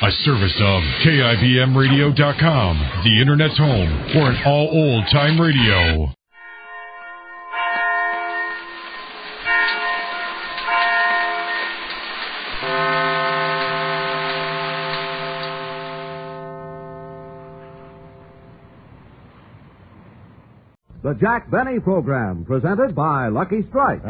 A service of KIBMradio.com, the Internet's home for an all old-time radio. The Jack Benny Program, presented by Lucky Strike.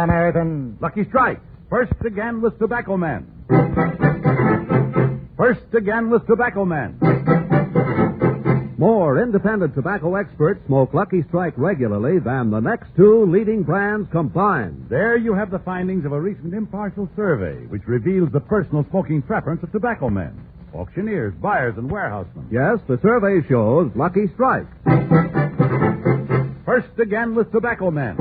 American. Lucky Strike, first again with Tobacco Man. First again with Tobacco Man. More independent tobacco experts smoke Lucky Strike regularly than the next two leading brands combined. There you have the findings of a recent impartial survey which reveals the personal smoking preference of tobacco men, auctioneers, buyers, and warehousemen. Yes, the survey shows Lucky Strike. First again with tobacco men.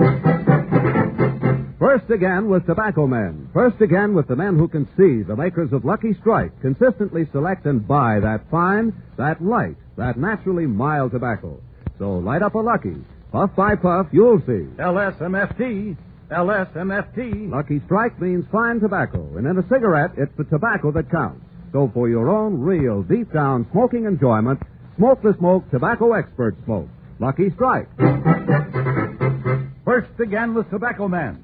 First again with Tobacco Men. First again with the men who can see the makers of Lucky Strike consistently select and buy that fine, that light, that naturally mild tobacco. So light up a Lucky. Puff by puff, you'll see. LSMFT. LSMFT. Lucky Strike means fine tobacco, and in a cigarette, it's the tobacco that counts. So for your own real, deep-down smoking enjoyment, smoke the smoke tobacco experts smoke. Lucky Strike. First again with Tobacco Man.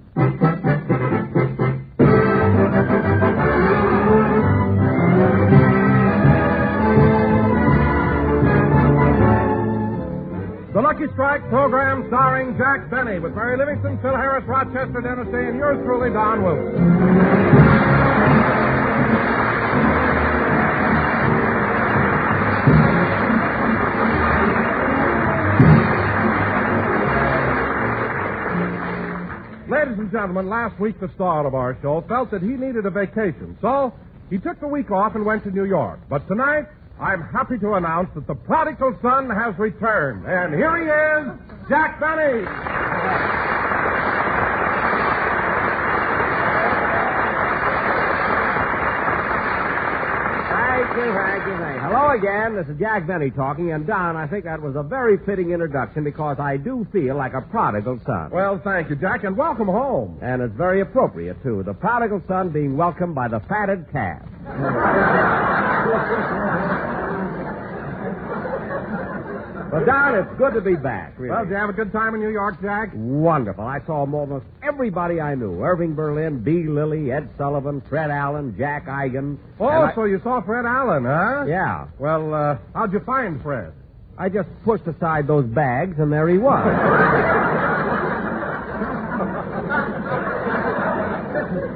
The Lucky Strike program starring Jack Benny with Mary Livingston, Phil Harris, Rochester, Dennis Day, and yours truly, Don Wilson. Ladies and gentlemen, last week the star of our show felt that he needed a vacation, so he took the week off and went to New York. But tonight, I'm happy to announce that the prodigal son has returned. And here he is, Jack Benny. Thank you. Hello again. This is Jack Benny talking. And, Don, I think that was a very fitting introduction because I do feel like a prodigal son. Well, thank you, Jack, and welcome home. And it's very appropriate, too. The prodigal son being welcomed by the fatted calf. But, Don, it's good to be back, really. Well, did you have a good time in New York, Jack? Wonderful. I saw almost everybody I knew. Irving Berlin, B. Lilly, Ed Sullivan, Fred Allen, Jack Eigen. Oh, so you saw Fred Allen, huh? Yeah. Well, how'd you find Fred? I just pushed aside those bags, and there he was.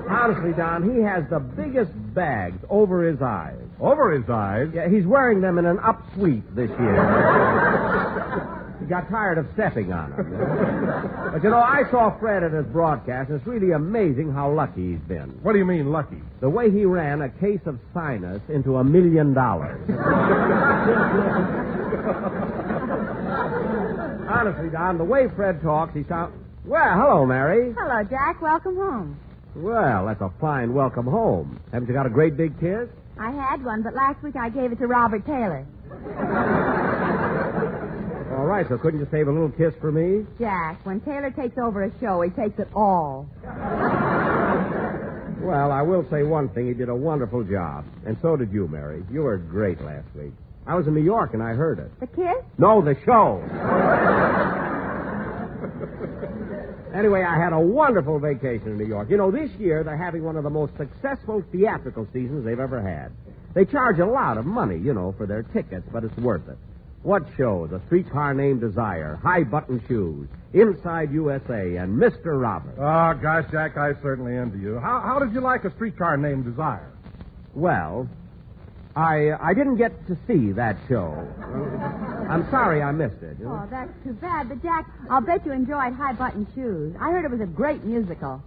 Honestly, Don, he has the biggest bags over his eyes. Over his eyes? Yeah, he's wearing them in an upsweep this year. He got tired of stepping on them. But, you know, I saw Fred at his broadcast, and it's really amazing how lucky he's been. What do you mean, lucky? The way he ran a case of sinus into $1 million. Honestly, Don, the way Fred talks, he sounds... Well, hello, Mary. Hello, Jack. Welcome home. Well, that's a fine welcome home. Haven't you got a great big kiss? I had one, but last week I gave it to Robert Taylor. All right, so couldn't you save a little kiss for me? Jack, when Taylor takes over a show, he takes it all. Well, I will say one thing. He did a wonderful job. And so did you, Mary. You were great last week. I was in New York and I heard it. The kiss? No, the show. Anyway, I had a wonderful vacation in New York. You know, this year they're having one of the most successful theatrical seasons they've ever had. They charge a lot of money, you know, for their tickets, but it's worth it. What shows? A Streetcar Named Desire, High Button Shoes, Inside USA, and Mr. Robert. Oh, gosh, Jack, I certainly envy you. How did you like A Streetcar Named Desire? Well, I didn't get to see that show. I'm sorry I missed it. Oh, that's too bad. But, Jack, I'll bet you enjoyed High Button Shoes. I heard it was a great musical.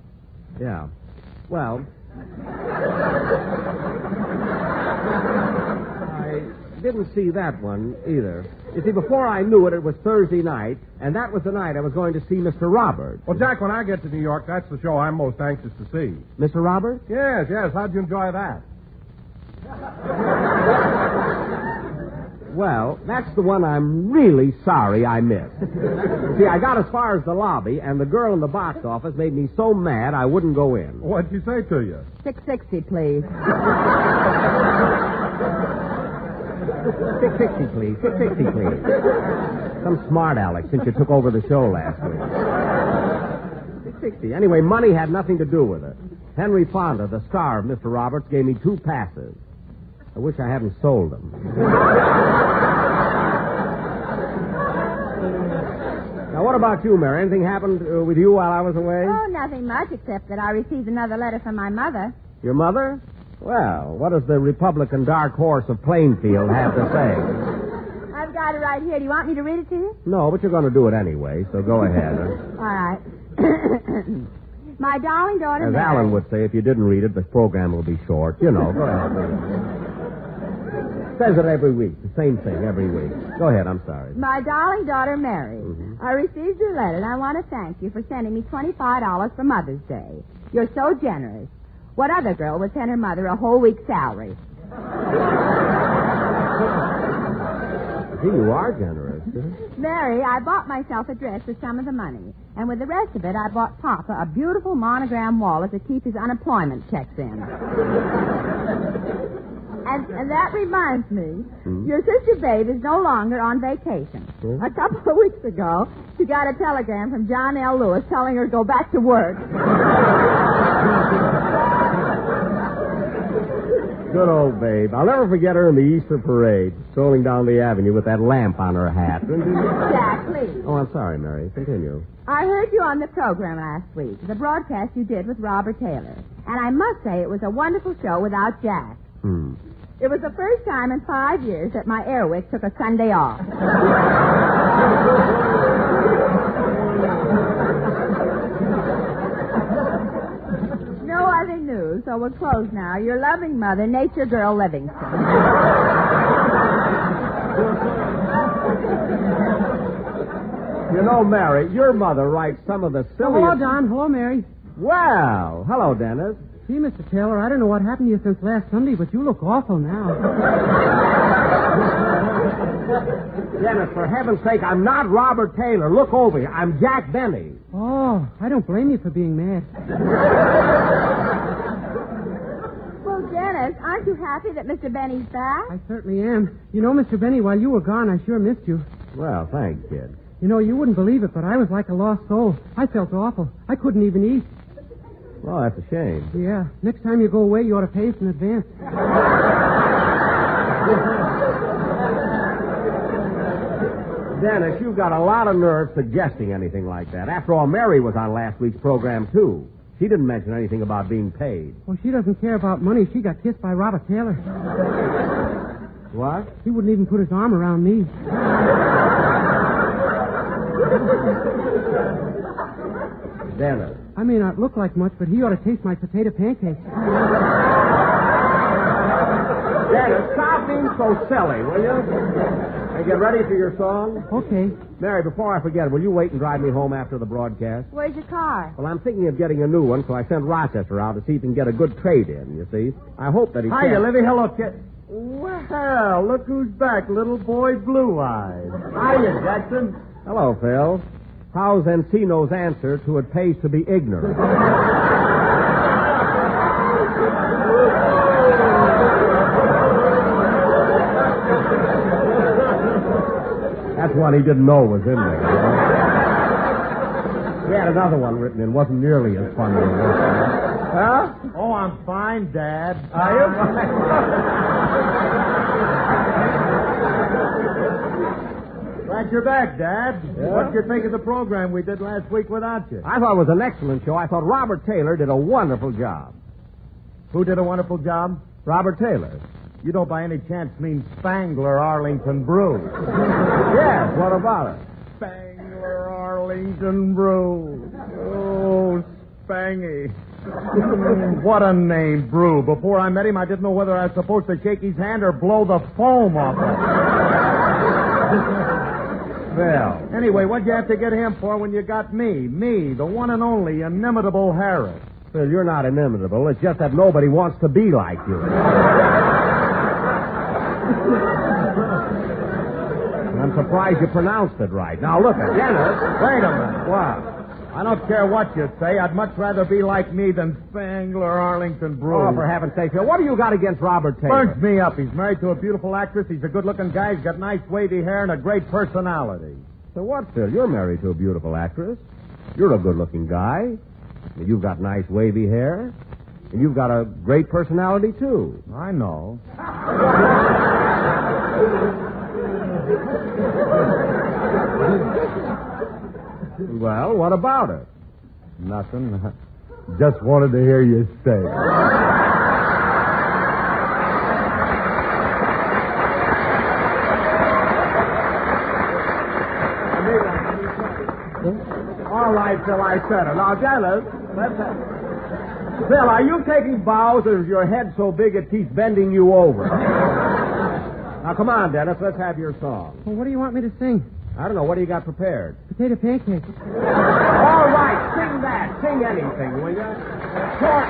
Yeah. Well, I didn't see that one either. You see, before I knew it, it was Thursday night, and that was the night I was going to see Mr. Robert. Well, Jack, when I get to New York, that's the show I'm most anxious to see. Mr. Robert? Yes. How'd you enjoy that? Well, that's the one I'm really sorry I missed. See, I got as far as the lobby, and the girl in the box office made me so mad I wouldn't go in. What'd she say to you? $6.60, please. $6.60, please. $6.60, please. Some smart Alex since you took over the show last week. $6.60. Anyway, money had nothing to do with it. Henry Fonda, the star of Mr. Roberts, gave me 2 passes. I wish I hadn't sold them. Now, what about you, Mary? Anything happened with you while I was away? Oh, nothing much, except that I received another letter from my mother. Your mother? Well, what does the Republican dark horse of Plainfield have to say? I've got it right here. Do you want me to read it to you? No, but you're going to do it anyway, so go ahead. All right. My darling daughter, As Mary. Alan would say, if you didn't read it, the program will be short. You know, go ahead. Says it every week. The same thing every week. Go ahead, I'm sorry. My darling daughter, Mary. I received your letter, and I want to thank you for sending me $25 for Mother's Day. You're so generous. What other girl would send her mother a whole week's salary? Gee, you are generous. Mary, I bought myself a dress with some of the money. And with the rest of it, I bought Papa a beautiful monogram wallet to keep his unemployment checks in. And that reminds me, your sister Babe is no longer on vacation. A couple of weeks ago, she got a telegram from John L. Lewis telling her to go back to work. Good old Babe. I'll never forget her in the Easter parade, strolling down the avenue with that lamp on her hat. Jack, please. Oh, I'm sorry, Mary. Continue. I heard you on the program last week, the broadcast you did with Robert Taylor. And I must say it was a wonderful show without Jack. It was the first time in 5 years that my Airwick took a Sunday off. No other news, so we'll close now. Your loving mother, Nature Girl Livingston. You know, Mary, your mother writes some of the silliest... Hello, Don. Hello, Mary. Well, hello, Dennis. Gee, Mr. Taylor, I don't know what happened to you since last Sunday, but you look awful now. Dennis, for heaven's sake, I'm not Robert Taylor. Look over here. I'm Jack Benny. Oh, I don't blame you for being mad. Well, Dennis, aren't you happy that Mr. Benny's back? I certainly am. You know, Mr. Benny, while you were gone, I sure missed you. Well, thanks, kid. You know, you wouldn't believe it, but I was like a lost soul. I felt awful. I couldn't even eat. Well, that's a shame. Yeah. Next time you go away, you ought to pay us in advance. Dennis, you've got a lot of nerve suggesting anything like that. After all, Mary was on last week's program, too. She didn't mention anything about being paid. Well, she doesn't care about money. She got kissed by Robert Taylor. What? He wouldn't even put his arm around me. Dennis. I may not look like much, but he ought to taste my potato pancakes. Dennis, stop being so silly, will you? And get ready for your song. Okay. Mary, before I forget, will you wait and drive me home after the broadcast? Where's your car? Well, I'm thinking of getting a new one, so I sent Rochester out to see if he can get a good trade-in, you see. I hope that he can. Hiya, Livy. Hello, kid. Well, look who's back, little boy Blue Eyes. Hiya, Jackson. Hello, Phil. How's Encino's answer to it pays to be ignorant? That's one he didn't know was in there. We had another one written in. Wasn't nearly as funny as this one. Huh? Oh, I'm fine, Dad. Are you? Glad you're back, Dad. Yeah? What'd you think of the program we did last week without you? I thought it was an excellent show. I thought Robert Taylor did a wonderful job. Who did a wonderful job? Robert Taylor. You don't by any chance mean Spangler Arlington Brew. Yes, what about it? Spangler Arlington Brew. Oh, Spangy. What a name, Brew. Before I met him, I didn't know whether I was supposed to shake his hand or blow the foam off it. Well, Anyway, what'd you have to get him for when you got me? Me, the one and only inimitable Harris. Phil, you're not inimitable. It's just that nobody wants to be like you. I'm surprised you pronounced it right. Now, look, Dennis. Wait a minute. What? I don't care what you say. I'd much rather be like me than Spangler Arlington Brew. Oh, for heaven's sake, Phil, what do you got against Robert Taylor? Burns me up. He's married to a beautiful actress. He's a good-looking guy. He's got nice wavy hair and a great personality. So what, Phil? You're married to a beautiful actress. You're a good-looking guy. You've got nice wavy hair. And you've got a great personality, too. I know. Well, what about it? Nothing. Just wanted to hear you say it. All right, Phil, I said it. Now, Dennis, Phil, are you taking bows or is your head so big it keeps bending you over? Now, come on, Dennis, let's have your song. Well, what do you want me to sing? I don't know. What do you got prepared? Potato pancakes. All right, sing that. Sing anything, will you? Short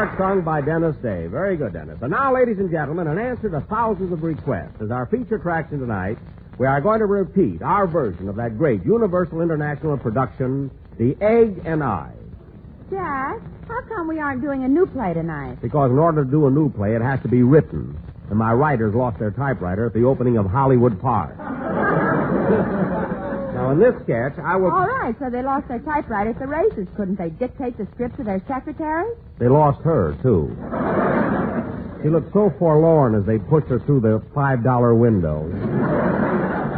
and sung by Dennis Day. Very good, Dennis. And now, ladies and gentlemen, in answer to thousands of requests, as our feature attraction tonight, we are going to repeat our version of that great Universal International production, The Egg and I. Jack, how come we aren't doing a new play tonight? Because in order to do a new play, it has to be written. And my writers lost their typewriter at the opening of Hollywood Park. Now, in this sketch, I will... All right, so they lost their typewriter at the races. Couldn't they dictate the script to their secretary? They lost her, too. She looked so forlorn as they pushed her through the $5 window.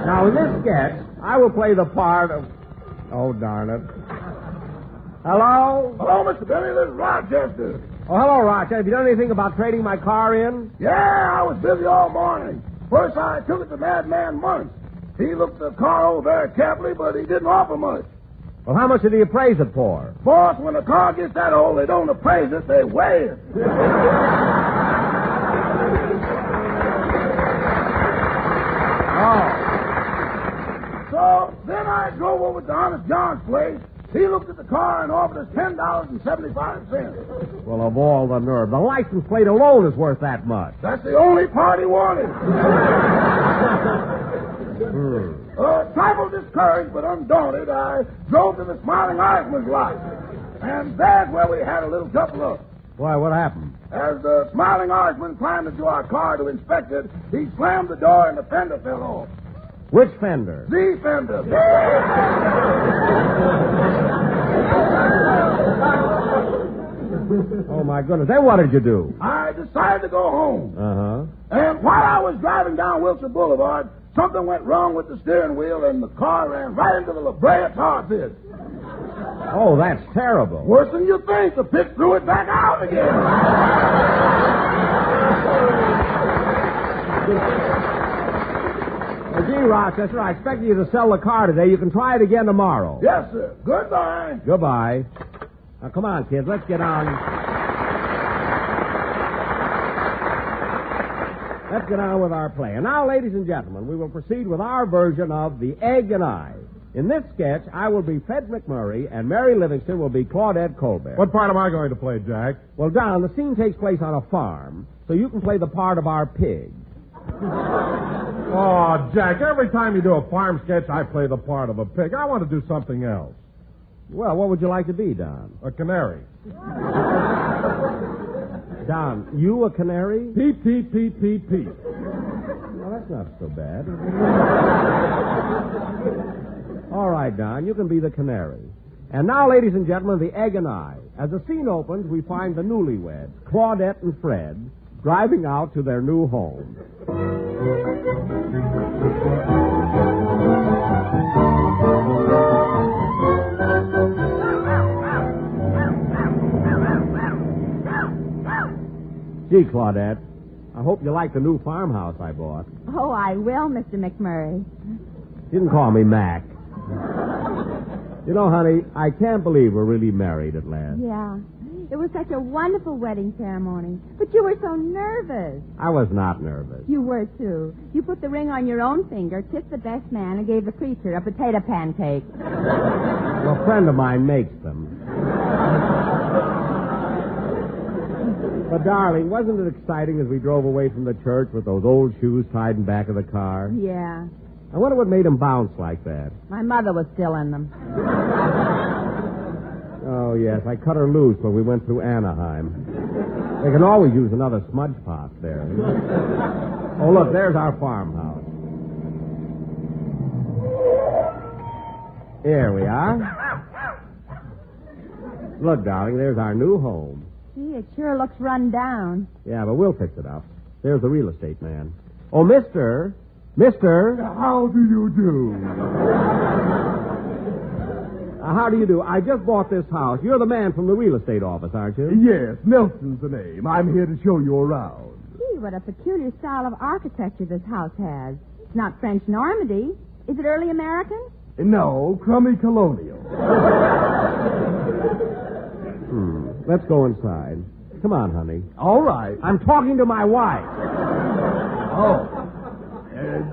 Now, in this sketch, I will play the part of... Oh, darn it. Hello? Hello, Mr. Billy. This is Rochester. Oh, hello, Rochester. Have you done anything about trading my car in? Yeah, I was busy all morning. First, I took it to Madman Munch. He looked the car over very carefully, but he didn't offer much. Well, how much did he appraise it for? Boss, when a car gets that old, they don't appraise it, they weigh it. Oh. So then I drove over to Honest John's place. He looked at the car and offered us $10.75. Well, of all the nerve. The license plate alone is worth that much. That's the only part he wanted. Trifle discouraged but undaunted, I drove to the Smiling Irishman's lot. And there's where we had a little tough look. Why, what happened? As the Smiling Irishman climbed into our car to inspect it, he slammed the door and the fender fell off. Which fender? The fender. Oh, my goodness. Then what did you do? I decided to go home. Uh-huh. And while I was driving down Wilshire Boulevard, something went wrong with the steering wheel and the car ran right into the La Brea tar pit. Oh, that's terrible. Worse than you think. The pit threw it back out again. Gee, Rochester, I expect you to sell the car today. You can try it again tomorrow. Yes, sir. Goodbye. Goodbye. Now, come on, kids. Let's get on. Let's get on with our play. And now, ladies and gentlemen, we will proceed with our version of The Egg and I. In this sketch, I will be Fred McMurray, and Mary Livingston will be Claudette Colbert. What part am I going to play, Jack? Well, Don, the scene takes place on a farm, so you can play the part of our pig. Oh, Jack, every time you do a farm sketch, I play the part of a pig. I want to do something else. Well, what would you like to be, Don? A canary. Don, you a canary? Peep, peep, peep, peep, peep. Well, that's not so bad. All right, Don, you can be the canary. And now, ladies and gentlemen, The Egg and I. As the scene opens, we find the newlyweds, Claudette and Fred, driving out to their new home. Gee, Claudette, I hope you like the new farmhouse I bought. Oh, I will, Mr. McMurray. You can call me Mac. You know, honey, I can't believe we're really married at last. Yeah. It was such a wonderful wedding ceremony. But you were so nervous. I was not nervous. You were, too. You put the ring on your own finger, kissed the best man, and gave the preacher a potato pancake. Well, a friend of mine makes them. But, darling, wasn't it exciting as we drove away from the church with those old shoes tied in back of the car? Yeah. I wonder what made them bounce like that. My mother was still in them. Oh, yes, I cut her loose when we went through Anaheim. They can always use another smudge pot there. Oh, look, there's our farmhouse. Here we are. Look, darling, there's our new home. Gee, it sure looks run down. Yeah, but we'll fix it up. There's the real estate man. Oh, Mister. How do you do? How do you do? I just bought this house. You're the man from the real estate office, aren't you? Yes, Nelson's the name. I'm here to show you around. Gee, what a peculiar style of architecture this house has. It's not French Normandy. Is it early American? No, crummy colonial. Let's go inside. Come on, honey. All right. I'm talking to my wife. Oh.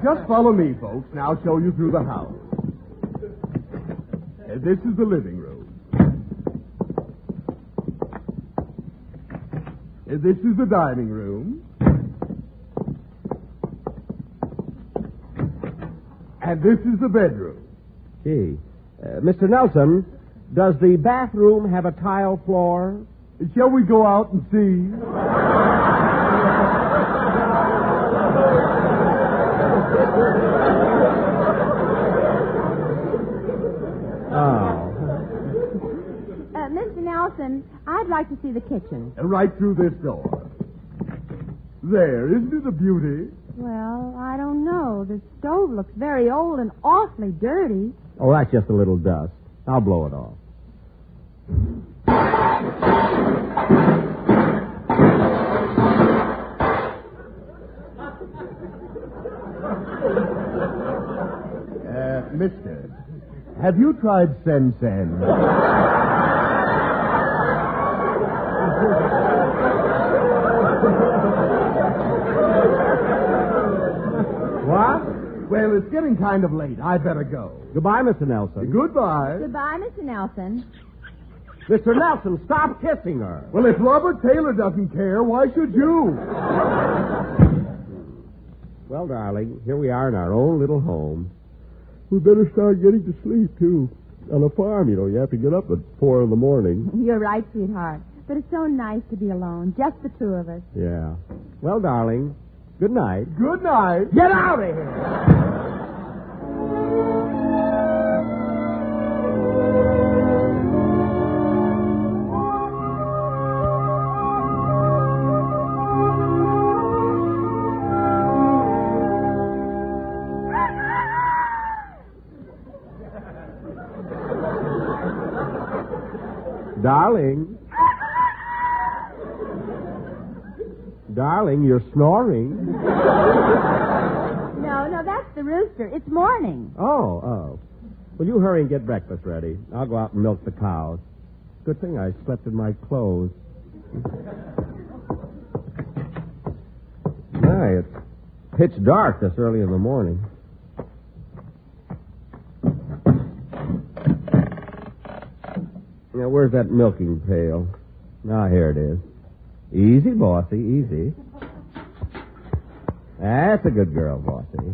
Just follow me, folks, and I'll show you through the house. This is the living room. This is the dining room. And this is the bedroom. Gee. Mr. Nelson, does the bathroom have a tile floor? Shall we go out and see? Mr. Nelson, I'd like to see the kitchen. Right through this door. There, isn't it a beauty? Well, I don't know. The stove looks very old and awfully dirty. Oh, that's just a little dust. I'll blow it off. Mister, have you tried Sen-Sen? What? Well, it's getting kind of late. I better go. Goodbye, Mr. Nelson. Goodbye. Goodbye, Mr. Nelson. Mr. Nelson, stop kissing her. Well, if Robert Taylor doesn't care, why should you? Well, darling, here we are in our own little home. We better start getting to sleep, too. On a farm, you have to get up at 4 in the morning. You're right, sweetheart. But it's so nice to be alone, just the two of us. Yeah. Well, darling, good night. Good night. Get out of here! Darling. Darling, you're snoring. No, that's the rooster. It's morning. Oh. Well, you hurry and get breakfast ready. I'll go out and milk the cows. Good thing I slept in my clothes. My, it's pitch dark this early in the morning. Now, where's that milking pail? Ah, here it is. Easy, bossy, easy. That's a good girl, bossy.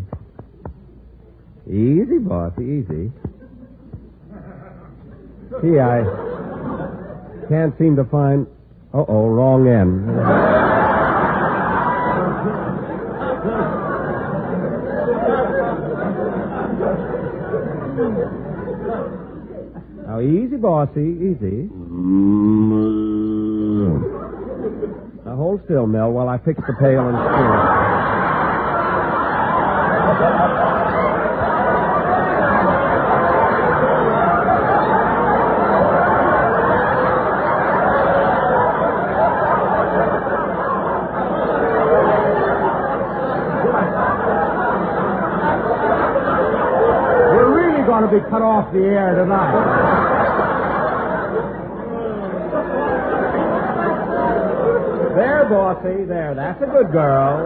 Easy, bossy, easy. Gee, I can't seem to find... Uh-oh, wrong end. Now, easy, bossy, easy. Now, hold still, Mel, while I fix the pail and spoon. Going to be cut off the air tonight. There, bossy, there. That's a good girl.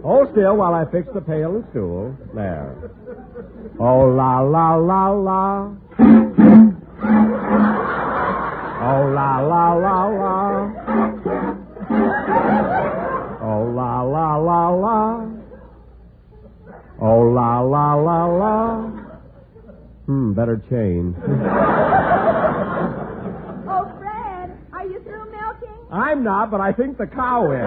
Hold still while I fix the pail and stool. There. Oh, la, la, la, la. Oh, la, la, la, la. Oh, la, la, la, la. Oh, la, la, la, la. Better change. Oh, Fred, are you through milking? I'm not, but I think the cow is.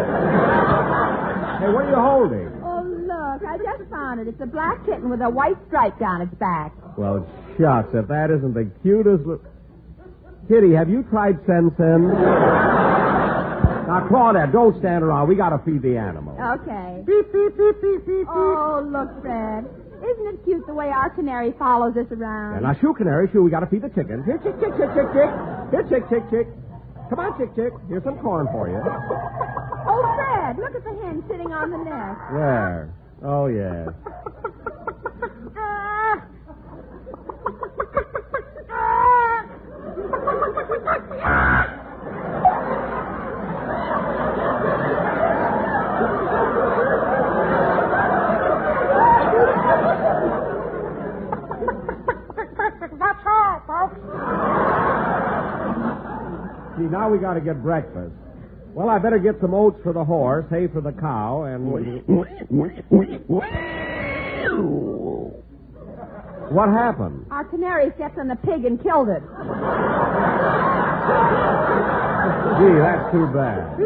Hey, what are you holding? Oh, look, I just found it. It's a black kitten with a white stripe down its back. Well, shucks, if that isn't the cutest... Kitty, have you tried Sensen? Now, Claudette, don't stand around. We got to feed the animal. Okay. Beep, beep, beep, beep, beep, oh, look, Fred. Isn't it cute the way our canary follows us around? Yeah, now, shoo, canary, shoo. We got to feed the chickens. Here, chick, chick, chick, chick, chick. Here, chick, chick, chick. Come on, chick, chick. Here's some corn for you. Oh, Fred, look at the hen sitting on the nest. There. Oh, yes. That's all, folks. See, now we got to get breakfast. Well, I better get some oats for the horse, hay for the cow, and... What happened? Our canary stepped on the pig and killed it. Gee, that's too bad.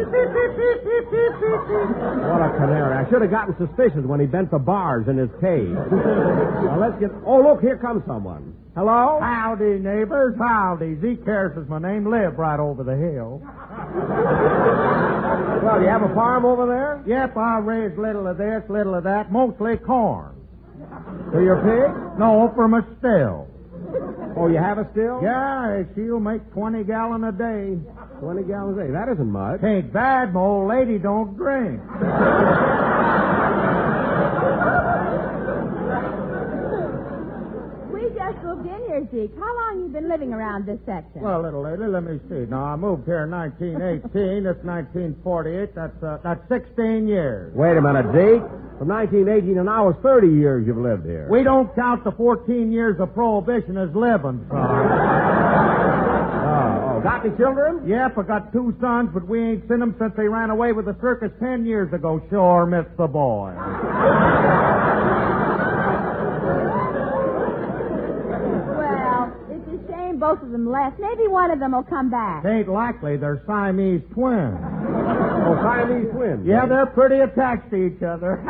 What a canary. I should have gotten suspicious when he bent the bars in his cage. Now, let's get... Oh, look, here comes someone. Hello? Howdy, neighbors. Howdy. Zeke Harris is my name. Live right over the hill. Well, you have a farm over there? Yep, I raise little of this, little of that, mostly corn. For your pig? No, for my still. Oh, you have a still? Yeah, she'll make 20 gallon a day. 20 gallons a day. That isn't much. Ain't bad, my old lady don't drink. We just moved in here, Zeke. How long you been living around this section? Well, little lady, let me see. Now, I moved here in 1918. It's 1948. That's 16 years. Wait a minute, Zeke. From 1918 to now is 30 years you've lived here. We don't count the 14 years of prohibition as living, son. Got any children? Yep, I got 2 sons, but we ain't seen them since they ran away with the circus 10 years ago. Sure, miss the boy. Well, it's a shame both of them left. Maybe one of them will come back. They ain't likely. They're Siamese twins. Oh, Siamese twins. Yeah, they're pretty attached to each other.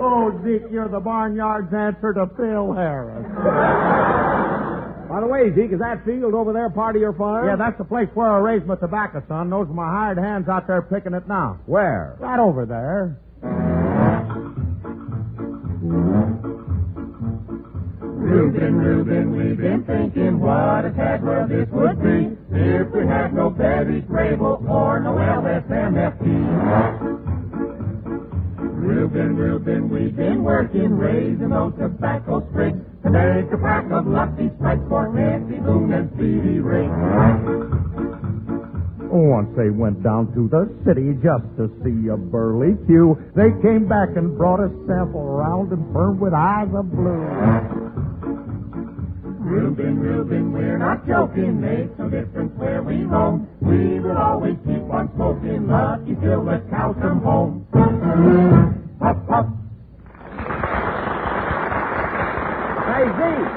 Oh, Zeke, you're the barnyard's answer to Phil Harris. By the way, Zeke, is that field over there part of your farm? Yeah, that's the place where I raised my tobacco, son. Those are my hired hands out there picking it now. Where? Right over there. Reuben, we've been thinking what a sad world this would be if we had no Betty Grable or no LSMFT. Reuben, we've been working, raising those tobacco sprigs to make a pack of Lucky Strikes for Nancy Boone and Speedy Ray. Once they went down to the city just to see a burly Q, they came back and brought a sample round and firm with eyes of blue. Reuben, we're not joking, makes no difference where we roam. We will always keep on smoking Lucky till the cows come home. Puff, puff. Hey, Zeke.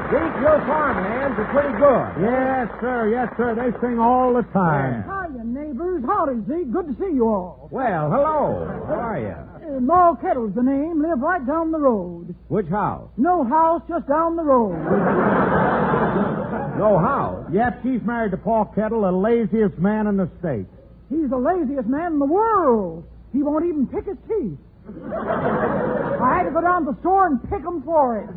Zeke, your farmhands are pretty good. Yes, sir. They sing all the time. Hiya, neighbors. Howdy, Zeke. Good to see you all. Well, hello. How are you? Maw Kettle's the name. Live right down the road. Which house? No house, just down the road. No house? Yep, she's married to Paul Kettle, the laziest man in the state. He's the laziest man in the world. He won't even pick his teeth. I had to go down to the store and pick 'em for it.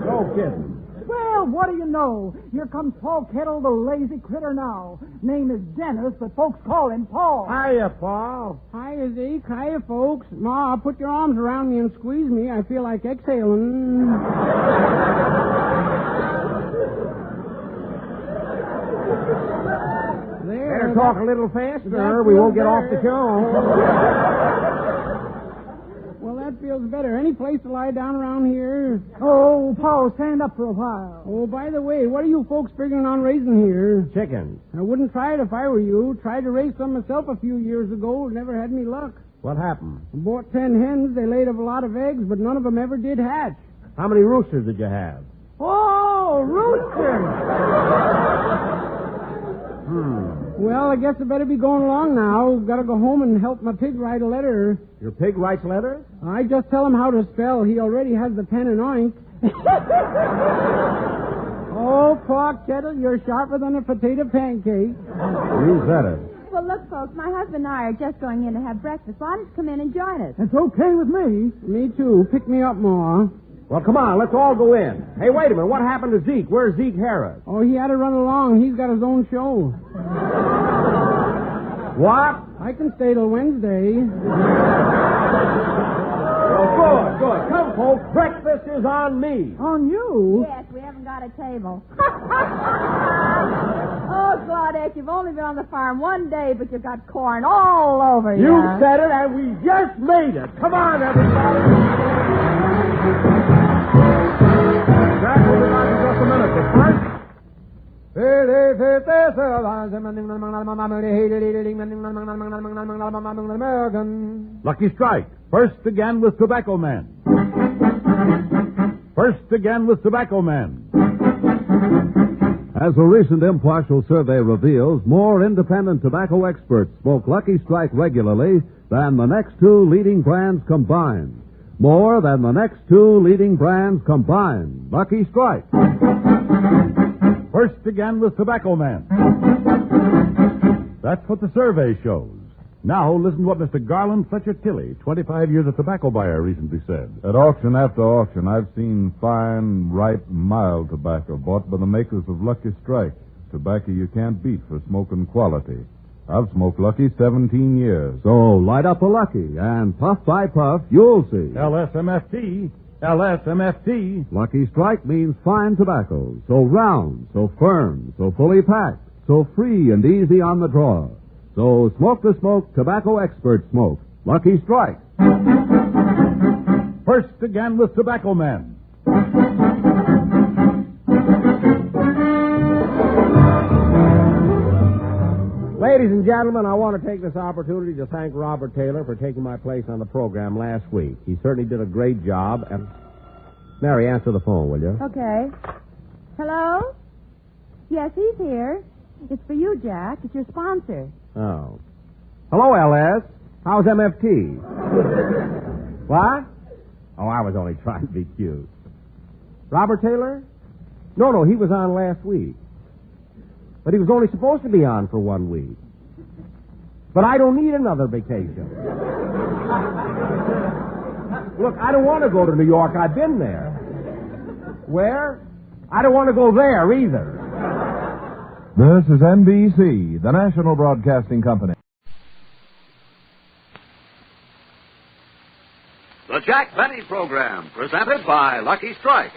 No kidding. Well, what do you know? Here comes Paul Kettle, the lazy critter now. Name is Dennis, but folks call him Paul. Hiya, Paul. Hiya, Zeke. Hiya, folks. Ma, put your arms around me and squeeze me. I feel like exhaling. Better talk a little faster. We won't get off the show. Well, that feels better. Any place to lie down around here? Oh, Paul, stand up for a while. Oh, by the way, what are you folks figuring on raising here? Chickens. I wouldn't try it if I were you. Tried to raise some myself a few years ago. Never had any luck. What happened? I bought 10 hens. They laid a lot of eggs, but none of them ever did hatch. How many roosters did you have? Oh, roosters! Well, I guess I better be going along now. Got to go home and help my pig write a letter. Your pig writes letters? I just tell him how to spell. He already has the pen and ink. Oh, Paul Kettle, you're sharper than a potato pancake. You said it. Well, look, folks, my husband and I are just going in to have breakfast. Why don't you come in and join us? That's okay with me. Me too. Pick me up, Ma. Well, come on, let's all go in. Hey, wait a minute. What happened to Zeke? Where's Zeke Harris? Oh, he had to run along. He's got his own show. What? I can stay till Wednesday. Oh, good. Come, folks. Breakfast is on me. On you? Yes, we haven't got a table. Oh, Claudette, you've only been on the farm one day, but you've got corn all over you. You said it, and we just made it. Come on, everybody. Jack will be back in just a minute, but first... Lucky Strike. First again with Tobacco Man. First again with Tobacco Man. As a recent impartial survey reveals, more independent tobacco experts smoke Lucky Strike regularly than the next two leading brands combined. More than the next two leading brands combined. Lucky Strike. First again with Tobacco Man. That's what the survey shows. Now, listen to what Mr. Garland Fletcher Tilley, 25 years of tobacco buyer, recently said. At auction after auction, I've seen fine, ripe, mild tobacco bought by the makers of Lucky Strike. Tobacco you can't beat for smoking quality. I've smoked Lucky 17 years. So light up a Lucky, and puff by puff, you'll see. LSMFT. LSMFT. Lucky Strike means fine tobacco, so round, so firm, so fully packed, so free and easy on the draw. So smoke the smoke tobacco expert smoke. Lucky Strike. First again with Tobacco Man. Ladies and gentlemen, I want to take this opportunity to thank Robert Taylor for taking my place on the program last week. He certainly did a great job. And Mary, answer the phone, will you? Okay. Hello? Yes, he's here. It's for you, Jack. It's your sponsor. Oh. Hello, LS. How's MFT? What? Oh, I was only trying to be cute. Robert Taylor? No, he was on last week. But he was only supposed to be on for 1 week. But I don't need another vacation. Look, I don't want to go to New York. I've been there. Where? I don't want to go there either. This is NBC, the national broadcasting company. The Jack Benny Program, presented by Lucky Strike.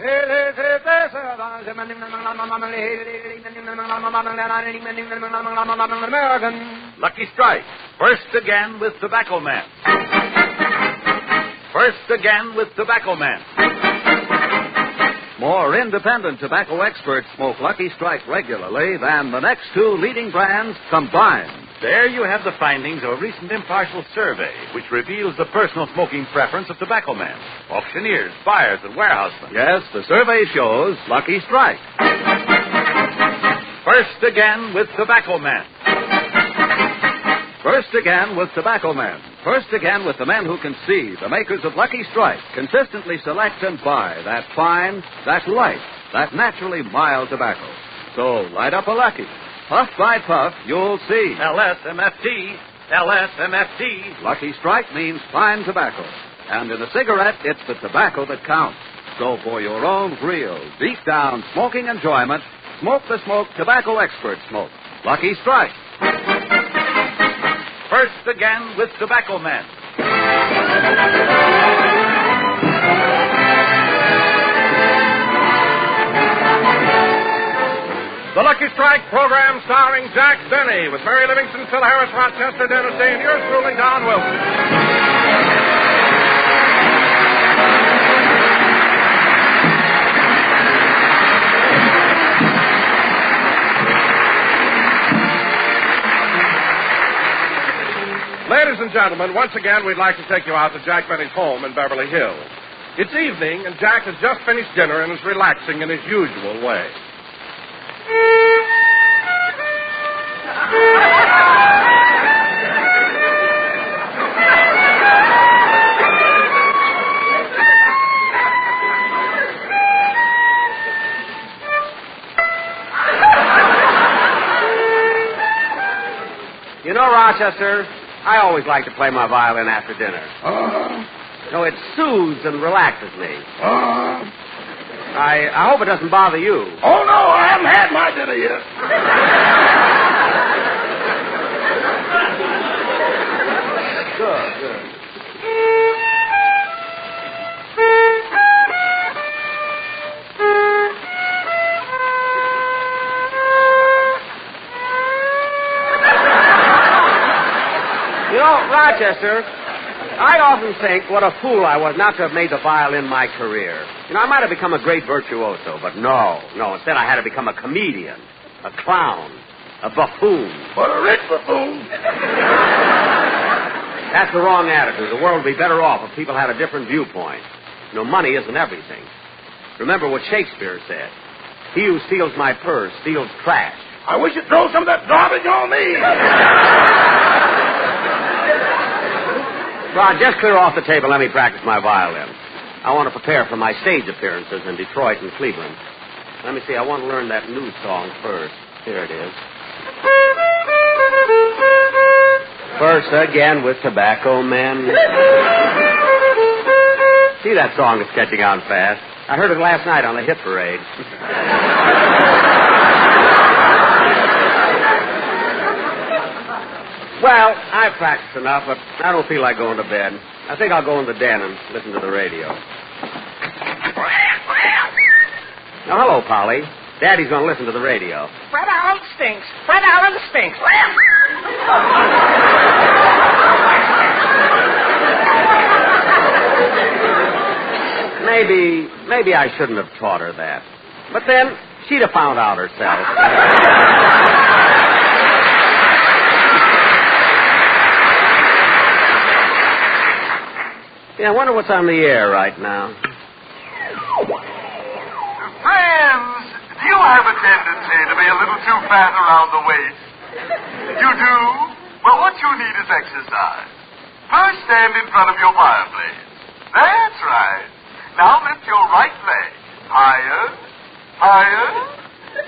Lucky Strike. First again with Tobacco Man. First again with Tobacco Man. More independent tobacco experts smoke Lucky Strike regularly than the next two leading brands combined. There you have the findings of a recent impartial survey which reveals the personal smoking preference of tobacco men, auctioneers, buyers, and warehousemen. Yes, the survey shows Lucky Strike. First again with Tobacco Man. First again with Tobacco Man. First again with the men who can see, the makers of Lucky Strike, consistently select and buy that fine, that light, that naturally mild tobacco. So light up a Lucky. Puff by puff, you'll see. LSMFT, LSMFT. Lucky Strike means fine tobacco. And in a cigarette, it's the tobacco that counts. So for your own real, deep down smoking enjoyment, smoke the smoke tobacco expert smoke. Lucky Strike. First again with Tobacco Man. The Lucky Strike program starring Jack Benny with Mary Livingston, Phil Harris, Rochester, Dennis Day, and yours truly, Don Wilson. Ladies and gentlemen, once again, we'd like to take you out to Jack Benny's home in Beverly Hills. It's evening, and Jack has just finished dinner and is relaxing in his usual way. You know, Rochester, I always like to play my violin after dinner. No, it soothes and relaxes me. I hope it doesn't bother you. Oh, no, I haven't had my dinner yet. Good. You know, Rochester, I often think what a fool I was not to have made the violin my career. You know, I might have become a great virtuoso, but no. Instead, I had to become a comedian, a clown, a buffoon. But a rich buffoon. That's the wrong attitude. The world would be better off if people had a different viewpoint. You know, money isn't everything. Remember what Shakespeare said. He who steals my purse steals trash. I wish you'd throw some of that garbage on me. Rod, just clear off the table and let me practice my violin. I want to prepare for my stage appearances in Detroit and Cleveland. Let me see, I want to learn that new song first. Here it is. First again with Tobacco Men. See, that song is catching on fast. I heard it last night on the hit parade. Well, I've practiced enough, but I don't feel like going to bed. I think I'll go in the den and listen to the radio. Now, hello, Polly. Daddy's going to listen to the radio. Fred Allen stinks. Fred Allen stinks. Maybe I shouldn't have taught her that. But then she'd have found out herself. Yeah, I wonder what's on the air right now. Friends, do you have a tendency to be a little too fat around the waist? You do? Well, what you need is exercise. First, stand in front of your fireplace. That's right. Now lift your right leg. Higher, higher,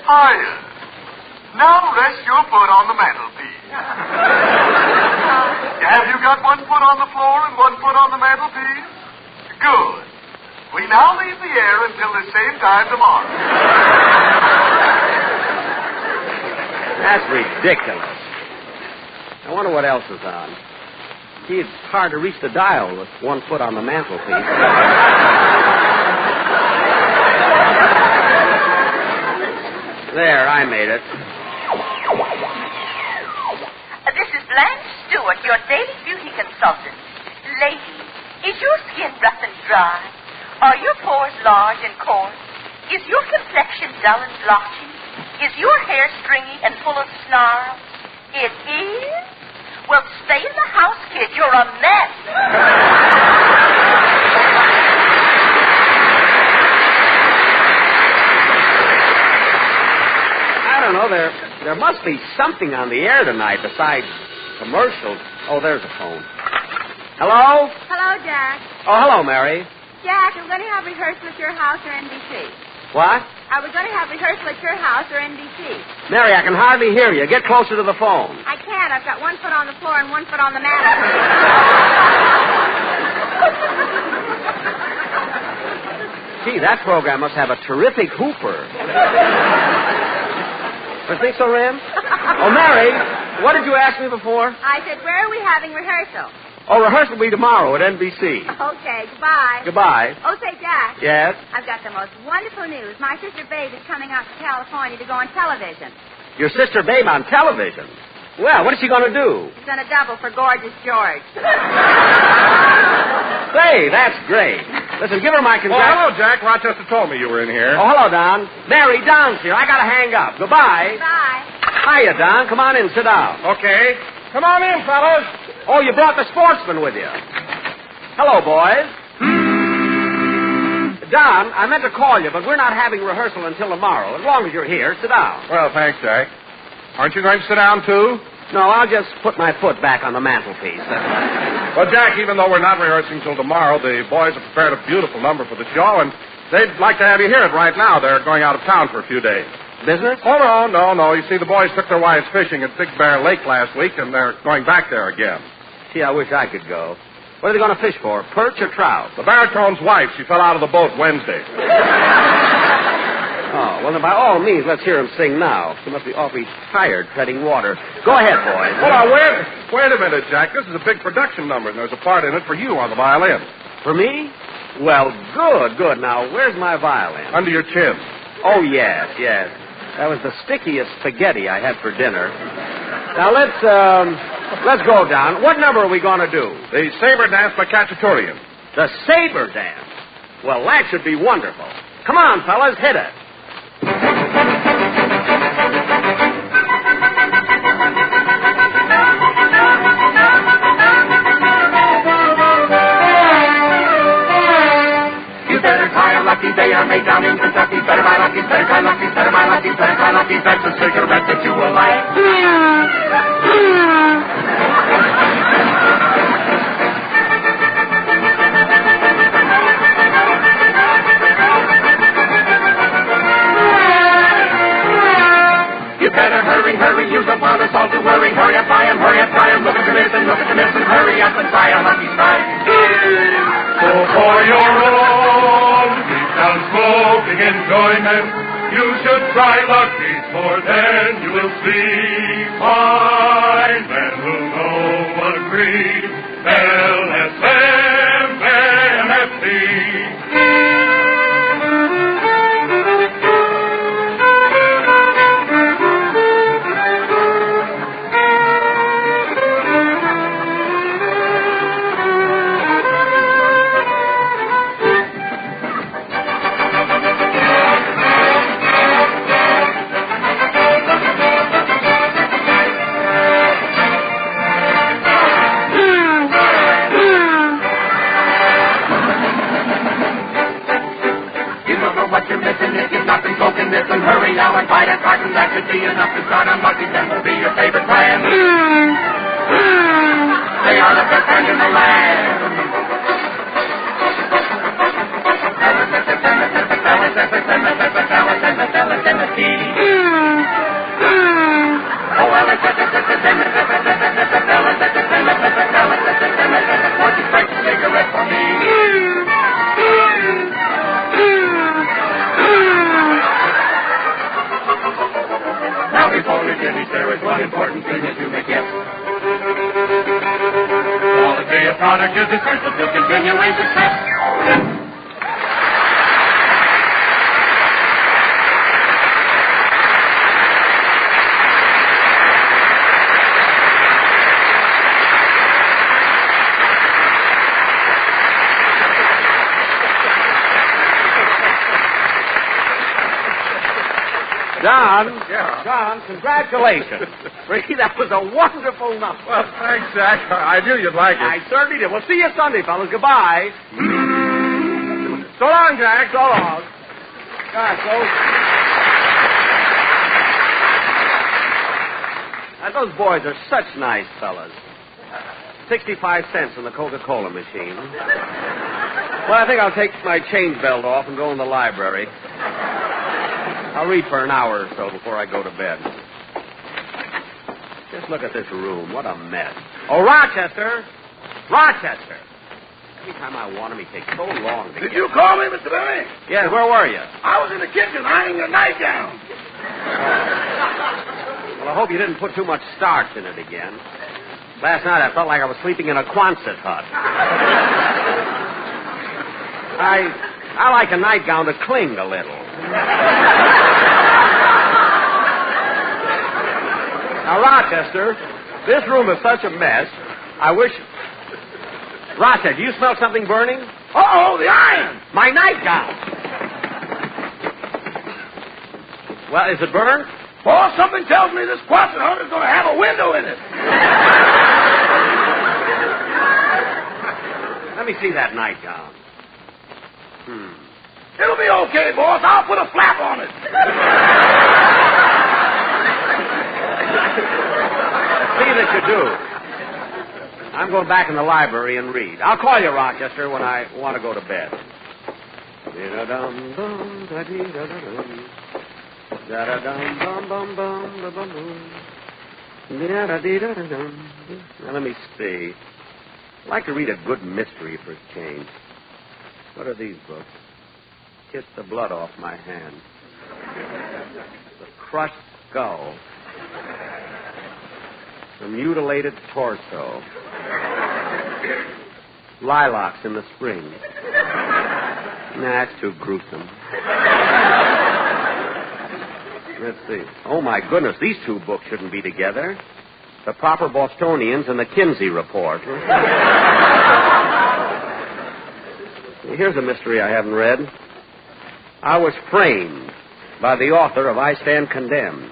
higher. Now rest your foot on the mantelpiece. Have you got one foot on the floor and one foot on the mantelpiece? Good. We now leave the air until the same time tomorrow. That's ridiculous. I wonder what else is on. Gee, it's hard to reach the dial with one foot on the mantelpiece. There, I made it. This is Blanche Stewart, your daily beauty consultant. Ladies, is your skin rough and dry? Are your pores large and coarse? Is your complexion dull and blotchy? Is your hair stringy and full of snarl? It is? Well, stay in the house, kid. You're a mess. I don't know. There must be something on the air tonight besides commercials. Oh, there's a phone. Hello? Hello, Jack. Oh, hello, Mary. Jack, I'm going to have rehearsal at your house or NBC. What? I was going to have rehearsal at your house or NBC. Mary, I can hardly hear you. Get closer to the phone. I can't. I've got one foot on the floor and one foot on the mantelpiece. Gee, that program must have a terrific hooper. You think so, Ram? Oh, Mary, what did you ask me before? I said, where are we having rehearsal? Oh, rehearsal will be tomorrow at NBC. Okay, goodbye. Goodbye. Oh, say, Jack. Yes? I've got the most wonderful news. My sister Babe is coming out to California to go on television. Your sister Babe on television? Well, what is she going to do? She's going to double for Gorgeous George. Say, that's great. Listen, give her my Oh, congratulations. hello, Jack. Rochester told me you were in here. Oh, hello, Don. Mary, Don's here. I got to hang up. Goodbye. Bye. Hiya, Don. Come on in. Sit down. Okay. Come on in, fellas. Oh, you brought the sportsman with you. Hello, boys. Don, I meant to call you, but we're not having rehearsal until tomorrow. As long as you're here, sit down. Well, thanks, Jack. Aren't you going to sit down, too? No, I'll just put my foot back on the mantelpiece. Well, Jack, even though we're not rehearsing till tomorrow, the boys have prepared a beautiful number for the show, and they'd like to have you hear it right now. They're going out of town for a few days. Business? Oh, no. You see, the boys took their wives fishing at Big Bear Lake last week, and they're going back there again. Gee, I wish I could go. What are they going to fish for, perch or trout? The baritone's wife, she fell out of the boat Wednesday. Oh, well, then by all means, let's hear him sing now. He must be awfully tired treading water. Go ahead, boys. Hold on, wait a minute, Jack. This is a big production number, and there's a part in it for you on the violin. For me? Well, good. Now, where's my violin? Under your chin. Oh, yes. That was the stickiest spaghetti I had for dinner. Now, let's go down. What number are we going to do? The Saber Dance by Cacciaturian. The Saber Dance? Well, that should be wonderful. Come on, fellas, hit it. They are made down in Kentucky. Better buy Lucky's, better try Lucky's, better buy Lucky's, better try Lucky's. That's a cigarette that you will like. You better hurry, use up all the salt to worry. Hurry up, try 'em, look at the miss and hurry up and try a Lucky's Strike. So for your own down smoking enjoyment, you should try Lucky's, for then you will see fine men who know agree. LSM, MFT. and miss them. Hurry now and buy that carton. That should be enough to start on Lucky's and will be your favorite brand. They are the best brand in the land. Now before we finish, there is one important thing that you may get. Quality of product is essential to continuing success. John, congratulations. Ricky, that was a wonderful number. Well, thanks, Jack. I knew you'd like it. I certainly did. We'll see you Sunday, fellas. Goodbye. So long, Jack. So long. Those boys are such nice fellas. 65 cents in the Coca-Cola machine. Well, I think I'll take my change belt off and go in the library. I'll read for an hour or so before I go to bed. Just look at this room. What a mess. Oh, Rochester! Rochester! Every time I want him, he takes so long to Did you call me, Mr. Billy? Yeah, where were you? I was in the kitchen ironing your nightgown. Well, I hope you didn't put too much starch in it again. Last night I felt like I was sleeping in a Quonset hut. I like a nightgown to cling a little. Now, Rochester, this room is such a mess. I wish... Rochester, do you smell something burning? Uh-oh, the iron! My nightgown! Well, is it burned? Boss, something tells me this Quonset hut is going to have a window in it. Let me see that nightgown. It'll be okay, boss. I'll put a flap on it. See that you do. I'm going back in the library and read. I'll call you, Rochester, when I want to go to bed. Now, let me see. I'd like to read a good mystery for a change. What are these books? Kiss the blood off my hand. The crushed skull. The mutilated torso. Lilacs in the spring. Nah, that's too gruesome. Let's see. Oh, my goodness, these two books shouldn't be together. The Proper Bostonians and the Kinsey Report. Here's a mystery I haven't read. I was framed by the author of I Stand Condemned.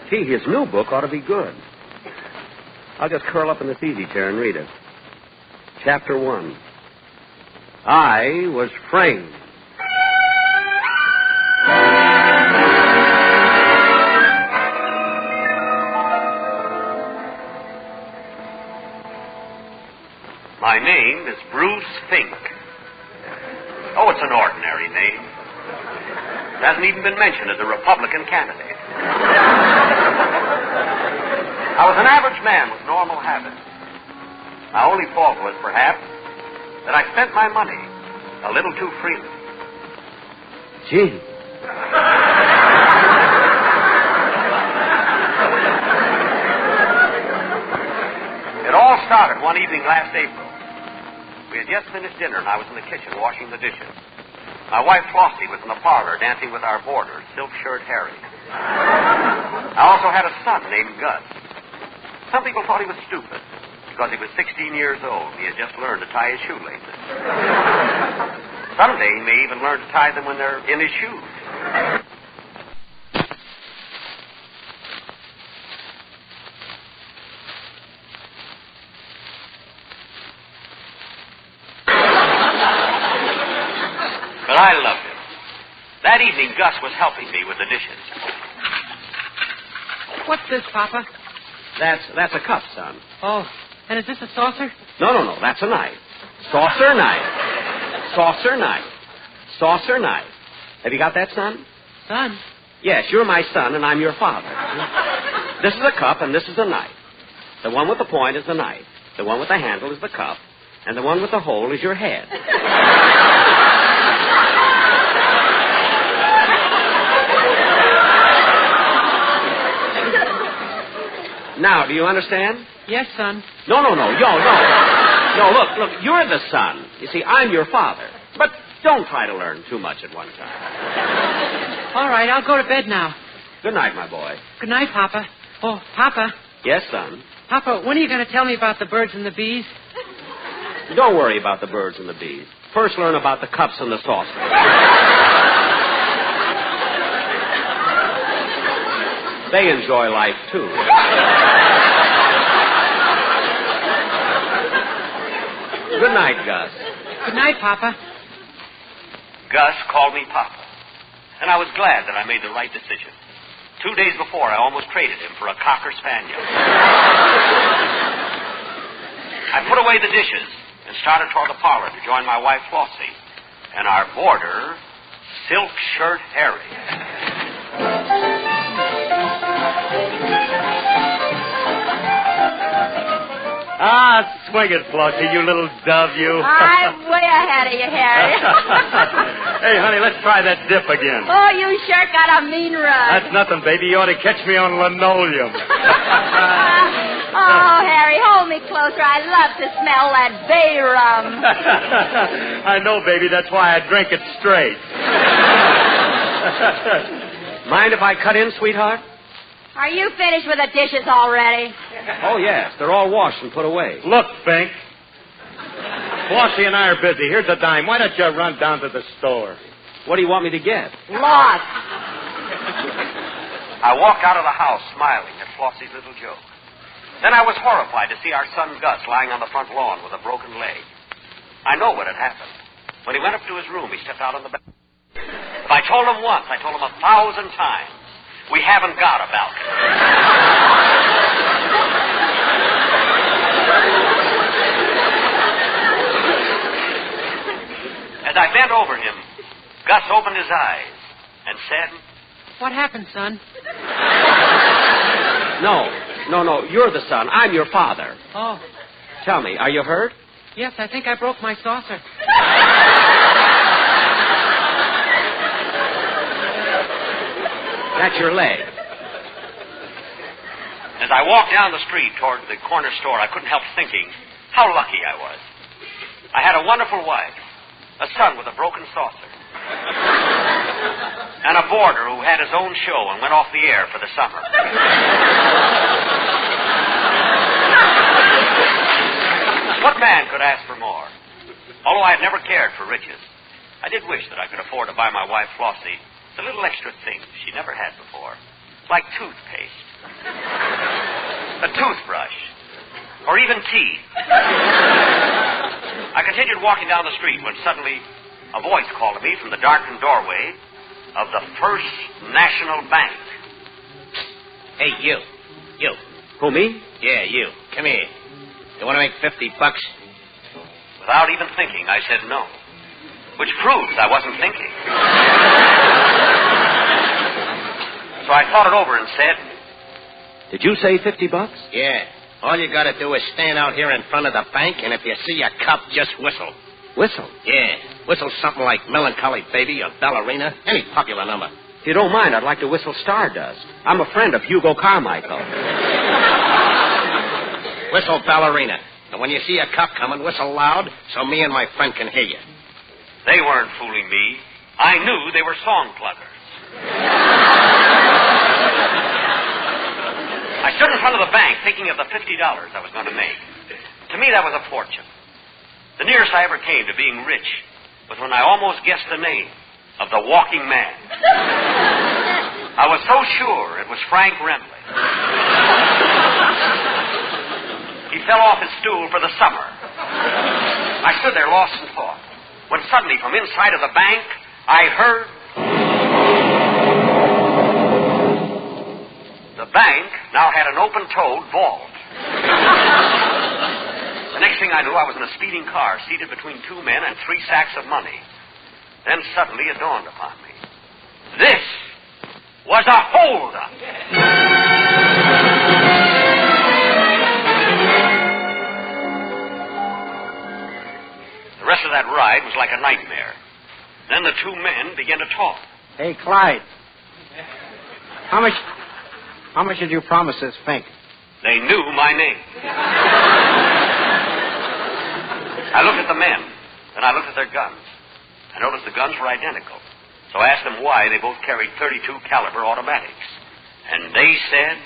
Gee, his new book ought to be good. I'll just curl up in this easy chair and read it. Chapter 1. I was framed. My name is Bruce Fink. Oh, it's an ordinary name. It hasn't even been mentioned as a Republican candidate. I was an average man with normal habits. My only fault was, perhaps, that I spent my money a little too freely. Gee. It all started one evening last April. We had just finished dinner, and I was in the kitchen washing the dishes. My wife, Flossie, was in the parlor dancing with our boarder, Silk Shirt Harry. I also had a son named Gus. Some people thought he was stupid because he was 16 years old and he had just learned to tie his shoelaces. Someday he may even learn to tie them when they're in his shoes. But I loved him. That evening, Gus was helping me with the dishes. What's this, Papa? That's a cup, son. Oh, and is this a saucer? No. That's a knife. Saucer knife. Saucer knife. Saucer knife. Have you got that, son? Son? Yes, you're my son, and I'm your father. This is a cup, and this is a knife. The one with the point is the knife. The one with the handle is the cup. And the one with the hole is your head. Now, do you understand? Yes, son. No. No, look, you're the son. You see, I'm your father. But don't try to learn too much at one time. All right, I'll go to bed now. Good night, my boy. Good night, Papa. Oh, Papa. Yes, son? Papa, when are you going to tell me about the birds and the bees? Don't worry about the birds and the bees. First learn about the cups and the saucers. They enjoy life, too. Good night, Gus. Good night, Papa. Gus called me Papa. And I was glad that I made the right decision. 2 days before, I almost traded him for a Cocker Spaniel. I put away the dishes and started toward the parlor to join my wife, Flossie, and our boarder, Silk Shirt Harry. Ah, swing it, Flossie, you little dove, you. I'm way ahead of you, Harry. Hey, honey, let's try that dip again. Oh, you sure got a mean run. That's nothing, baby. You ought to catch me on linoleum. Oh, Harry, hold me closer. I love to smell that bay rum. I know, baby. That's why I drink it straight. Mind if I cut in, sweetheart? Are you finished with the dishes already? Oh, yes. They're all washed and put away. Look, Fink. Flossie and I are busy. Here's a dime. Why don't you run down to the store? What do you want me to get? Lost. I walked out of the house smiling at Flossie's little joke. Then I was horrified to see our son Gus lying on the front lawn with a broken leg. I know what had happened. When he went up to his room, he stepped out on the balcony. If I told him once, I told him 1,000 times. We haven't got a balcony. As I bent over him, Gus opened his eyes and said, What happened, son? No. You're the son. I'm your father. Oh. Tell me, are you hurt? Yes, I think I broke my saucer. That's your leg. As I walked down the street toward the corner store, I couldn't help thinking how lucky I was. I had a wonderful wife, a son with a broken saucer, and a boarder who had his own show and went off the air for the summer. What man could ask for more? Although I had never cared for riches, I did wish that I could afford to buy my wife, Flossie, the little extra things she never had before, like toothpaste, a toothbrush, or even teeth. I continued walking down the street when suddenly a voice called to me from the darkened doorway of the First National Bank. Hey, you. Who, me? Yeah, you. Come here. You want to make $50? Without even thinking, I said no, which proves I wasn't thinking. So I thought it over and said, Did you say $50? Yeah. All you got to do is stand out here in front of the bank, and if you see a cup, just whistle. Whistle? Yeah. Whistle something like Melancholy Baby or Ballerina, any popular number. If you don't mind, I'd like to whistle Stardust. I'm a friend of Hugo Carmichael. Whistle Ballerina. And when you see a cup coming, whistle loud so me and my friend can hear you. They weren't fooling me. I knew they were song pluggers. I stood in front of the bank thinking of the $50 I was going to make. To me, that was a fortune. The nearest I ever came to being rich was when I almost guessed the name of the walking man. I was so sure it was Frank Remley. He fell off his stool for the summer. I stood there lost in thought, when suddenly from inside of the bank, I heard... bank now had an open-toed vault. The next thing I knew, I was in a speeding car, seated between two men and 3 sacks of money. Then suddenly it dawned upon me. This was a holdup. The rest of that ride was like a nightmare. Then the two men began to talk. Hey, Clyde. How much did you promise this Fink? They knew my name. I looked at the men, then I looked at their guns. I noticed the guns were identical. So I asked them why they both carried .32 caliber automatics. And they said,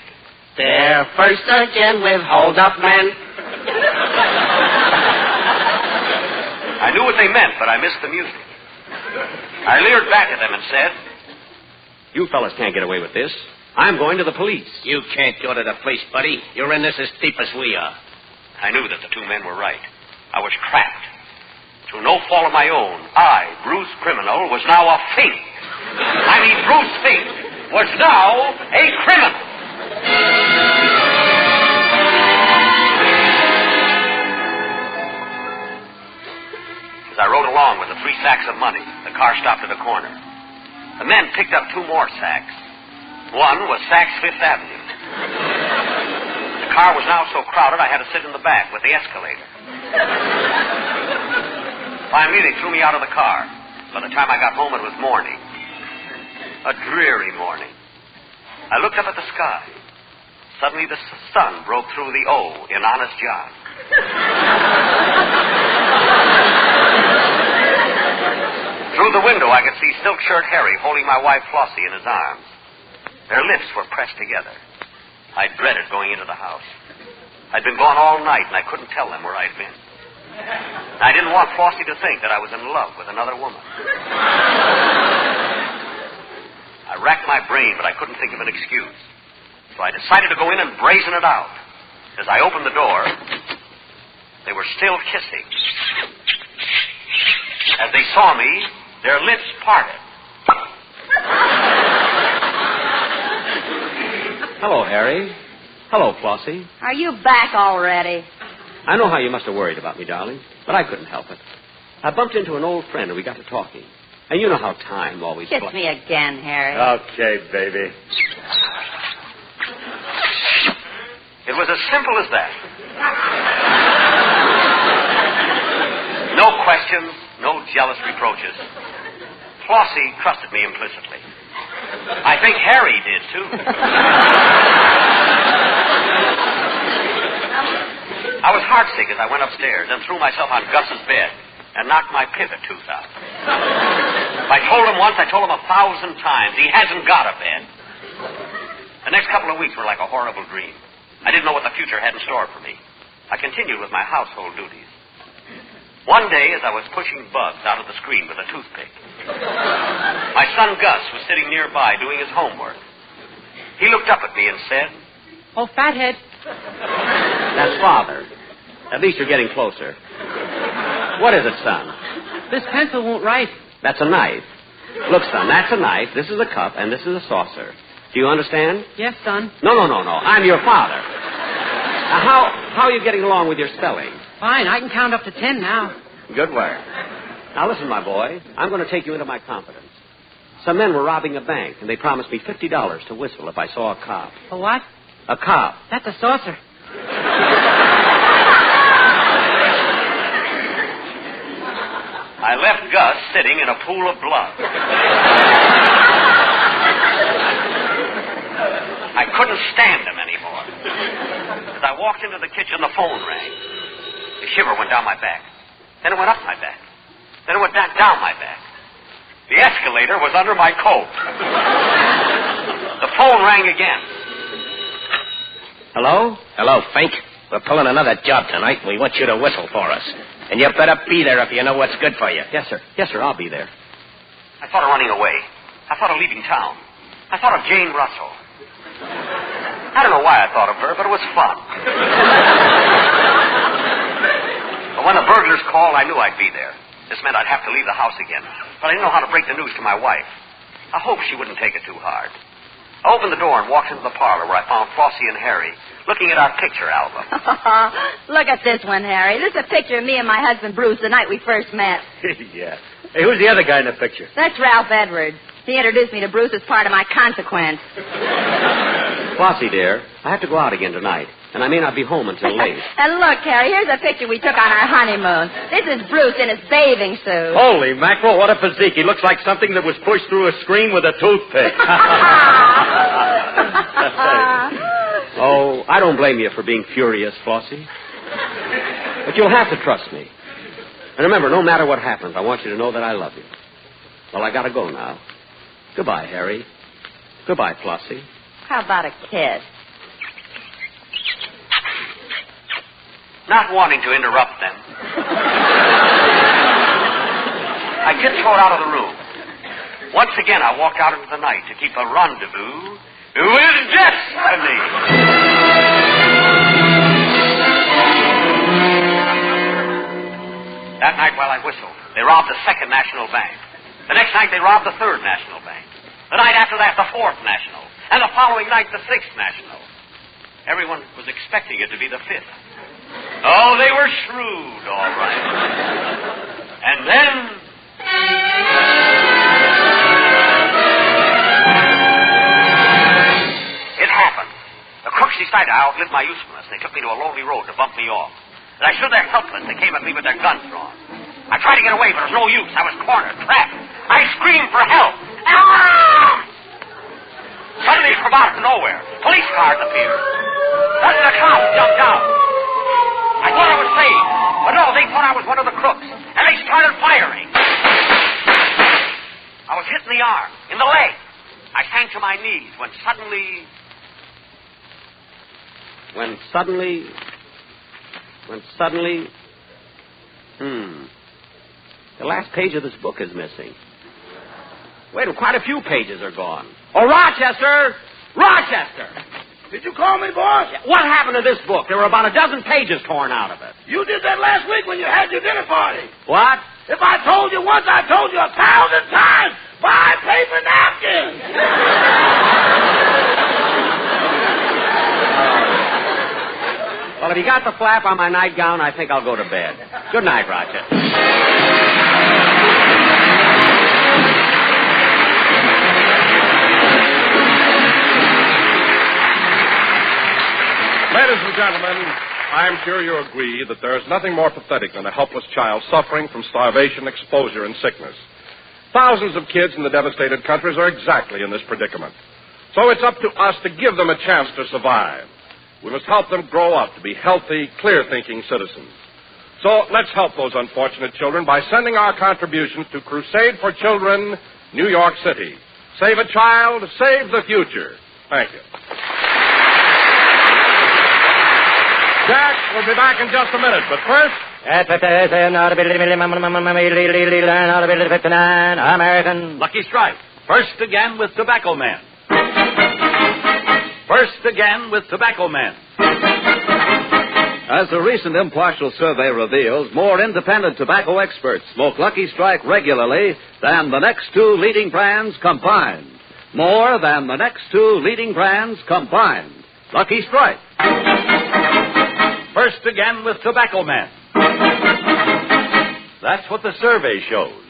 "They're first again with hold-up men." I knew what they meant, but I missed the music. I leered back at them and said, "You fellas can't get away with this. I'm going to the police." "You can't go to the police, buddy. You're in this as deep as we are." I knew that the two men were right. I was trapped. Through no fault of my own, I, Bruce Criminal, was now a Fink. Bruce Fink was now a criminal. As I rode along with the 3 sacks of money, the car stopped at a corner. The men picked up 2 more sacks. One was Saks Fifth Avenue. The car was now so crowded I had to sit in the back with the escalator. Finally, they threw me out of the car. By the time I got home, it was morning. A dreary morning. I looked up at the sky. Suddenly, the sun broke through the O in Honest John. Through the window, I could see Silk-Shirt Harry holding my wife Flossie in his arms. Their lips were pressed together. I dreaded going into the house. I'd been gone all night, and I couldn't tell them where I'd been. I didn't want Flossie to think that I was in love with another woman. I racked my brain, but I couldn't think of an excuse. So I decided to go in and brazen it out. As I opened the door, they were still kissing. As they saw me, their lips parted. Hello, Harry. Hello, Flossie. Are you back already? I know how you must have worried about me, darling, but I couldn't help it. I bumped into an old friend and we got to talking. And you know how time always Kiss me again, Harry. Okay, baby. It was as simple as that. No questions, no jealous reproaches. Flossie trusted me implicitly. I think Harry did, too. I was heartsick as I went upstairs and threw myself on Gus's bed and knocked my pivot tooth out. If I told him once, I told him 1,000 times. He hasn't got a bed. The next couple of weeks were like a horrible dream. I didn't know what the future had in store for me. I continued with my household duties. One day, as I was pushing bugs out of the screen with a toothpick, my son Gus was sitting nearby doing his homework. He looked up at me and said, "Oh, fathead." That's Father. At least you're getting closer. What is it, son? This pencil won't write. That's a knife. Look, son, that's a knife, this is a cup, and this is a saucer. Do you understand? Yes, son. No. I'm your father. How are you getting along with your spelling? Fine, I can count up to 10 now. Good work. Now listen, my boy, I'm going to take you into my confidence. Some men were robbing a bank, and they promised me $50 to whistle if I saw a cop. A what? A cop. That's a saucer. I left Gus sitting in a pool of blood. I couldn't stand him anymore. As I walked into the kitchen, the phone rang. The shiver went down my back. Then it went up my back. Then it went back down my back. The escalator was under my coat. The phone rang again. Hello? Hello, Fink. We're pulling another job tonight, and we want you to whistle for us. And you better be there if you know what's good for you. Yes, sir. Yes, sir, I'll be there. I thought of running away. I thought of leaving town. I thought of Jane Russell. I don't know why I thought of her, but it was fun. But when the burglars called, I knew I'd be there. This meant I'd have to leave the house again. But I didn't know how to break the news to my wife. I hoped she wouldn't take it too hard. I opened the door and walked into the parlor where I found Flossie and Harry looking at our picture album. Look at this one, Harry. This is a picture of me and my husband, Bruce, the night we first met. Yeah. Hey, who's the other guy in the picture? That's Ralph Edwards. He introduced me to Bruce as part of my consequence. Flossie, dear, I have to go out again tonight, and I may not be home until late. And look, Harry, here's a picture we took on our honeymoon. This is Bruce in his bathing suit. Holy mackerel, what a physique. He looks like something that was pushed through a screen with a toothpick. Oh, I don't blame you for being furious, Flossie. But you'll have to trust me. And remember, no matter what happens, I want you to know that I love you. Well, I gotta go now. Goodbye, Harry. Goodbye, Flossie. How about a kiss? Not wanting to interrupt them, I tiptoed out of the room. Once again, I walked out into the night to keep a rendezvous with destiny. That night, while I whistled, they robbed the Second National Bank. The next night, they robbed the Third National Bank. The night after that, the Fourth National. And the following night, the Sixth National. Everyone was expecting it to be the Fifth. Oh, they were shrewd, all right. And then... it happened. The crooks decided I outlived my usefulness. They took me to a lonely road to bump me off. And I stood there helpless. They came at me with their guns drawn. I tried to get away, but it was no use. I was cornered, trapped. I screamed for help. Ah! Suddenly, from out of nowhere, police cars appeared. Then the cops jumped out. I thought I was saved, but no, they thought I was one of the crooks, and they started firing. I was hit in the arm, in the leg. I sank to my knees when suddenly... The last page of this book is missing. Wait, quite a few pages are gone. Oh, Rochester! Rochester! Did you call me, boss? What happened to this book? There were about a dozen pages torn out of it. You did that last week when you had your dinner party. What? If I told you once, I told you 1,000 times. Buy paper napkins. Well, if you got the flap on my nightgown, I think I'll go to bed. Good night, Rochester. Ladies and gentlemen, I'm sure you agree that there is nothing more pathetic than a helpless child suffering from starvation, exposure, and sickness. Thousands of kids in the devastated countries are exactly in this predicament. So it's up to us to give them a chance to survive. We must help them grow up to be healthy, clear-thinking citizens. So let's help those unfortunate children by sending our contributions to Crusade for Children, New York City. Save a child, save the future. Thank you. Jack, we'll be back in just a minute, but first... American. Lucky Strike. First again with Tobacco Man. First again with Tobacco Man. As a recent impartial survey reveals, more independent tobacco experts smoke Lucky Strike regularly than the next two leading brands combined. More than the next two leading brands combined. Lucky Strike. First again with Tobacco Man. That's what the survey shows.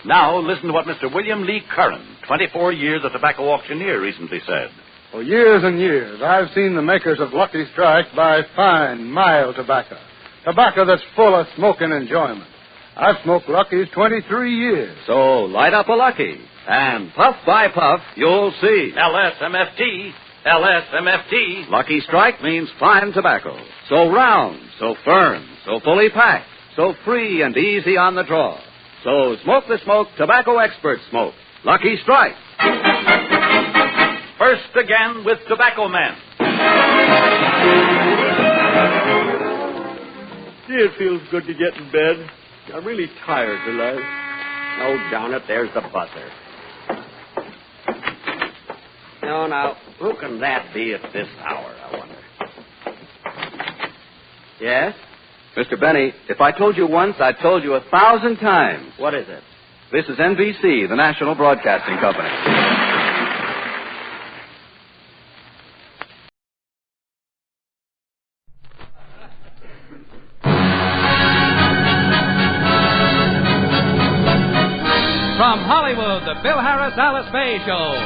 Now listen to what Mr. William Lee Curran, 24 years a tobacco auctioneer, recently said. For years and years, I've seen the makers of Lucky Strike buy fine, mild tobacco. Tobacco that's full of smoking enjoyment. I've smoked Lucky's 23 years. So light up a Lucky, and puff by puff, you'll see. LSMFT. LSMFT. Lucky Strike means fine tobacco. So round, so firm, so fully packed, so free and easy on the draw. So smoke the smoke tobacco experts smoke. Lucky Strike. First again with Tobacco Man. It feels good to get in bed. I'm really tired tonight. Oh, down it, there's the buzzer. Now, who can that be at this hour, I wonder? Yes? Mr. Benny, if I told you once, I told you 1,000 times. What is it? This is NBC, the National Broadcasting Company. Hollywood, the Phil Harris Alice Faye Show.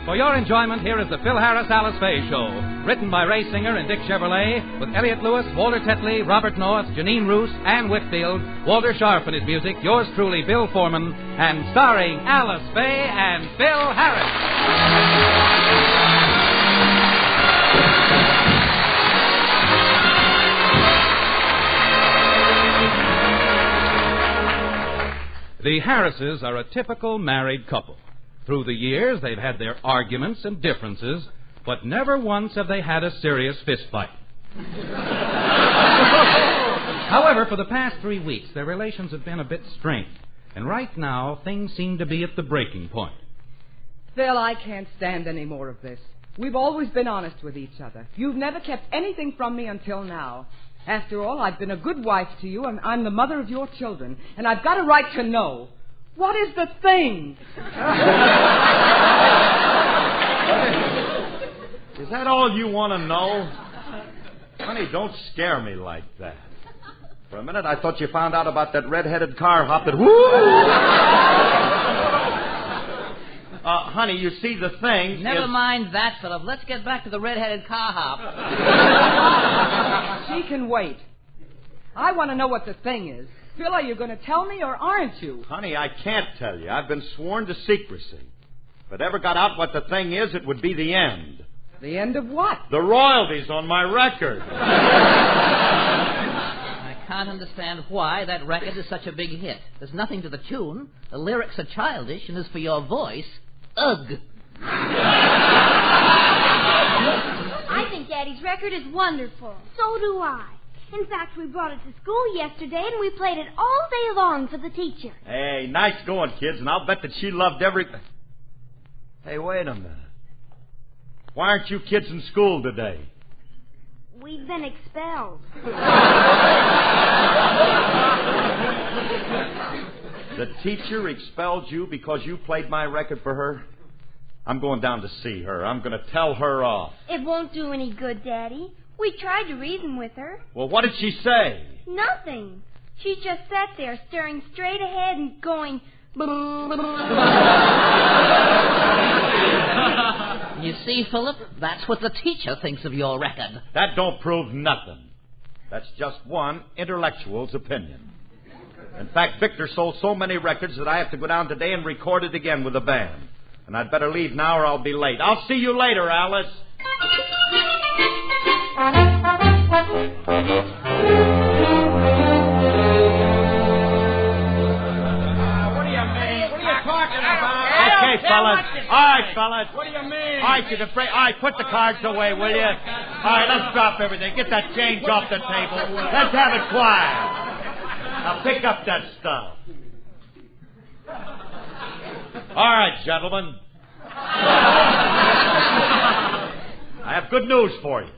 For your enjoyment, here is the Phil Harris Alice Faye Show. Written by Ray Singer and Dick Chevrolet, with Elliot Lewis, Walter Tetley, Robert North, Janine Roos, Ann Whitfield, Walter Sharp and his music, yours truly, Bill Foreman, and starring Alice Faye and Phil Harris. The Harrises are a typical married couple. Through the years, they've had their arguments and differences, but never once have they had a serious fist fight. However, for the past 3 weeks, their relations have been a bit strained, and right now, things seem to be at the breaking point. Phil, I can't stand any more of this. We've always been honest with each other. You've never kept anything from me until now. After all, I've been a good wife to you, and I'm the mother of your children, and I've got a right to know. What is the thing? Is that all you want to know? Honey, don't scare me like that. For a minute, I thought you found out about that red-headed car hop that... honey, you see, the thing Never mind that, Philip. Let's get back to the red-headed car hop. She can wait. I want to know what the thing is. Phil, are you going to tell me or aren't you? Honey, I can't tell you. I've been sworn to secrecy. If it ever got out what the thing is, it would be the end. The end of what? The royalties on my record. I can't understand why that record is such a big hit. There's nothing to the tune. The lyrics are childish, and as for your voice, ugh. I think Daddy's record is wonderful. So do I. In fact, we brought it to school yesterday, and we played it all day long for the teacher. Hey, nice going, kids, and I'll bet that she loved everything. Hey, wait a minute. Why aren't you kids in school today? We've been expelled. The teacher expelled you because you played my record for her? I'm going down to see her. I'm going to tell her off. It won't do any good, Daddy. We tried to reason with her. Well, what did she say? Nothing. She just sat there staring straight ahead and going... You see, Philip, that's what the teacher thinks of your record. That don't prove nothing. That's just one intellectual's opinion. In fact, Victor sold so many records that I have to go down today and record it again with a band. And I'd better leave now or I'll be late. I'll see you later, Alice. What do you mean? What are you talking about? Okay, fellas. All right, fellas. What do you mean? All right, all right, put the cards away, will you? All right, let's drop everything. Get that change off the table. Let's have it quiet. Now pick up that stuff. All right, gentlemen. I have good news for you.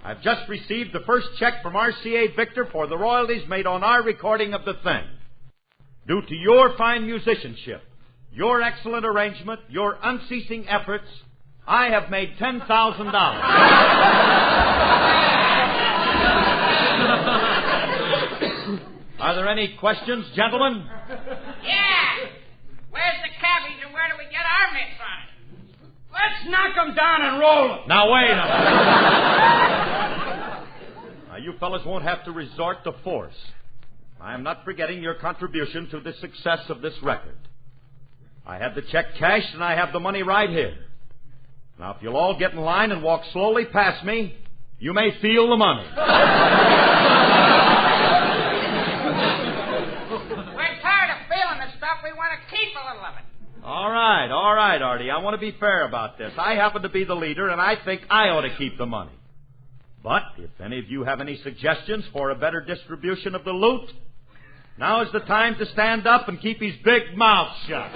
I've just received the first check from RCA Victor for the royalties made on our recording of the thing. Due to your fine musicianship, your excellent arrangement, your unceasing efforts, I have made $10,000. Are there any questions, gentlemen? Yeah! Where's the cabbage and where do we get our mix on it? Let's knock them down and roll them. Now, wait a minute. Now, you fellas won't have to resort to force. I am not forgetting your contribution to the success of this record. I have the check cashed and I have the money right here. Now, if you'll all get in line and walk slowly past me, you may feel the money. We're tired of feeling the stuff. We want to keep a little of it. All right, Artie. I want to be fair about this. I happen to be the leader, and I think I ought to keep the money. But if any of you have any suggestions for a better distribution of the loot, now is the time to stand up and keep his big mouth shut.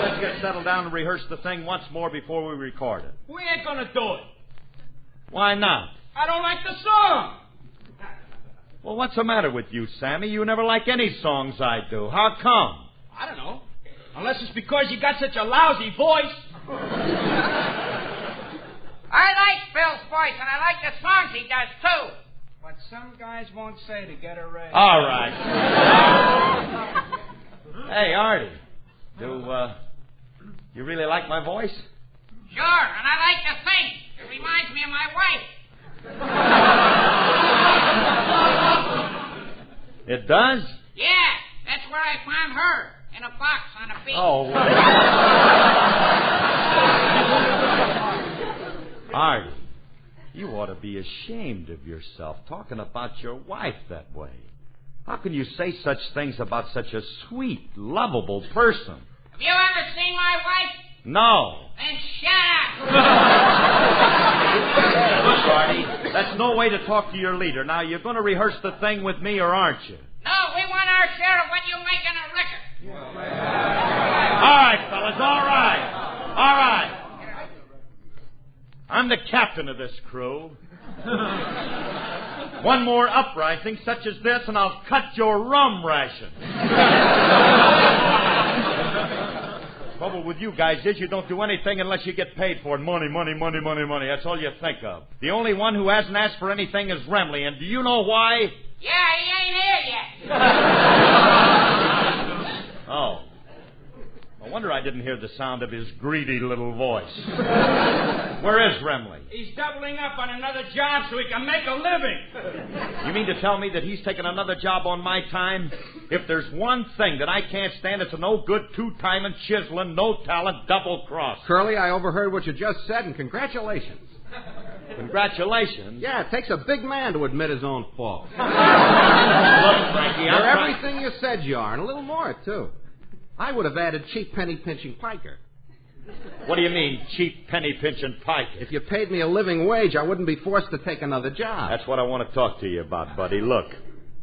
Let's get settled down and rehearse the thing once more before we record it. We ain't going to do it. Why not? I don't like the song. Well, what's the matter with you, Sammy? You never like any songs I do. How come? I don't know. Unless it's because you got such a lousy voice. I like Phil's voice, and I like the songs he does, too. what some guys won't say to get a raise. All right. Hey, Artie. You really like my voice? Sure, and I like to think. It reminds me of my wife. It does? Yeah, that's where I found her, in a box on a beach. Oh, Artie, you ought to be ashamed of yourself talking about your wife that way. How can you say such things about such a sweet, lovable person? Have you ever seen my wife? No. Then shut up! Look, Artie, that's no way to talk to your leader. Now, you're going to rehearse the thing with me, or aren't you? No, we want our share of what you make in a record. All right, fellas, all right. All right. I'm the captain of this crew. One more uprising such as this, and I'll cut your rum ration. Trouble with you guys is you don't do anything unless you get paid for it. Money, money, money, money, money. That's all you think of. The only one who hasn't asked for anything is Remley, and do you know why? Yeah, he ain't here yet. Oh. I wonder I didn't hear the sound of his greedy little voice. Where is Remley? He's doubling up on another job so he can make a living. You mean to tell me that he's taking another job on my time? If there's one thing that I can't stand, it's a no-good, two-timing, chiseling, no-talent, double-cross. Curly, I overheard what you just said, and congratulations. Congratulations? Yeah, it takes a big man to admit his own fault. Look, Frankie, You're everything you said you are, and a little more, too. I would have added cheap penny-pinching piker. What do you mean, cheap penny-pinching piker? If you paid me a living wage, I wouldn't be forced to take another job. That's what I want to talk to you about, buddy. Look,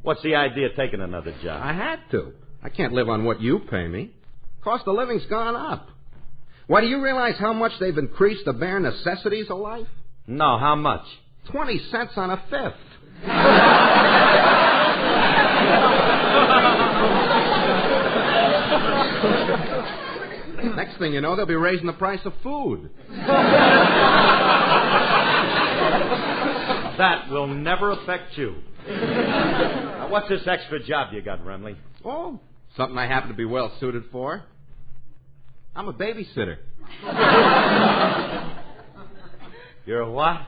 what's the idea of taking another job? I had to. I can't live on what you pay me. Cost of living's gone up. Why, do you realize how much they've increased the bare necessities of life? No, how much? 20 cents on a fifth. Next thing you know, they'll be raising the price of food. That will never affect you. Now, what's this extra job you got, Remley? Oh, something I happen to be well suited for. I'm a babysitter. You're a what?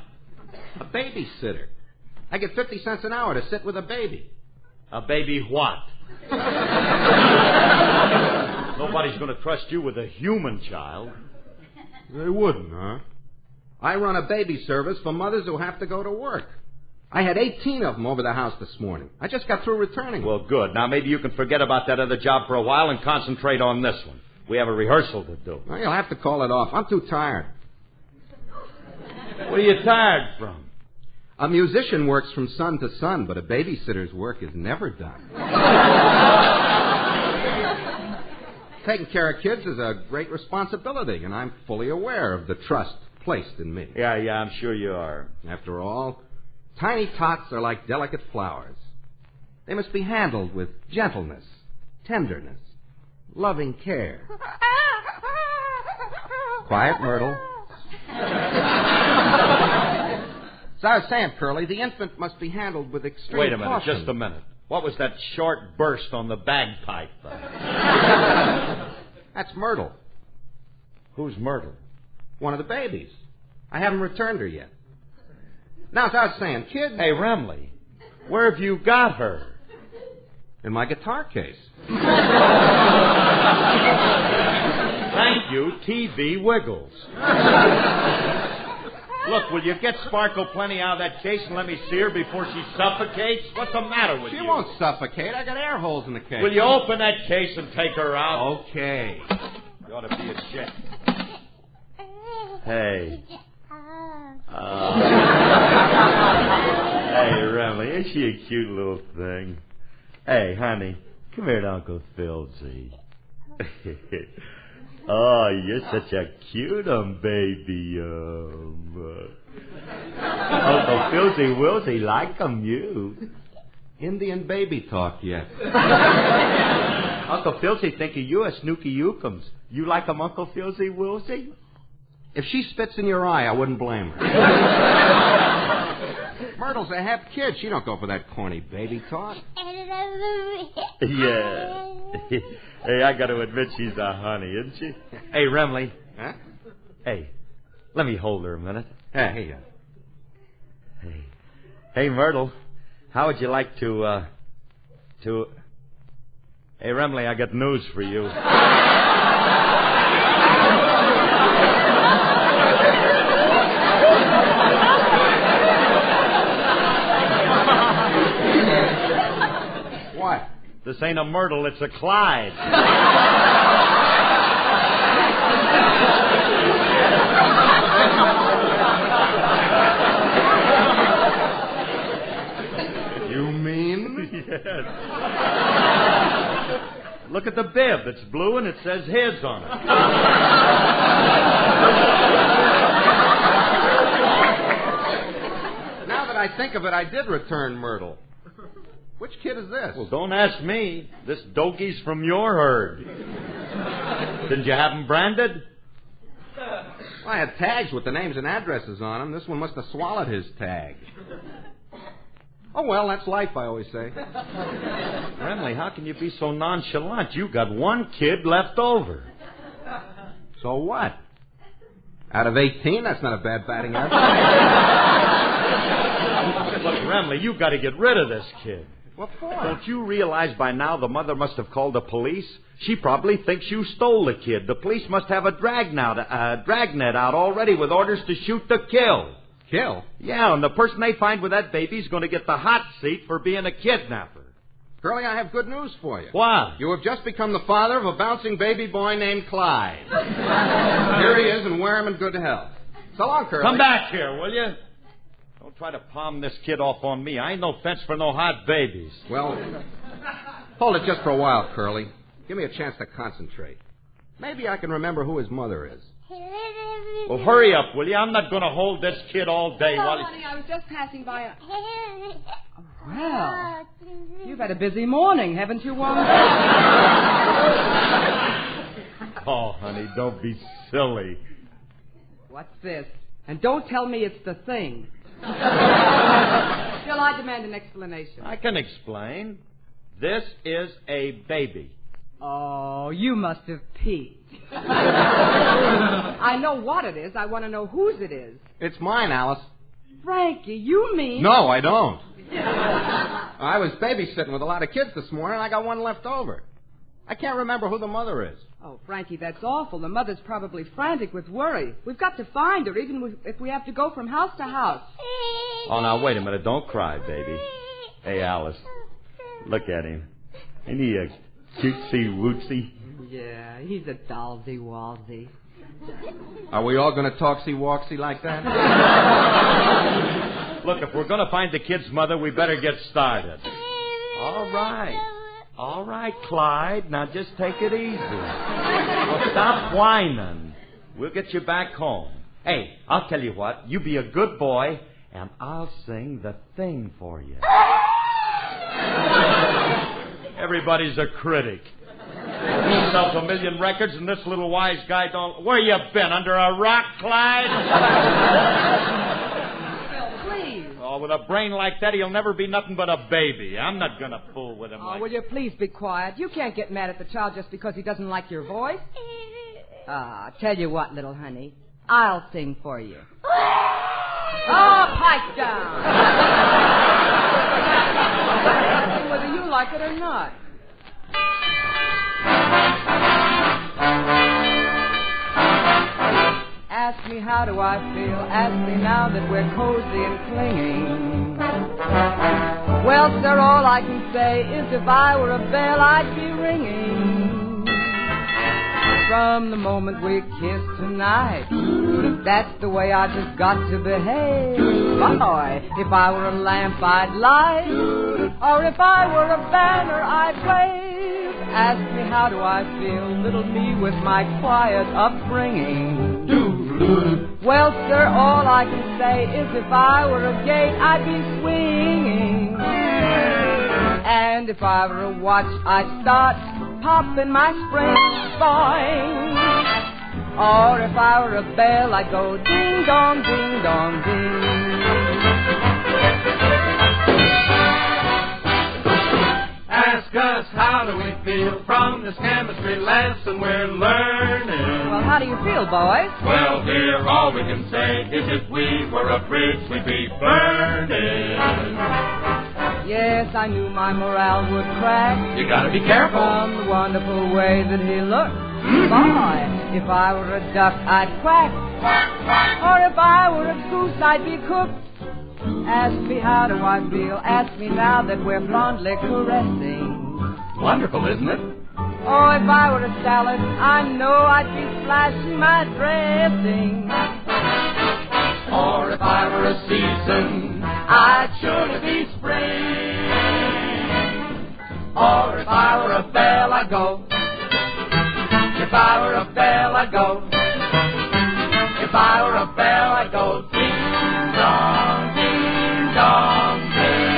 A babysitter. I get 50 cents an hour to sit with a baby. A baby what? Nobody's going to trust you with a human child. They wouldn't, huh? I run a baby service for mothers who have to go to work. I had 18 of them over the house this morning. I just got through returning them. Well, good. Now, maybe you can forget about that other job for a while and concentrate on this one. We have a rehearsal to do. Well, you'll have to call it off. I'm too tired. What are you tired from? A musician works from sun to sun, but a babysitter's work is never done. Taking care of kids is a great responsibility, and I'm fully aware of the trust placed in me. Yeah, I'm sure you are. After all, tiny tots are like delicate flowers. They must be handled with gentleness, tenderness, loving care. Quiet, Myrtle. So I was saying, Curly, the infant must be handled with extreme Wait a minute, caution. just a minute. What was that short burst on the bagpipe? That's Myrtle. Who's Myrtle? One of the babies. I haven't returned her yet. Now, as I was saying, kid... Hey, Remley, where have you got her? In my guitar case. Thank you, TV Wiggles. Look, will you get Sparkle plenty out of that case and let me see her before she suffocates? What's the matter with you? She won't suffocate. I got air holes in the case. Will you open that case and take her out? Okay. You ought to be ashamed. Hey. Hey, Remley, is she a cute little thing? Hey, honey, come here to Uncle Philzy. Oh, you're such a cute baby. Uncle Philzy Wilsey like you. Indian baby talk yet. Uncle Philzy think of you as Snooky Ukums. You like Uncle Philzy Wilsey? If she spits in your eye, I wouldn't blame her. Myrtle's a hep kid. She don't go for that corny baby talk. Yeah. Hey, I got to admit she's a honey, isn't she? Hey, Remley. Huh? Hey, let me hold her a minute. Hey. Hey, Myrtle. How would you like to... Hey, Remley, I got news for you. What? This ain't a Myrtle, it's a Clyde. You mean? Yes. Look at the bib. It's blue and it says his on it. Now that I think of it, I did return Myrtle. Which kid is this? Well, don't ask me. This Dokie's from your herd. Didn't you have him branded? Well, I had tags with the names and addresses on them. This one must have swallowed his tag. Oh, well, that's life, I always say. Remley, how can you be so nonchalant? You got one kid left over. So what? Out of 18, that's not a bad batting average. Look, Remley, you got to get rid of this kid. What for? Don't you realize by now the mother must have called the police? She probably thinks you stole the kid. The police must have a dragnet out already with orders to shoot to kill. Kill? Yeah, and the person they find with that baby's going to get the hot seat for being a kidnapper. Curly, I have good news for you. What? You have just become the father of a bouncing baby boy named Clyde. Here he is, and wear him in good health. So long, Curly. Come back here, will you? Don't try to palm this kid off on me. I ain't no fence for no hot babies. Well, hold it just for a while, Curly. Give me a chance to concentrate. Maybe I can remember who his mother is. Well, hurry up, will you? I'm not going to hold this kid all day. Hello, honey. I was just passing by a... Well, you've had a busy morning, haven't you, Wanda? Oh, honey, don't be silly. What's this? And don't tell me it's the thing. Still, I demand an explanation. I can explain. This is a baby. Oh, you must have peeked. I know what it is. I want to know whose it is. It's mine, Alice. Frankie, you mean... No, I don't. I was babysitting with a lot of kids this morning, and I got one left over. I can't remember who the mother is. Oh, Frankie, that's awful. The mother's probably frantic with worry. We've got to find her, even if we have to go from house to house. Oh, now, wait a minute. Don't cry, baby. Hey, Alice, look at him. Ain't he a cutesy-wootsy? Yeah, he's a dollsy-walsy. Are we all going to talksy-walksy like that? Look, if we're going to find the kid's mother, we better get started. All right, Clyde. Now just take it easy. Well, stop whining. We'll get you back home. Hey, I'll tell you what. You be a good boy, and I'll sing the thing for you. Everybody's a critic. He sells 1 million records, and this little wise guy don't... Where you been, under a rock, Clyde? Oh, with a brain like that, he'll never be nothing but a baby. I'm not going to fool with him Will you please be quiet? You can't get mad at the child just because he doesn't like your voice. Tell you what, little honey. I'll sing for you. Oh, pipe down. Whether you like it or not. Ask me how do I feel. Ask me now that we're cozy and clinging. Well, sir, all I can say is if I were a bell, I'd be ringing. From the moment we kissed tonight, that's the way I just got to behave. Boy, if I were a lamp, I'd light, or if I were a banner, I'd wave. Ask me how do I feel, little me with my quiet upbringing. Well, sir, all I can say is if I were a gate, I'd be swinging. And if I were a watch, I'd start popping my springs, boing. Or if I were a bell, I'd go ding-dong, ding-dong, ding. How do we feel from this chemistry lesson we're learning? Well, how do you feel, boys? Well, dear, all we can say is if we were a bridge, we'd be burning. Yes, I knew my morale would crack. You gotta be careful. From the wonderful way that he looked. Boy, if I were a duck, I'd quack. Or if I were a goose, I'd be cooked. Ask me how do I feel. Ask me now that we're fondly caressing. Wonderful, isn't it? Oh, if I were a salad, I know I'd be splashing my dressing. Or if I were a season, I'd surely be spring. Or if I were a bell, I'd go. If I were a bell, I'd go. If I were a bell, I'd go. Ding dong, ding dong, ding.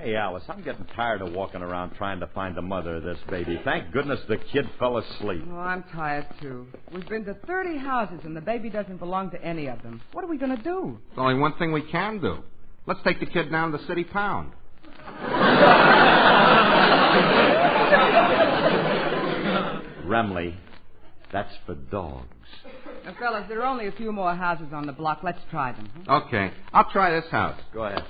Hey, Alice, I'm getting tired of walking around trying to find the mother of this baby. Thank goodness the kid fell asleep. Oh, I'm tired, too. We've been to 30 houses, and the baby doesn't belong to any of them. What are we going to do? There's only one thing we can do. Let's take the kid down to the city pound. Remley, that's for dogs. Now, fellas, there are only a few more houses on the block. Let's try them. Huh? Okay, I'll try this house. Go ahead.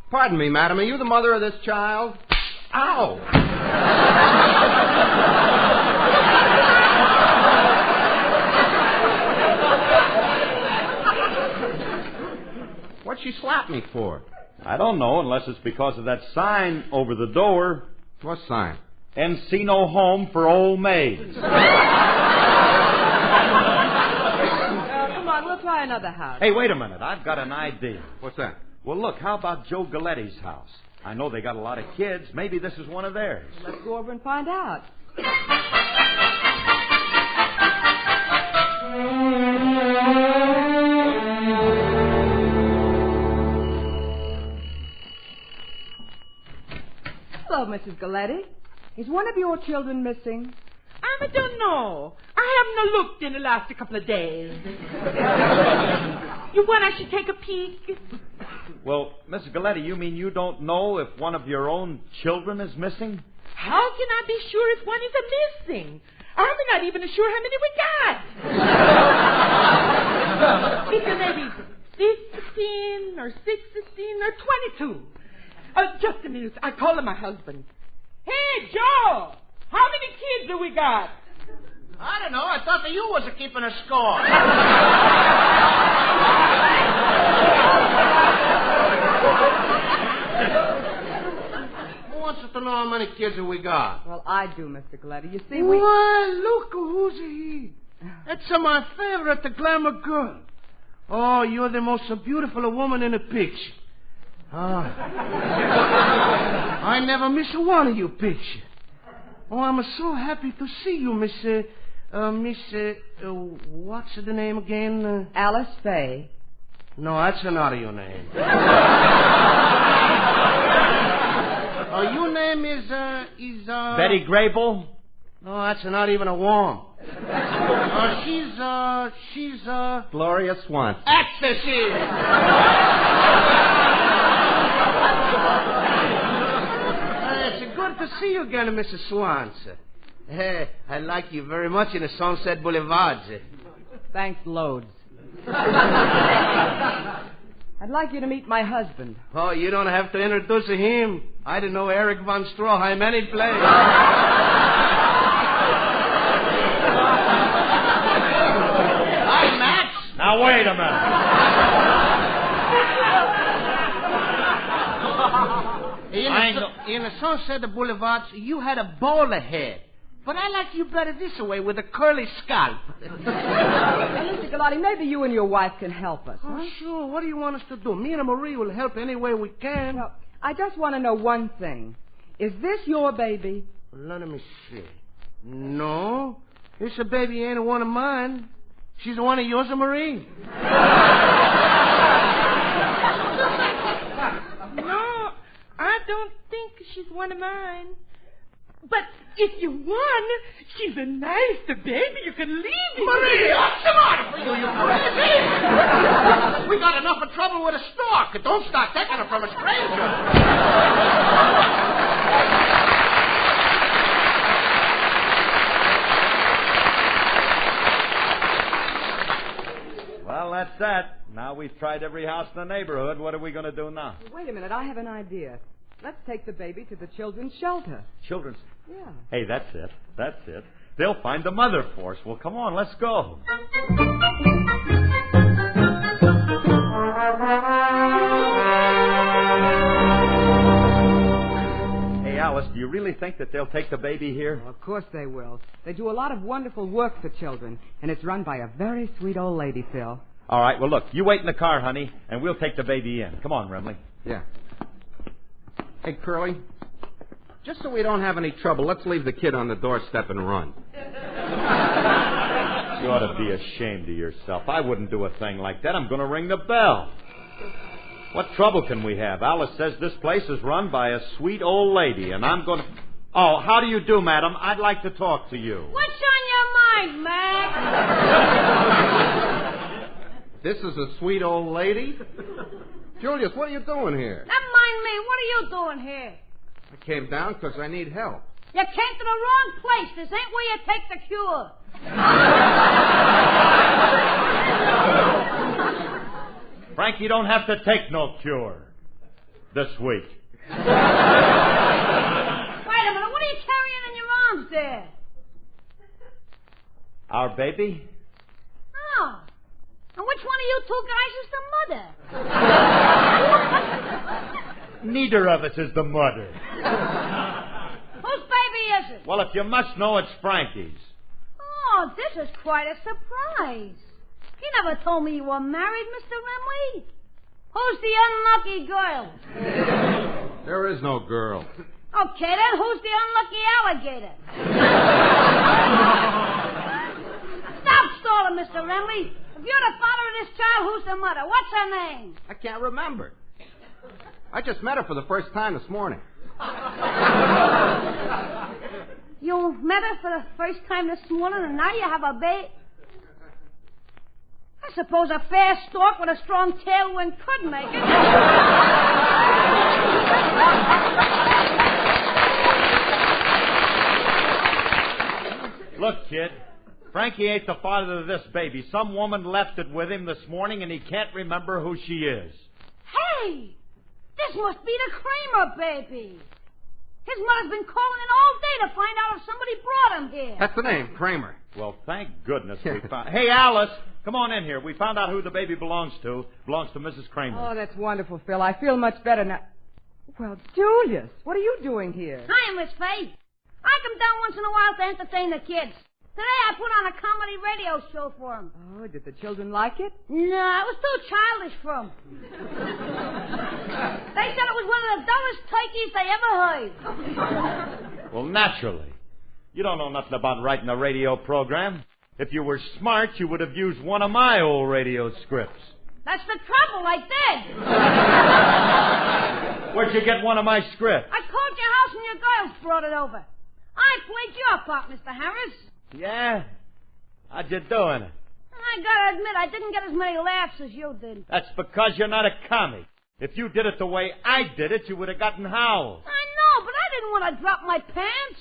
Pardon me, madam. Are you the mother of this child? Ow! What'd she slap me for? I don't know, unless it's because of that sign over the door. What sign? Encino Home for Old Maids. Come on, we'll try another house. Hey, wait a minute. I've got an idea. What's that? Well, look, how about Joe Galetti's house? I know they got a lot of kids. Maybe this is one of theirs. Let's go over and find out. Hello, Mrs. Galetti. Is one of your children missing? I don't know. I haven't looked in the last couple of days. You want I should take a peek? Well, Mrs. Galetti, you mean you don't know if one of your own children is missing? How can I be sure if one is missing? I'm not even sure how many we got. It's maybe 15 or 16 or 22. Just a minute. I call my husband. Hey, Joe! How many kids do we got? I don't know. I thought that you was keeping a score. Who wants to know how many kids have we got? Well, I do, Mr. Galetti. You see, Why, look who's he. That's my favorite, the glamour girl. Oh, you're the most beautiful woman in the picture. I never miss one of your pictures. Oh, I'm so happy to see you, what's the name again? Alice Faye. No, that's not your name. Your name is Betty Grable? No, that's not even a woman. She's Gloria Swanson. That's the she. It's good to see you again, Mrs. Swanson. Hey, I like you very much in the Sunset Boulevard. Thanks loads. I'd like you to meet my husband. Oh, you don't have to introduce him. I didn't know Eric von Stroheim any place. Hi, Max. Now, wait a minute. In the Sunset Boulevard, you had a bowler head. But I like you better this way with a curly scalp. Mr. Galati, maybe you and your wife can help us. Oh, sure. What do you want us to do? Me and Marie will help any way we can. Well, I just want to know one thing. Is this your baby? Let me see. No. This baby ain't one of mine. She's one of yours or Marie. No, I don't think she's one of mine. But if you won, she's a nice baby. You can leave me. Marie, what's the matter for you? You crazy? We got enough of trouble with a stork. Don't start taking her from a stranger. Well, that's that. Now we've tried every house in the neighborhood. What are we going to do now? Wait a minute, I have an idea. Let's take the baby to the children's shelter. Children's? Yeah. Hey, that's it. That's it. They'll find the mother for us. Well, come on, let's go. Hey, Alice, do you really think that they'll take the baby here? Well, of course they will. They do a lot of wonderful work for children, and it's run by a very sweet old lady, Phil. All right, well, look, you wait in the car, honey, and we'll take the baby in. Come on, Remley. Yeah. Hey, Curly, just so we don't have any trouble, let's leave the kid on the doorstep and run. You ought to be ashamed of yourself. I wouldn't do a thing like that. I'm going to ring the bell. What trouble can we have? Alice says this place is run by a sweet old lady, and I'm going to... Oh, how do you do, madam? I'd like to talk to you. What's on your mind, Mac? This is a sweet old lady? Julius, what are you doing here? Never mind me. What are you doing here? I came down because I need help. You came to the wrong place. This ain't where you take the cure. Frank, you don't have to take no cure this week. Wait a minute. What are you carrying in your arms there? Our baby? Oh. And which one of you two guys is the mother? Neither of us is the mother. Whose baby is it? Well, if you must know, it's Frankie's. Oh, this is quite a surprise. You never told me you were married, Mr. Remley. Who's the unlucky girl? There is no girl. Okay, then who's the unlucky alligator? Stop stalling, Mr. Remley. If you're the father of this child, who's the mother? What's her name? I can't remember. I just met her for the first time this morning. You met her for the first time this morning, and now you have a baby? I suppose a fair stork with a strong tailwind could make it. Look, kid, Frankie ain't the father of this baby. Some woman left it with him this morning, and he can't remember who she is. Hey! This must be the Kramer baby. His mother's been calling in all day to find out if somebody brought him here. That's the name, Kramer. Well, thank goodness we found... Hey, Alice, come on in here. We found out who the baby belongs to. Belongs to Mrs. Kramer. Oh, that's wonderful, Phil. I feel much better now. Well, Julius, what are you doing here? Hi, Miss Faye. I come down once in a while to entertain the kids. Today I put on a comedy radio show for them. Oh, did the children like it? No, it was too childish for them. They said it was one of the dumbest turkeys they ever heard. Well, naturally. You don't know nothing about writing a radio program. If you were smart, you would have used one of my old radio scripts. That's the trouble, I did. Where'd you get one of my scripts? I called your house and your girls brought it over. I played your part, Mr. Harris. Yeah? How'd you doing it? I gotta admit, I didn't get as many laughs as you did. That's because you're not a comic. If you did it the way I did it, you would have gotten howls. I know, but I didn't want to drop my pants.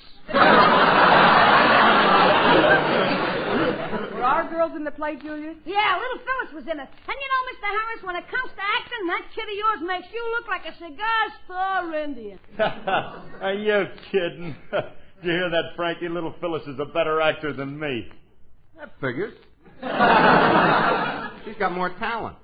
Were our girls in the play, Julius? Yeah, little Phyllis was in it. And you know, Mr. Harris, when it comes to acting, that kid of yours makes you look like a cigar store Indian. Are you kidding? Did you hear that, Frankie? Little Phyllis is a better actor than me. That figures. She's got more talent.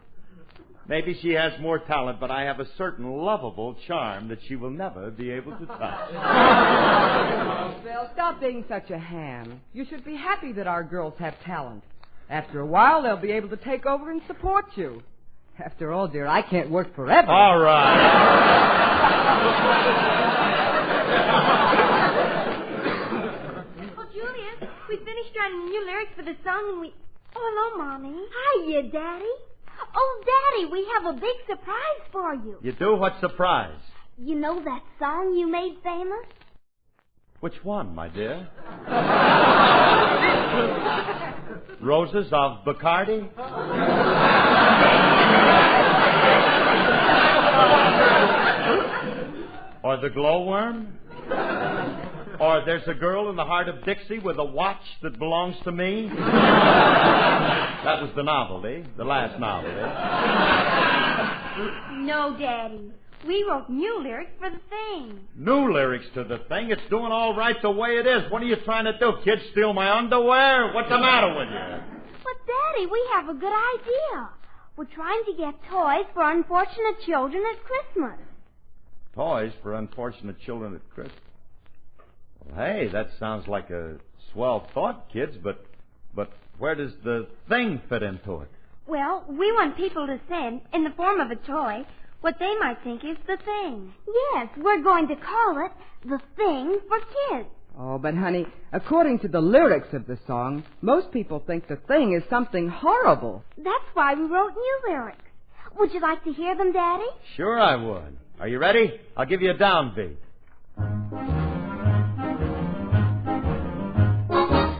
Maybe she has more talent, but I have a certain lovable charm that she will never be able to touch. Oh, Phil, stop being such a ham. You should be happy that our girls have talent. After a while, they'll be able to take over and support you. After all, dear, I can't work forever. All right. Oh, Julius, we finished on new lyrics for the song and we... Oh, hello, Mommy. Hiya, Daddy. Oh, Daddy, we have a big surprise for you. You do? What surprise? You know that song you made famous? Which one, my dear? Roses of Bacardi? Or the glowworm? Or there's a girl in the heart of Dixie with a watch that belongs to me? That was the novelty, the last novelty. No, Daddy. We wrote new lyrics for the thing. New lyrics to the thing? It's doing all right the way it is. What are you trying to do, kid? Steal my underwear? What's the matter with you? But, Daddy, we have a good idea. We're trying to get toys for unfortunate children at Christmas. Toys for unfortunate children at Christmas? Well, hey, that sounds like a swell thought, kids, but where does the thing fit into it? Well, we want people to send, in the form of a toy, what they might think is the thing. Yes, we're going to call it The Thing for Kids. Oh, but, honey, according to the lyrics of the song, most people think the thing is something horrible. That's why we wrote new lyrics. Would you like to hear them, Daddy? Sure I would. Are you ready? I'll give you a downbeat.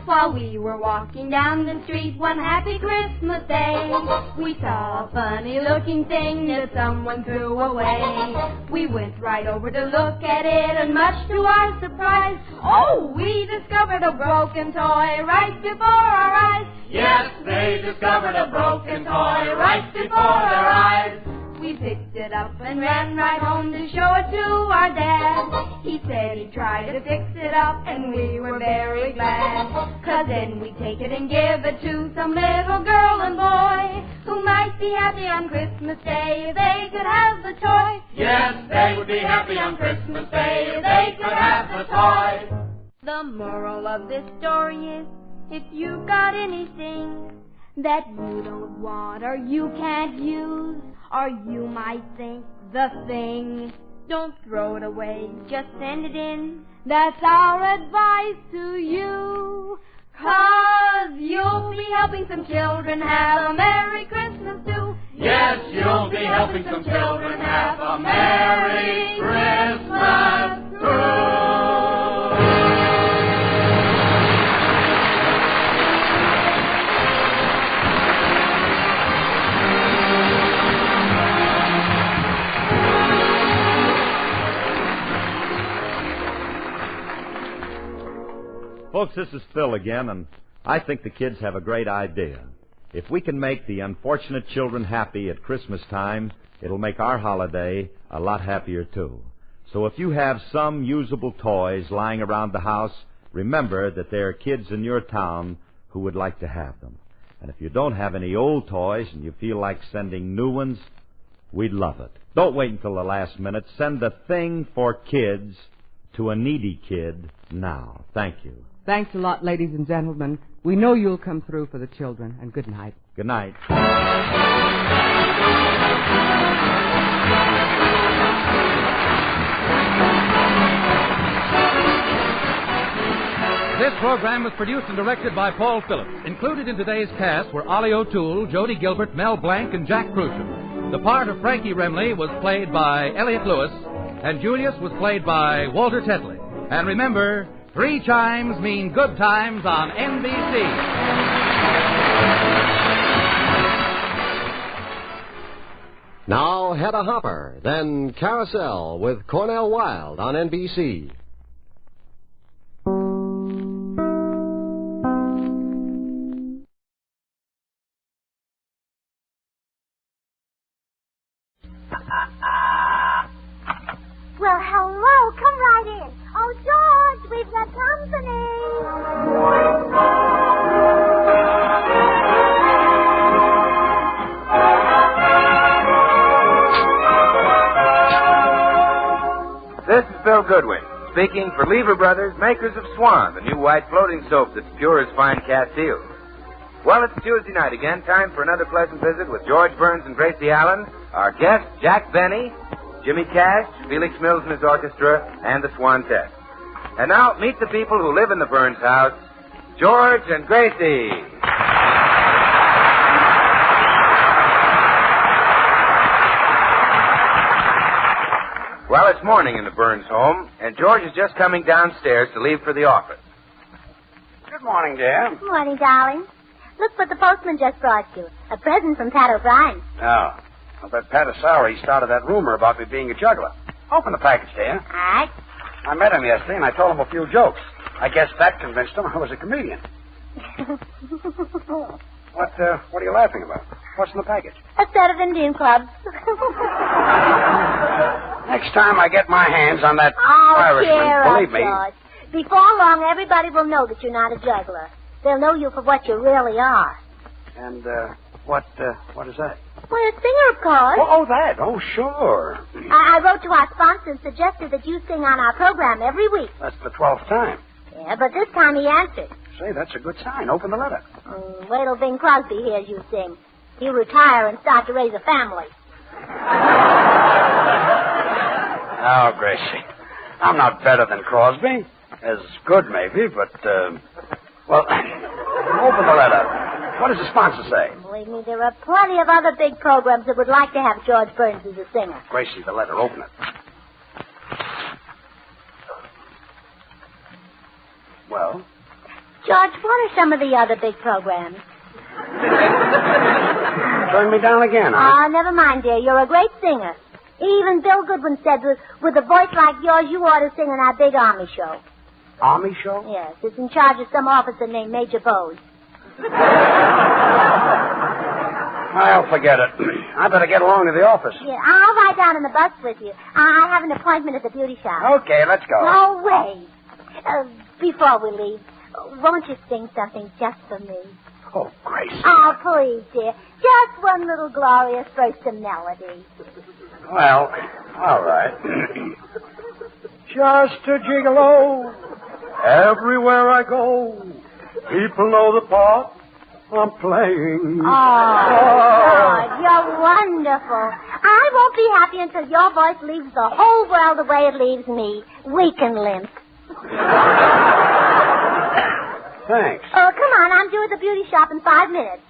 While we were walking down the street one happy Christmas day, we saw a funny-looking thing that someone threw away. We went right over to look at it, and much to our surprise, oh, we discovered a broken toy right before our eyes. Yes, they discovered a broken toy right before their eyes. We picked it up and ran right home to show it to our dad. He said he'd try to fix it up, and we were very glad. 'Cause then we'd take it and give it to some little girl and boy who might be happy on Christmas Day if they could have the toy. Yes, they would be happy on Christmas Day if they could have the toy. The moral of this story is, if you've got anything that you don't want or you can't use, or you might think the thing, don't throw it away, just send it in. That's our advice to you. 'Cause you'll be helping some children have a Merry Christmas too. Yes, you'll be helping some children have a Merry Christmas too. Folks, this is Phil again, and I think the kids have a great idea. If we can make the unfortunate children happy at Christmas time, it'll make our holiday a lot happier, too. So if you have some usable toys lying around the house, remember that there are kids in your town who would like to have them. And if you don't have any old toys and you feel like sending new ones, we'd love it. Don't wait until the last minute. Send the thing for kids to a needy kid now. Thank you. Thanks a lot, ladies and gentlemen. We know you'll come through for the children, and good night. Good night. This program was produced and directed by Paul Phillips. Included in today's cast were Ollie O'Toole, Jody Gilbert, Mel Blanc, and Jack Crucian. The part of Frankie Remley was played by Elliot Lewis, and Julius was played by Walter Tetley. And remember, 3 chimes mean good times on NBC. Now, Hedda Hopper, then Carousel with Cornell Wilde on NBC. Well, hello. Come right in. Oh, George, we've got company. This is Bill Goodwin, speaking for Lever Brothers, makers of Swan, the new white floating soap that's pure as fine Castile. Well, it's Tuesday night again, time for another pleasant visit with George Burns and Gracie Allen, our guests, Jack Benny, Jimmy Cash, Felix Mills and his orchestra, and the Swan Test. And now, meet the people who live in the Burns house, George and Gracie. Well, it's morning in the Burns home, and George is just coming downstairs to leave for the office. Good morning, dear. Good morning, darling. Look what the postman just brought you. A present from Pat O'Brien. Oh. I'll bet Pat is sorry he started that rumor about me being a juggler. Open the package, dear. All right. I met him yesterday, and I told him a few jokes. I guess that convinced him I was a comedian. What are you laughing about? What's in the package? A set of Indian clubs. Next time I get my hands on that Oh, Irishman, cheer believe up, me. George. Before long, everybody will know that you're not a juggler. They'll know you for what you really are. And, what is that? Well, a singer, of course. Oh, that. Oh, sure. I wrote to our sponsor and suggested that you sing on our program every week. That's the 12th time. Yeah, but this time he answered. Say, that's a good sign. Open the letter. Wait till Bing Crosby hears you sing. He'll retire and start to raise a family. Oh, Gracie. I'm not better than Crosby. As good, maybe, but, well, open the letter. What does the sponsor say? Believe me, there are plenty of other big programs that would like to have George Burns as a singer. Gracie, the letter. Open it. Well? George, what are some of the other big programs? Turn me down again, huh? Oh, never mind, dear. You're a great singer. Even Bill Goodwin said with a voice like yours, you ought to sing in our big Army show. Army show? Yes, it's in charge of some officer named Major Bowes. Well, forget it. I better get along to the office. Yeah, I'll ride down in the bus with you. I have an appointment at the beauty shop. Okay, let's go. No, wait. Before we leave, won't you sing something just for me? Oh, Gracie. Oh, please, dear. Just one little glorious burst of melody. Well, all right. Just a gigolo. Everywhere I go, people know the part I'm playing. Oh, God, you're wonderful. I won't be happy until your voice leaves the whole world the way it leaves me, weak and limp. Thanks. Oh, come on. I'm due at the beauty shop in 5 minutes.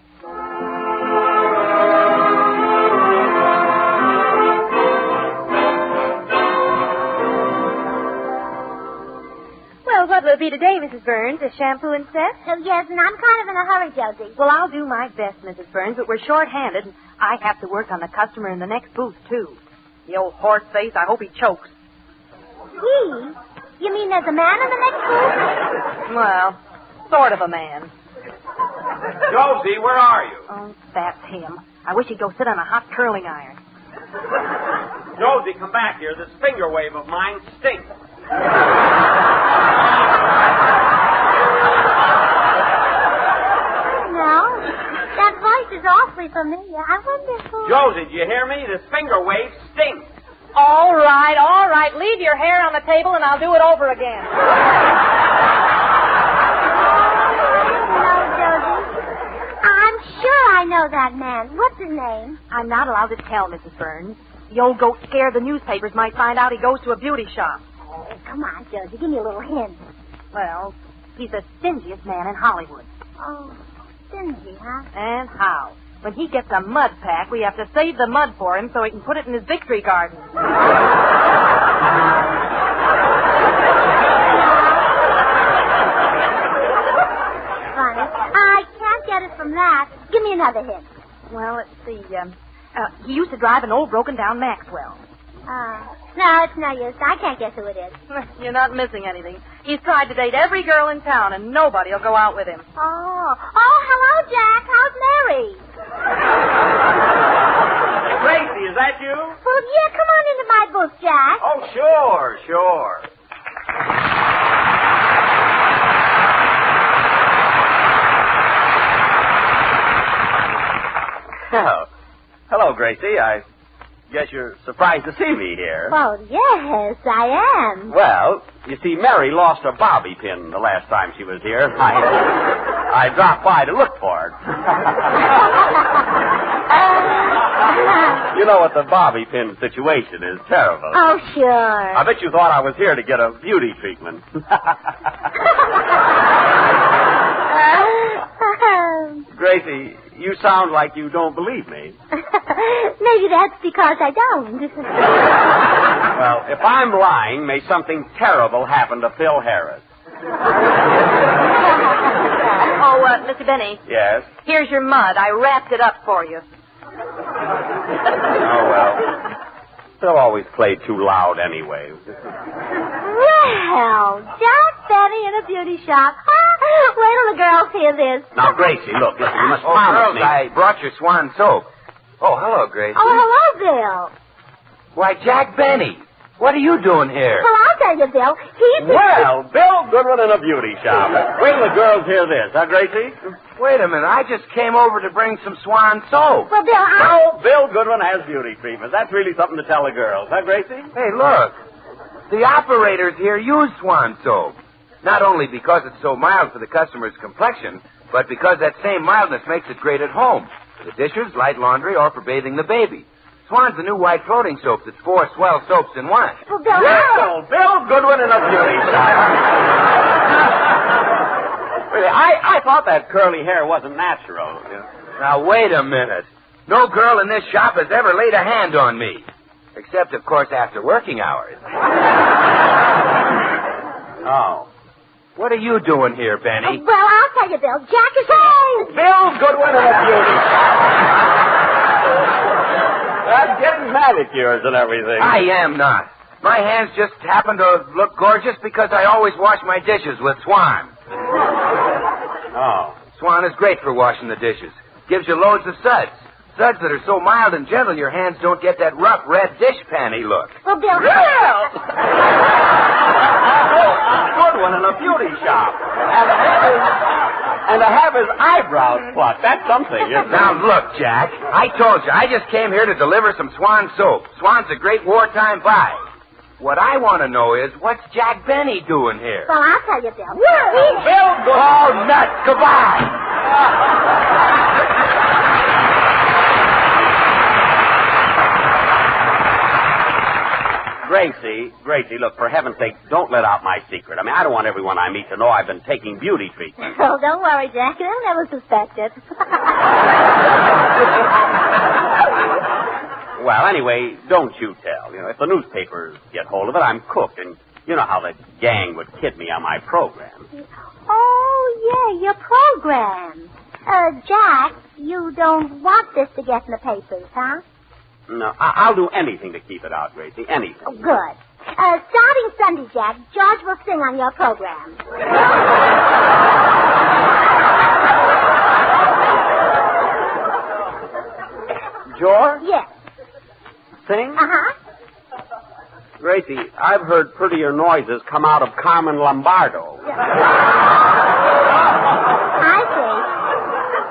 Well, what will it be today, Mrs. Burns? A shampoo and set? Oh, yes, and I'm kind of in a hurry, Josie. Well, I'll do my best, Mrs. Burns, but we're short-handed, and I have to work on the customer in the next booth, too. The old horse face, I hope he chokes. He? You mean there's a man in the next booth? Well, sort of a man. Josie, where are you? Oh, that's him. I wish he'd go sit on a hot curling iron. Josie, come back here. This finger wave of mine stinks. No, that voice is awfully familiar. I wonder who... Josie, do you hear me? This finger wave stinks. All right. Leave your hair on the table, and I'll do it over again. I'm sure I know that man. What's his name? I'm not allowed to tell, Mrs. Burns. The old goat scared the newspapers might find out he goes to a beauty shop. Oh, come on, Josie. Give me a little hint. Well, he's the stingiest man in Hollywood. Oh, stingy, huh? And how? When he gets a mud pack, we have to save the mud for him so he can put it in his victory garden. Funny. I can't get it from that. Give me another hint. Well, let's see. He used to drive an old broken-down Maxwell. No, it's no use. I can't guess who it is. You're not missing anything. He's tried to date every girl in town, and nobody will go out with him. Oh, hello, Jack. How's Mary? Gracie, is that you? Well, yeah, come on into my booth, Jack. Oh, sure. Oh. Hello, Gracie. I guess you're surprised to see me here. Well, yes, I am. Well, you see, Mary lost her bobby pin the last time she was here. I dropped by to look for it. You know what the bobby pin situation is. Terrible. Oh, sure. I bet you thought I was here to get a beauty treatment. Gracie, you sound like you don't believe me. Maybe that's because I don't. Well, if I'm lying, may something terrible happen to Phil Harris. Oh, Mr. Benny. Yes? Here's your mud. I wrapped it up for you. Oh, well. Phil always played too loud anyway. Well, Jack Benny in a beauty shop. Wait till the girls hear this. Now, Gracie, look, listen, you must Oh, promise girls, me. I brought your Swan soap. Oh, hello, Gracie. Oh, hello, Bill. Why, Jack Benny, what are you doing here? Well, I'll tell you, Bill. He's... Well, Bill Goodwin in a beauty shop. Wait till the girls hear this, huh, Gracie? Wait a minute, I just came over to bring some Swan soap. Well, Bill, Oh, Bill Goodwin has beauty treatment. That's really something to tell the girls, huh, Gracie? Hey, look. The operators here use Swan soap. Not only because it's so mild for the customer's complexion, but because that same mildness makes it great at home. For the dishes, light laundry, or for bathing the baby. Swan's the new white floating soap that's 4 swell soaps in one. Well, Bill, Bill Goodwin in a beauty shop. Really, I thought that curly hair wasn't natural. Now, wait a minute. No girl in this shop has ever laid a hand on me. Except, of course, after working hours. Oh. What are you doing here, Benny? well, I'll tell you, Bill. Jack is... Bill Goodwin in a beauty shop. I'm getting manicures and everything. I am not. My hands just happen to look gorgeous because I always wash my dishes with Swan. Oh. Swan is great for washing the dishes. Gives you loads of suds. Suds that are so mild and gentle your hands don't get that rough red dish panty look. Well, Bill... Goodwin in a beauty shop. And to have his eyebrows plucked. That's something, isn't it? Now, look, Jack. I told you, I just came here to deliver some Swan soap. Swan's a great wartime buy. What I want to know is, what's Jack Benny doing here? Well, I'll tell you, Bill. Bill, oh, nuts. Goodbye. Gracie, look, for heaven's sake, don't let out my secret. I mean, I don't want everyone I meet to know I've been taking beauty treatment. Oh, don't worry, Jack. They'll never suspect it. Well, anyway, don't you tell. You know, if the newspapers get hold of it, I'm cooked, and you know how the gang would kid me on my program. Oh, yeah, your program. Jack, you don't want this to get in the papers, huh? No, I'll do anything to keep it out, Gracie. Anything. Oh, good. Starting Sunday, Jack, George will sing on your program. George? Yes. Sing? Uh-huh. Gracie, I've heard prettier noises come out of Carmen Lombardo. I see.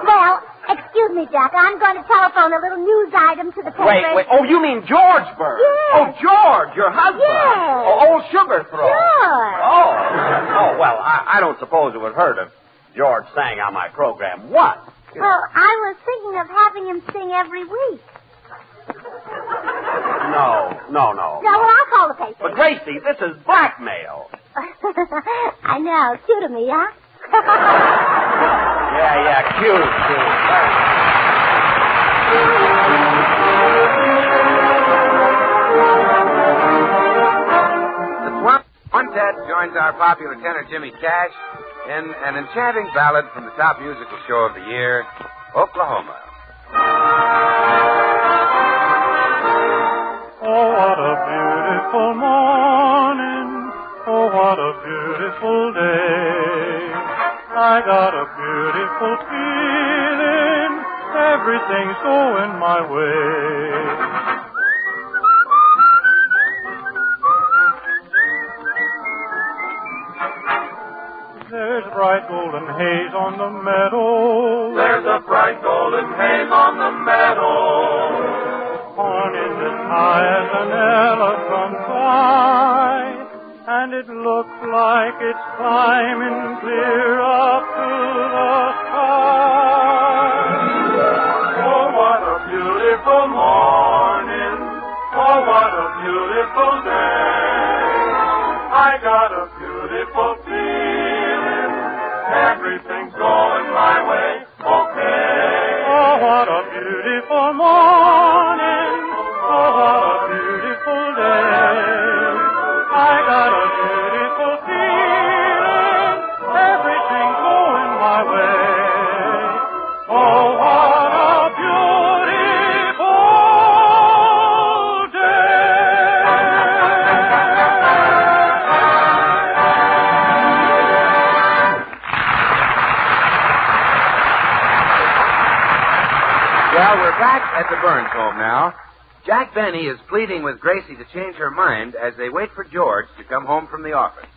Well, excuse me, Jack. I'm going to telephone a little news item to the paper. Wait. Oh, you mean George Bird? Yes. Oh, George, your husband. Yes. Oh, old Sugar Throat. Sure. Oh, well, I don't suppose it would hurt if George sang on my program. What? Well, I was thinking of having him sing every week. No. No, well, I'll call the paper. But, Gracie, this is blackmail. I know. Cue to me, huh? Yeah, cute. The Swan Quintet joins our popular tenor Jimmy Cash in an enchanting ballad from the top musical show of the year, Oklahoma. Oh, what a beautiful morning. Oh, what a beautiful day. I got a beautiful feeling. Everything's going my way. There's bright golden haze on the meadow. There's a bright golden haze on the meadow. Corn is as high as an elephant's eye, and it looks like it's climbing clear up to the sky. Oh, what a beautiful morning. Oh, what a beautiful day. I got a beautiful feeling. Everything's going my way. Okay. Well, we're back at the Burns home now. Jack Benny is pleading with Gracie to change her mind as they wait for George to come home from the office.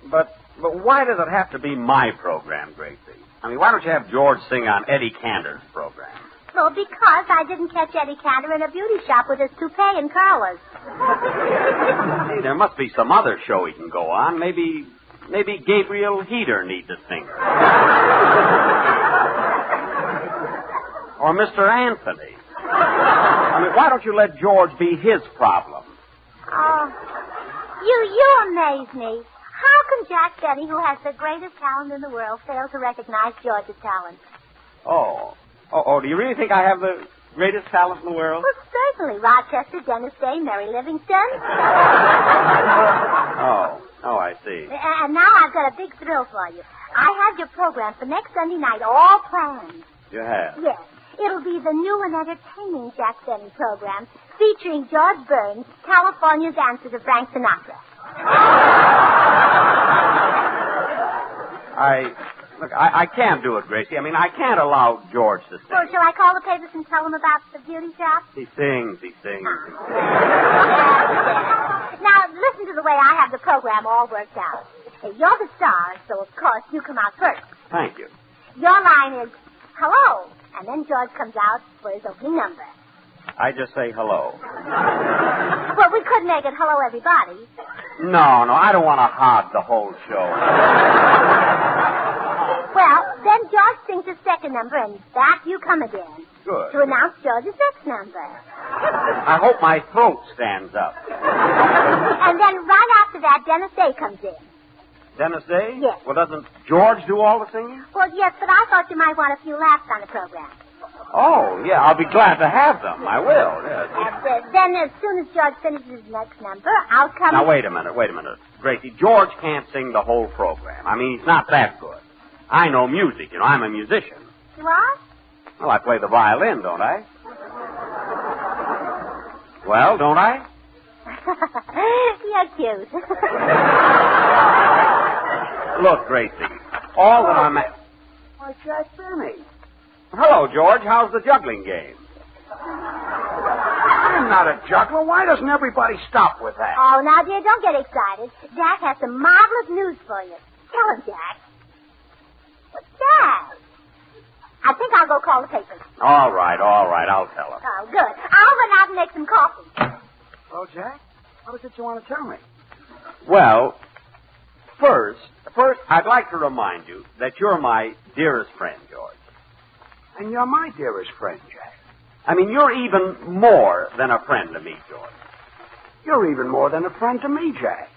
But why does it have to be my program, Gracie? I mean, why don't you have George sing on Eddie Cantor's program? Well, because I didn't catch Eddie Cantor in a beauty shop with his toupee and curlers. Hey, there must be some other show he can go on. Maybe Gabriel Heater needs a singer. Or Mr. Anthony. I mean, why don't you let George be his problem? Oh, you amaze me. How can Jack Benny, who has the greatest talent in the world, fail to recognize George's talent? Oh, do you really think I have the greatest talent in the world? Well, certainly. Rochester, Dennis Day, Mary Livingston. Oh, I see. And now I've got a big thrill for you. I have your program for next Sunday night all planned. You have? Yes. It'll be the new and entertaining Jack Benny program featuring George Burns, California's answer to Frank Sinatra. I can't do it, Gracie. I mean, I can't allow George to sing. Well, shall I call the papers and tell them about the beauty shop? He sings. Now, listen to the way I have the program all worked out. You're the star, so of course you come out first. Thank you. Your line is, hello, and then George comes out for his opening number. I just say hello. Well, we could make it hello, everybody. No, I don't want to hog the whole show. Well, then George sings his second number, and back you come again. Good. To announce George's next number. I hope my throat stands up. And then right after that, Dennis Day comes in. Dennis Day? Yes. Well, doesn't George do all the singing? Well, yes, but I thought you might want a few laughs on the program. Oh, yeah, I'll be glad to have them. I will, yes. Then as soon as George finishes his next number, I'll come... Now, wait a minute. Gracie, George can't sing the whole program. I mean, he's not that good. I know music, I'm a musician. What? Well, I play the violin, don't I? Well, don't I? You're cute. Look, Gracie, all that I'm... Why, Jack Benny. Hello, George. How's the juggling game? I'm not a juggler. Why doesn't everybody stop with that? Oh, now, dear, don't get excited. Jack has some marvelous news for you. Tell him, Jack. What's that? I think I'll go call the papers. All right. I'll tell him. Oh, good. I'll run out and make some coffee. Oh, Jack? What is it you want to tell me? Well, first, I'd like to remind you that you're my dearest friend, George. And you're my dearest friend, Jack. I mean, you're even more than a friend to me, George. You're even more than a friend to me, Jack.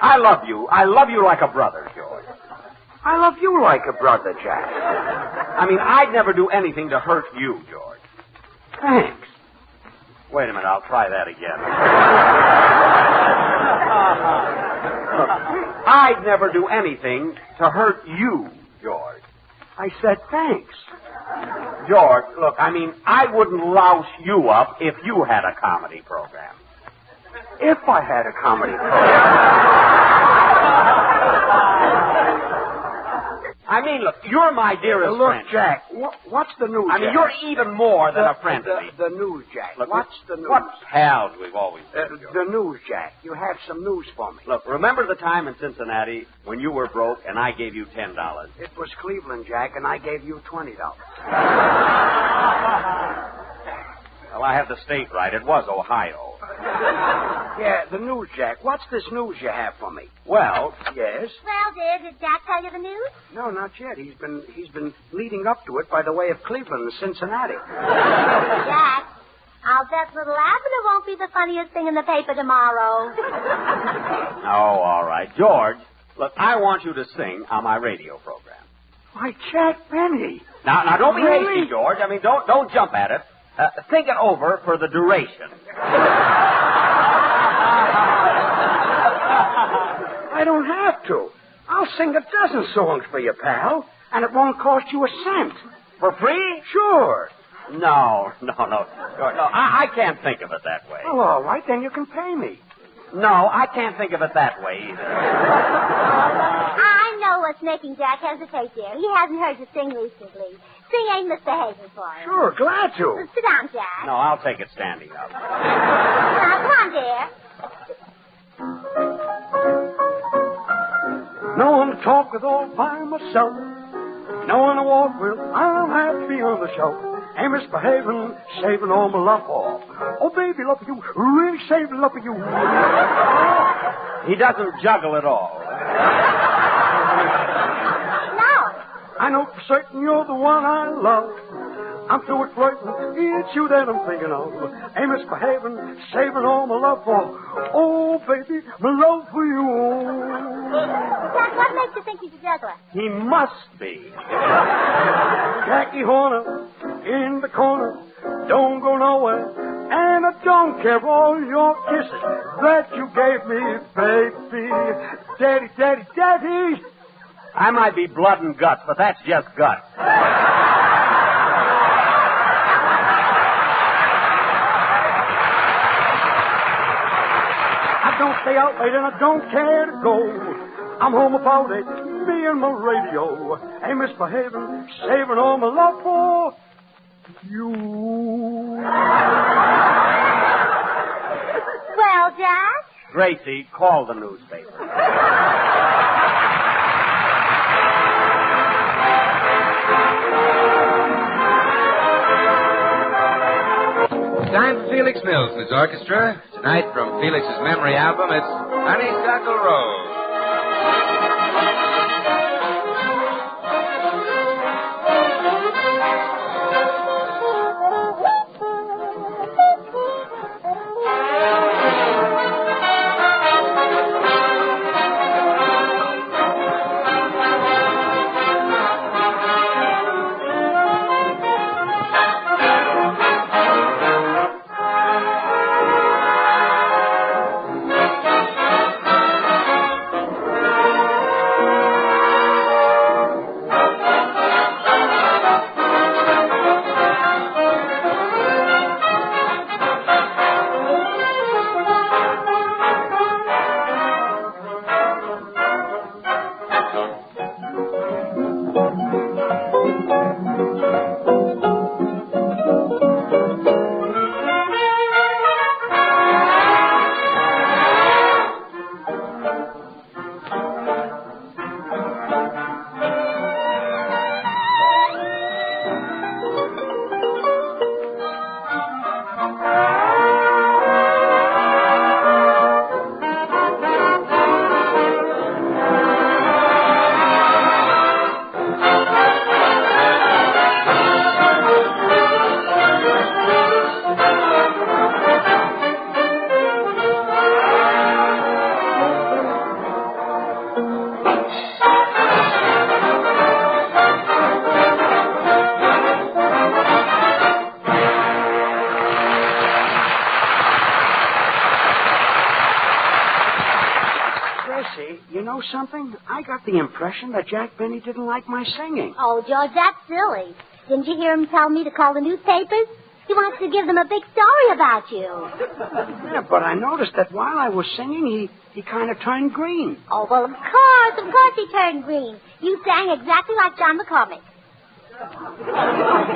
I love you. I love you like a brother, George. I love you like a brother, Jack. I mean, I'd never do anything to hurt you, George. Thanks. Wait a minute, I'll try that again. I'd never do anything to hurt you, George. I said thanks. George, look, I mean, I wouldn't louse you up if you had a comedy program. If I had a comedy program. I mean, look, you're my dearest friend. Look, Jack, what's the news, I mean, Jack? you're even more than a friend to me. The news, Jack. Look, what's the news? What pals we've always been, the news, Jack. You have some news for me. Look, remember the time in Cincinnati when you were broke and I gave you $10? It was Cleveland, Jack, and I gave you $20. Well, I have the state right. It was Ohio. Yeah, the news, Jack. What's this news you have for me? Well, yes. Well, dear, did Jack tell you the news? No, not yet. He's been leading up to it by the way of Cleveland and Cincinnati. Jack, I'll bet little Abner won't be the funniest thing in the paper tomorrow. Oh, all right. George, look, I want you to sing on my radio program. Why, Jack Benny. Now, don't be Really? hasty, George. I mean, don't jump at it. Think it over for the duration. I don't have to. I'll sing a dozen songs for you, pal, and it won't cost you a cent. For free? Sure. No. I can't think of it that way. Well, all right, then you can pay me. No, I can't think of it that way either. I know what's making Jack hesitate, dear. He hasn't heard you sing recently. sing Ain't Misbehaving for him. Sure, glad to. Sit down, Jack. No, I'll take it standing up. Now, come on, dear. No one to talk with all by myself. No one to walk with. I'll have to be on the shelf. Ain't misbehaving, saving all my love for. Oh, baby, love for you. Really saving love for you. He doesn't juggle at all. I know for certain you're the one I love. I'm through with flirting. It's you that I'm thinking of. Ain't misbehaving, saving all my love for. Oh, baby, my love for you. Jack, what makes you think he's a juggler? He must be. Jackie Horner in the corner. Don't go nowhere. And I don't care for all your kisses that you gave me, baby. Daddy, daddy, daddy. I might be blood and guts, but that's just guts. I don't stay out late and I don't care to go. I'm home about 8, me and my radio. Ain't misbehaving, saving all my love for you. Well, Jack? Gracie, call the newspaper. Time for Felix Mills and his orchestra. Tonight, from Felix's memory album, it's Honeysuckle Rose. Something? I got the impression that Jack Benny didn't like my singing. Oh, George, that's silly. Didn't you hear him tell me to call the newspapers? He wants to give them a big story about you. Yeah, but I noticed that while I was singing, he kind of turned green. Oh, well, of course he turned green. You sang exactly like John McCormick.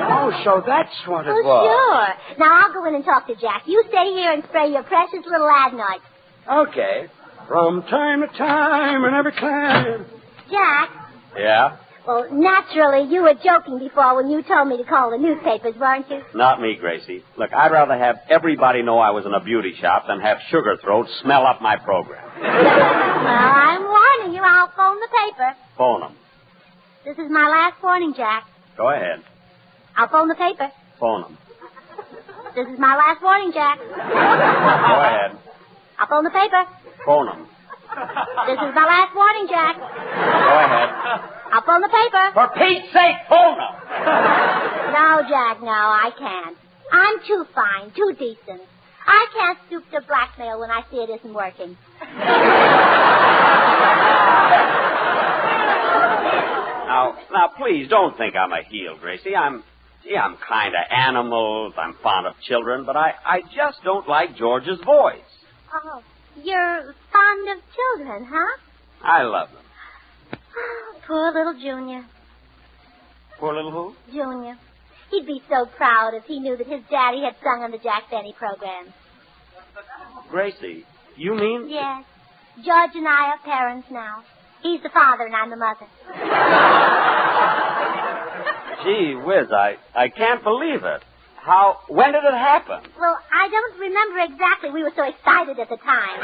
Oh, so that's what it was. Sure. Now, I'll go in and talk to Jack. You stay here and spray your precious little adenoids. Okay. From time to time and every time. Jack? Yeah? Well, naturally, you were joking before when you told me to call the newspapers, weren't you? Not me, Gracie. Look, I'd rather have everybody know I was in a beauty shop than have Sugar Throat smell up my program. Well, I'm warning you. I'll phone the paper. Phone them. This is my last warning, Jack. Go ahead. I'll phone the paper. Phone them. This is my last warning, Jack. Go ahead. I'll phone the paper. Phone them. This is my last warning, Jack. Go ahead. I'll phone the paper. For Pete's sake, phone them. No, Jack, no, I can't. I'm too fine, too decent. I can't stoop to blackmail when I see it isn't working. Now, please don't think I'm a heel, Gracie. I'm kind of animals. I'm fond of children, but I just don't like George's voice. Oh, you're fond of children, huh? I love them. Oh, poor little Junior. Poor little who? Junior. He'd be so proud if he knew that his daddy had sung on the Jack Benny program. Gracie, you mean... Yes. George and I are parents now. He's the father and I'm the mother. Gee whiz, I can't believe it. When did it happen? Well, I don't remember exactly. We were so excited at the time.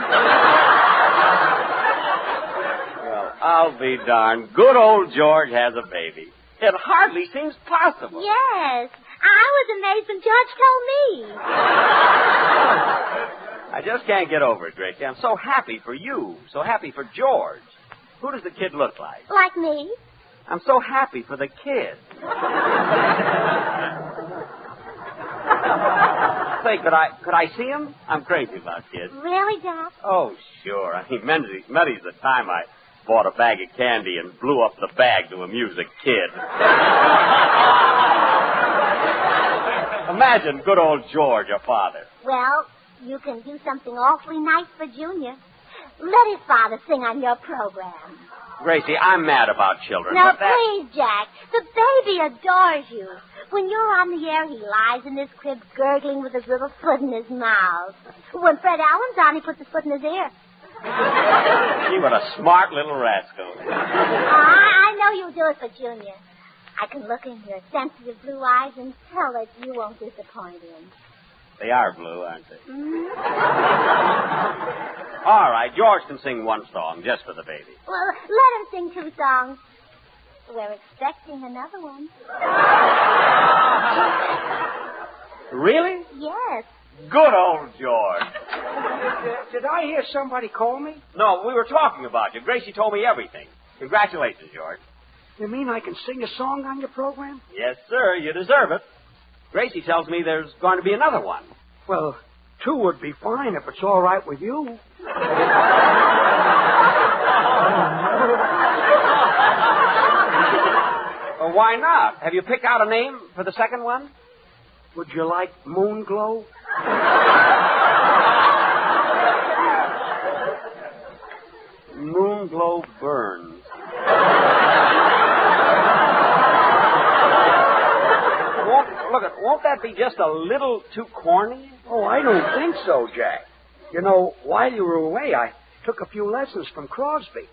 Well, I'll be darned. Good old George has a baby. It hardly seems possible. Yes. I was amazed when George told me. I just can't get over it, Gracie. I'm so happy for you. So happy for George. Who does the kid look like? Like me. I'm so happy for the kid. Say, could I see him? I'm crazy about kids. Really, Jack? Oh, sure. I mean, many's the time I bought a bag of candy and blew up the bag to amuse a kid. Imagine good old George, your father. Well, you can do something awfully nice for Junior. Let his father sing on your program. Gracie, I'm mad about children. Now, but that... please, Jack. The baby adores you. When you're on the air, he lies in his crib gurgling with his little foot in his mouth. When Fred Allen's on, he puts his foot in his ear. Gee, what a smart little rascal. I know you'll do it for Junior. I can look in your sensitive blue eyes and tell that you won't disappoint him. They are blue, aren't they? Mm-hmm. All right, George can sing one song just for the baby. Well, let him sing 2 songs. We're expecting another one. Really? Yes. Good old George. Did I hear somebody call me? No, we were talking about you. Gracie told me everything. Congratulations, George. You mean I can sing a song on your program? Yes, sir. You deserve it. Gracie tells me there's going to be another one. Well, 2 would be fine if it's all right with you. Well, why not? Have you picked out a name for the second one? Would you like Moonglow? Moonglow Burns. Won't that be just a little too corny? Oh, I don't think so, Jack. You know, while you were away, I took a few lessons from Crosby.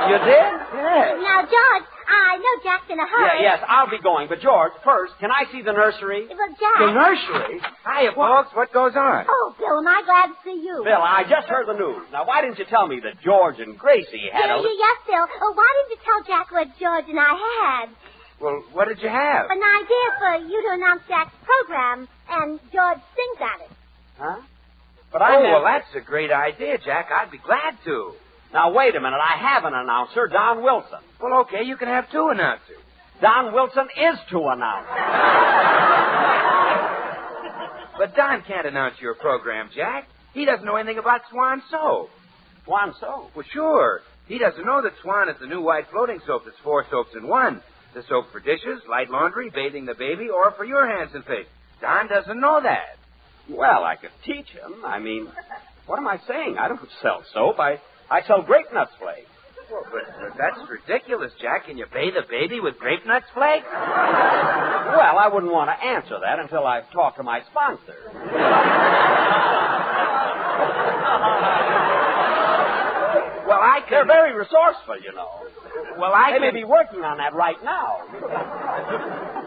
You did? Yeah. Now, George, I know Jack's in a hurry. Yes, I'll be going. But, George, first, can I see the nursery? Well, Jack. The nursery? Hiya, folks. What goes on? Oh, Bill, am I glad to see you. Bill, I just heard the news. Now, why didn't you tell me that George and Gracie had a... Yes, Bill. Oh, why didn't you tell Jack what George and I had? Well, what did you have? An idea for you to announce Jack's program, and George sings on it. Huh? But well, that's a great idea, Jack. I'd be glad to. Now, wait a minute. I have an announcer, Don Wilson. Well, okay, you can have 2 announcers. Don Wilson is to announce. But Don can't announce your program, Jack. He doesn't know anything about Swan soap. Swan soap? Well, sure. He doesn't know that Swan is the new white floating soap that's 4 soaps in one. The soap for dishes, light laundry, bathing the baby, or for your hands and face. Don doesn't know that. Well, I could teach him. I mean, what am I saying? I don't sell soap. I sell grape nuts flakes. Well, but that's ridiculous, Jack. Can you bathe a baby with grape nuts flakes? Well, I wouldn't want to answer that until I've talked to my sponsor. Well, They're very resourceful, you know. Well, They may be working on that right now.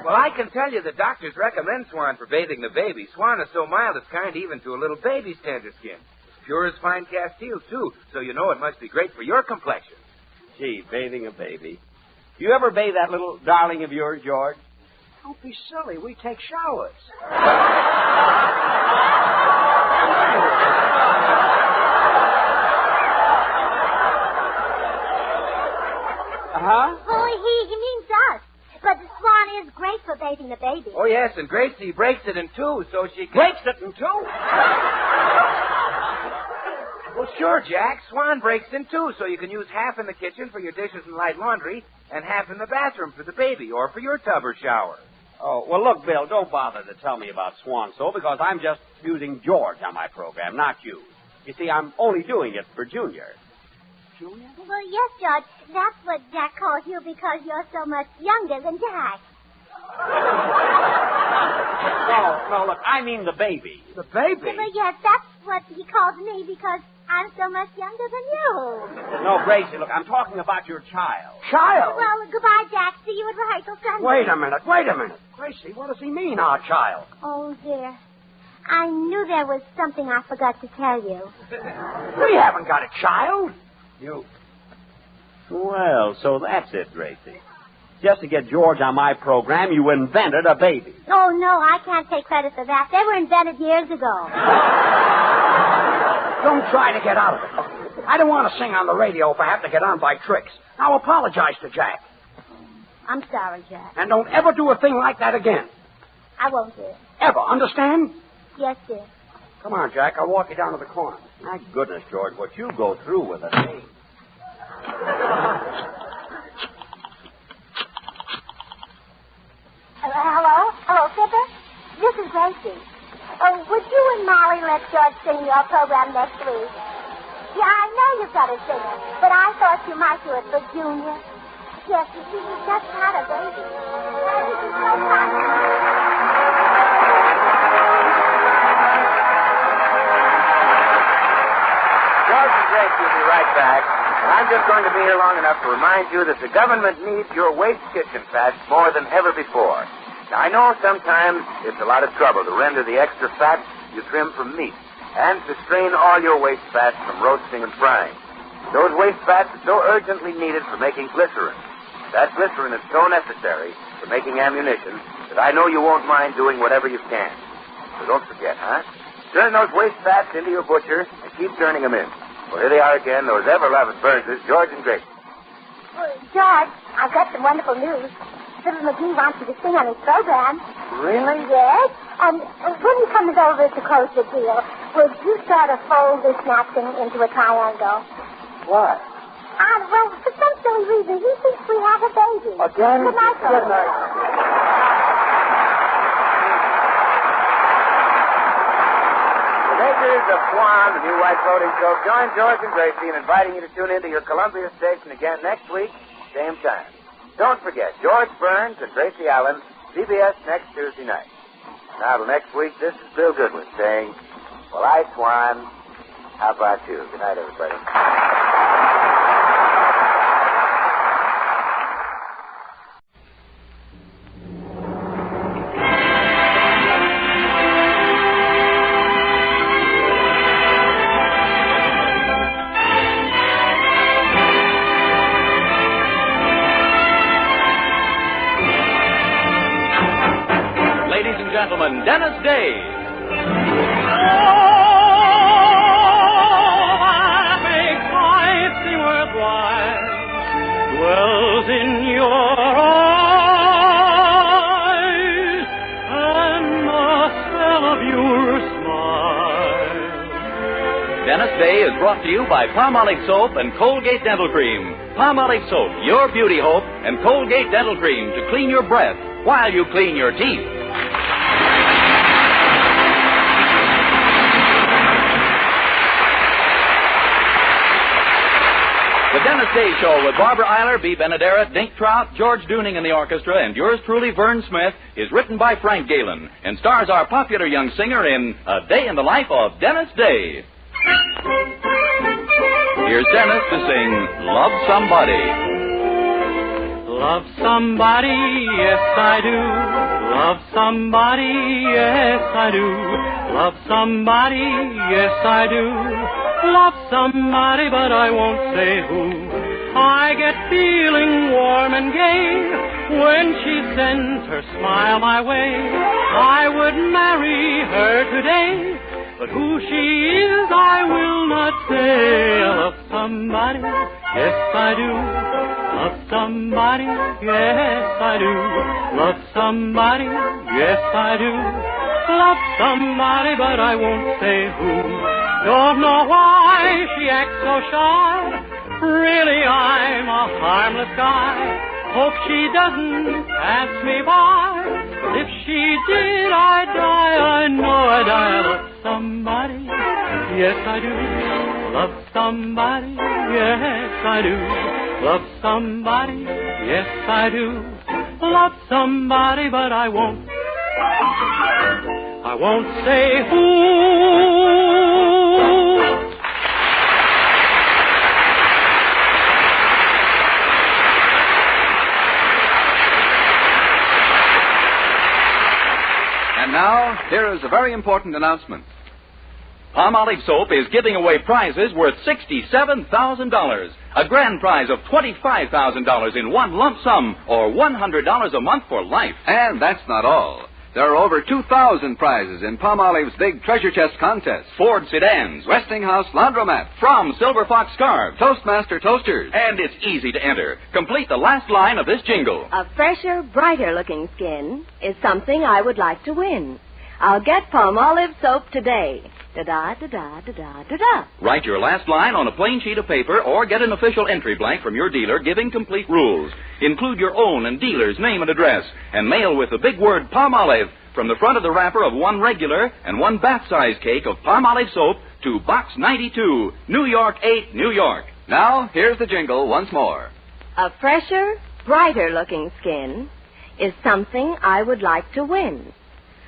Well, I can tell you the doctors recommend Swan for bathing the baby. Swan is so mild it's kind even to a little baby's tender skin. Pure as fine Castile, too, so you know it must be great for your complexion. Gee, bathing a baby. Do you ever bathe that little darling of yours, George? Don't be silly. We take showers. Uh-huh. Oh, he means us. But the Swan is great for bathing the baby. Oh, yes, and Gracie breaks it in 2 so she can... Breaks it in 2? Well, sure, Jack. Swan breaks in 2 so you can use half in the kitchen for your dishes and light laundry and half in the bathroom for the baby or for your tub or shower. Oh, well, look, Bill, don't bother to tell me about Swan soap because I'm just using George on my program, not you. You see, I'm only doing it for Junior. Well, yes, George. That's what Jack calls you because you're so much younger than Jack. No, look, I mean the baby. The baby? Well, yes, that's what he calls me because I'm so much younger than you. No, Gracie, look, I'm talking about your child. Child? Well, goodbye, Jack. See you at rehearsal Sunday. Wait a minute. Gracie, what does he mean, our child? Oh, dear. I knew there was something I forgot to tell you. We haven't got a child. You. Well, so that's it, Gracie. Just to get George on my program, you invented a baby. Oh, no, I can't take credit for that. They were invented years ago. Don't try to get out of it. I don't want to sing on the radio if I have to get on by tricks. Now apologize to Jack. I'm sorry, Jack. And don't ever do a thing like that again. I won't, dear. Ever, understand? Yes, dear. Come on, Jack. I'll walk you down to the corner. My goodness, George, what you go through with us. Hello, Pippa? This is Gracie. Would you and Molly let George sing your program next week? Yeah, I know you've got a singer, but I thought you might do it for Junior. Yes, you see, he's just had a baby. He's so fun. George and Grace will be right back. I'm just going to be here long enough to remind you that the government needs your waste kitchen fats more than ever before. Now, I know sometimes it's a lot of trouble to render the extra fat you trim from meat and to strain all your waste fats from roasting and frying. Those waste fats are so urgently needed for making glycerin. That glycerin is so necessary for making ammunition that I know you won't mind doing whatever you can. So don't forget, huh? Turn those waste fats into your butcher and keep turning them in. Well, here they are again, those ever-loving Burnses, George and Gracie. George, I've got some wonderful news. Philip McGee wants you to sing on his program. Really? Yes. And when he comes over to close the deal, would you sort of fold this napkin into a triangle? What? Well, for some silly reason, he thinks we have a baby. Again? Good night, Good night. Makers of Swan, the new white floating soap, join George and Gracie in inviting you to tune in to your Columbia station again next week, same time. Don't forget, George Burns and Gracie Allen, CBS next Tuesday night. Now, till next week, this is Bill Goodwin saying, well, I, Swan, how about you? Good night, everybody. Gentlemen, Dennis Day. That makes life seem worthwhile dwells in your eyes and the spell of your smile. Dennis Day is brought to you by Palmolive Soap and Colgate Dental Cream. Palmolive Soap, your beauty hope, and Colgate Dental Cream to clean your breath while you clean your teeth. The Dennis Day Show with Barbara Eiler, B. Benaderet, Dink Trout, George Dooning in the orchestra, and yours truly, Vern Smith, is written by Frank Galen and stars our popular young singer in A Day in the Life of Dennis Day. Here's Dennis to sing Love Somebody. Love somebody, yes I do. Love somebody, yes I do. Love somebody, yes I do. Love somebody, but I won't say who. I get feeling warm and gay when she sends her smile my way. I would marry her today, but who she is I will not say. I love somebody, yes I do. Love somebody, yes I do. Love somebody, yes I do. Love somebody, but I won't say who. Don't know why she acts so shy. Really, I'm a harmless guy. Hope she doesn't pass me by. If she did, I'd die. I know I'd die. I love somebody. Yes, I do. Love somebody. Yes, I do. Love somebody. Yes, I do. Love somebody, but I won't say who. And now, here is a very important announcement. Palmolive Soap is giving away prizes worth $67,000. A grand prize of $25,000 in one lump sum, or $100 a month for life. And that's not all. There are over 2,000 prizes in Palmolive's big treasure chest contest. Ford sedans, Westinghouse laundromat, from Silver Fox scarves, Toastmaster toasters. And it's easy to enter. Complete the last line of this jingle. A fresher, brighter-looking skin is something I would like to win. I'll get Palmolive soap today. Da-da-da-da-da-da-da-da. Write your last line on a plain sheet of paper or get an official entry blank from your dealer giving complete rules. Include your own and dealer's name and address and mail with the big word Palmolive from the front of the wrapper of one regular and one bath-size cake of Palmolive soap to Box 92, New York 8, New York. Now, here's the jingle once more. A fresher, brighter-looking skin is something I would like to win.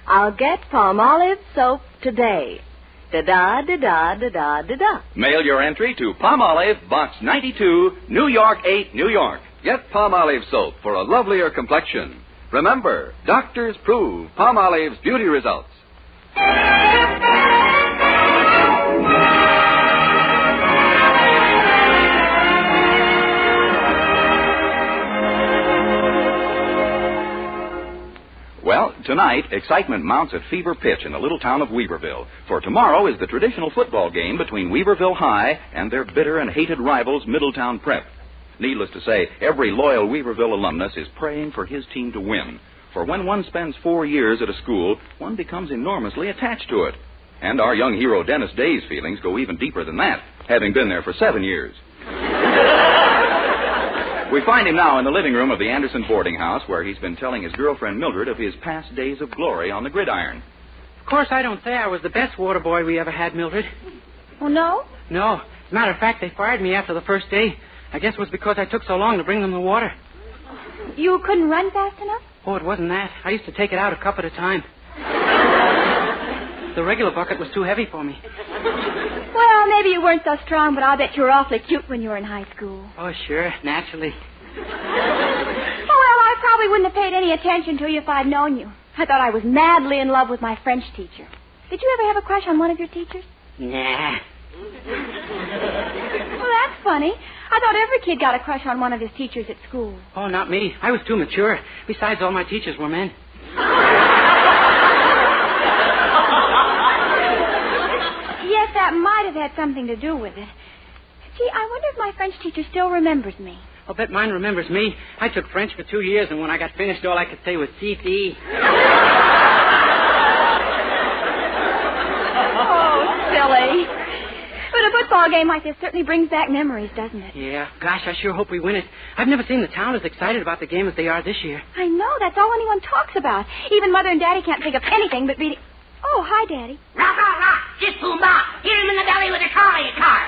I'll get Palmolive soap today. Da-da-da-da-da-da-da-da. Mail your entry to Palmolive, Box 92, New York 8, New York. Get Palmolive soap for a lovelier complexion. Remember, doctors prove Palmolive's beauty results. Well, tonight, excitement mounts at fever pitch in the little town of Weaverville. For tomorrow is the traditional football game between Weaverville High and their bitter and hated rivals, Middletown Prep. Needless to say, every loyal Weaverville alumnus is praying for his team to win. For when one spends 4 years at a school, one becomes enormously attached to it. And our young hero Dennis Day's feelings go even deeper than that, having been there for 7 years. We find him now in the living room of the Anderson boarding house, where he's been telling his girlfriend Mildred of his past days of glory on the gridiron. Of course, I don't say I was the best water boy we ever had, Mildred. Oh, no? No. As a matter of fact, they fired me after the first day. I guess it was because I took so long to bring them the water. You couldn't run fast enough? Oh, it wasn't that. I used to take it out a cup at a time. The regular bucket was too heavy for me. Well, maybe you weren't so strong, but I'll bet you were awfully cute when you were in high school. Oh, sure, naturally. Oh, well, I probably wouldn't have paid any attention to you if I'd known you. I thought I was madly in love with my French teacher. Did you ever have a crush on one of your teachers? Nah. Well, that's funny. I thought every kid got a crush on one of his teachers at school. Oh, not me. I was too mature. Besides, all my teachers were men. Yes, that might have had something to do with it. Gee, I wonder if my French teacher still remembers me. I'll bet mine remembers me. I took French for 2 years, and when I got finished, all I could say was C.T. Oh, silly. But a football game like this certainly brings back memories, doesn't it? Yeah. Gosh, I sure hope we win it. I've never seen the town as excited about the game as they are this year. I know. That's all anyone talks about. Even Mother and Daddy can't think of anything but beating... Oh, hi, Daddy. Rah, rah, rah. Just Pumbaa. Hit him in the belly with a trolley car.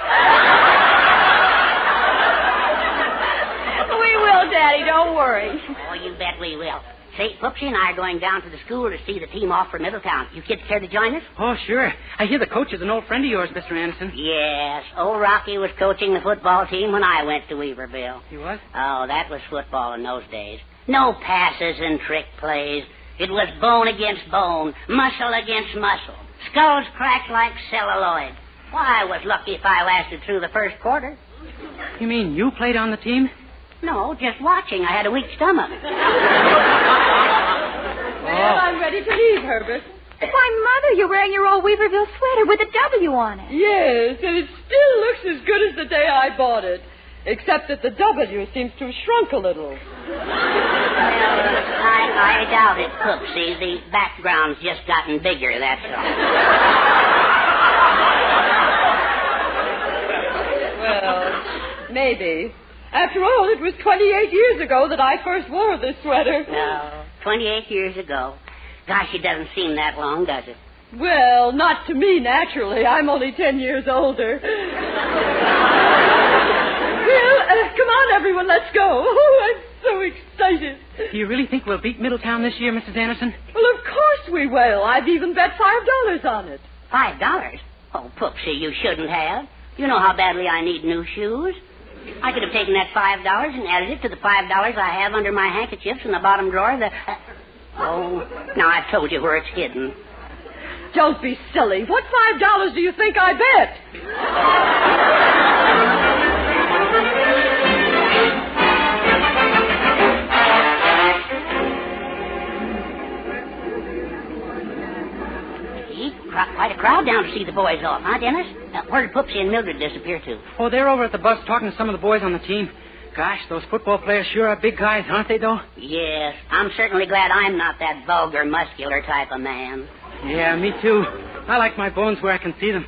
We will, Daddy. Don't worry. Oh, you bet we will. Say, Poopsie and I are going down to the school to see the team off for Middletown. You kids care to join us? Oh, sure. I hear the coach is an old friend of yours, Mr. Anderson. Yes. Old Rocky was coaching the football team when I went to Weaverville. He was? Oh, that was football in those days. No passes and trick plays. It was bone against bone, muscle against muscle. Skulls cracked like celluloid. Why, I was lucky if I lasted through the first quarter. You mean you played on the team? No, just watching. I had a weak stomach. Well, I'm ready to leave, Herbert. Why, Mother, you're wearing your old Weaverville sweater with a W on it. Yes, and it still looks as good as the day I bought it. Except that the W seems to have shrunk a little. Well, I doubt it, Poopsie. The background's just gotten bigger, that's all. Well, maybe. After all, it was 28 years ago that I first wore this sweater. No, 28 years ago. Gosh, it doesn't seem that long, does it? Well, not to me, naturally. I'm only 10 years older. Well, come on, everyone, let's go. Oh, I'm so excited. Do you really think we'll beat Middletown this year, Mrs. Anderson? Well, of course we will. I've even bet $5 on it. $5? Oh, Poopsie, you shouldn't have. You know how badly I need new shoes. I could have taken that $5 and added it to the $5 I have under my handkerchiefs in the bottom drawer of the... Oh, now I've told you where it's hidden. Don't be silly. What $5 do you think I bet? Quite a crowd down to see the boys off, huh, Dennis? Where did Poopsie and Mildred disappear to? Oh, they're over at the bus talking to some of the boys on the team. Gosh, those football players sure are big guys, aren't they, though? Yes. I'm certainly glad I'm not that vulgar, muscular type of man. Yeah, me too. I like my bones where I can see them.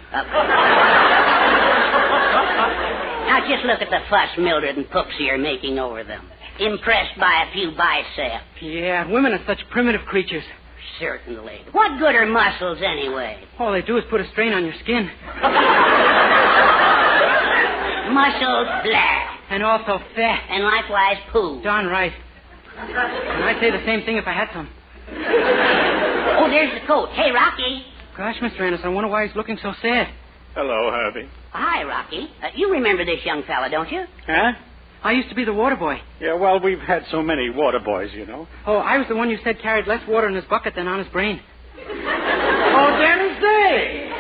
Now just look at the fuss Mildred and Poopsie are making over them. Impressed by a few biceps. Yeah, women are such primitive creatures. Certainly. What good are muscles, anyway? All they do is put a strain on your skin. Muscles, blah. And also fat. And likewise poo. Darn right. And I'd say the same thing if I had some. Oh, there's the coat. Hey, Rocky. Gosh, Mr. Anderson, I wonder why he's looking so sad. Hello, Herbie. Hi, Rocky. You remember this young fella, don't you? Huh? I used to be the water boy. Yeah, well, we've had so many water boys, you know. Oh, I was the one you said carried less water in his bucket than on his brain. Oh, Dennis Day!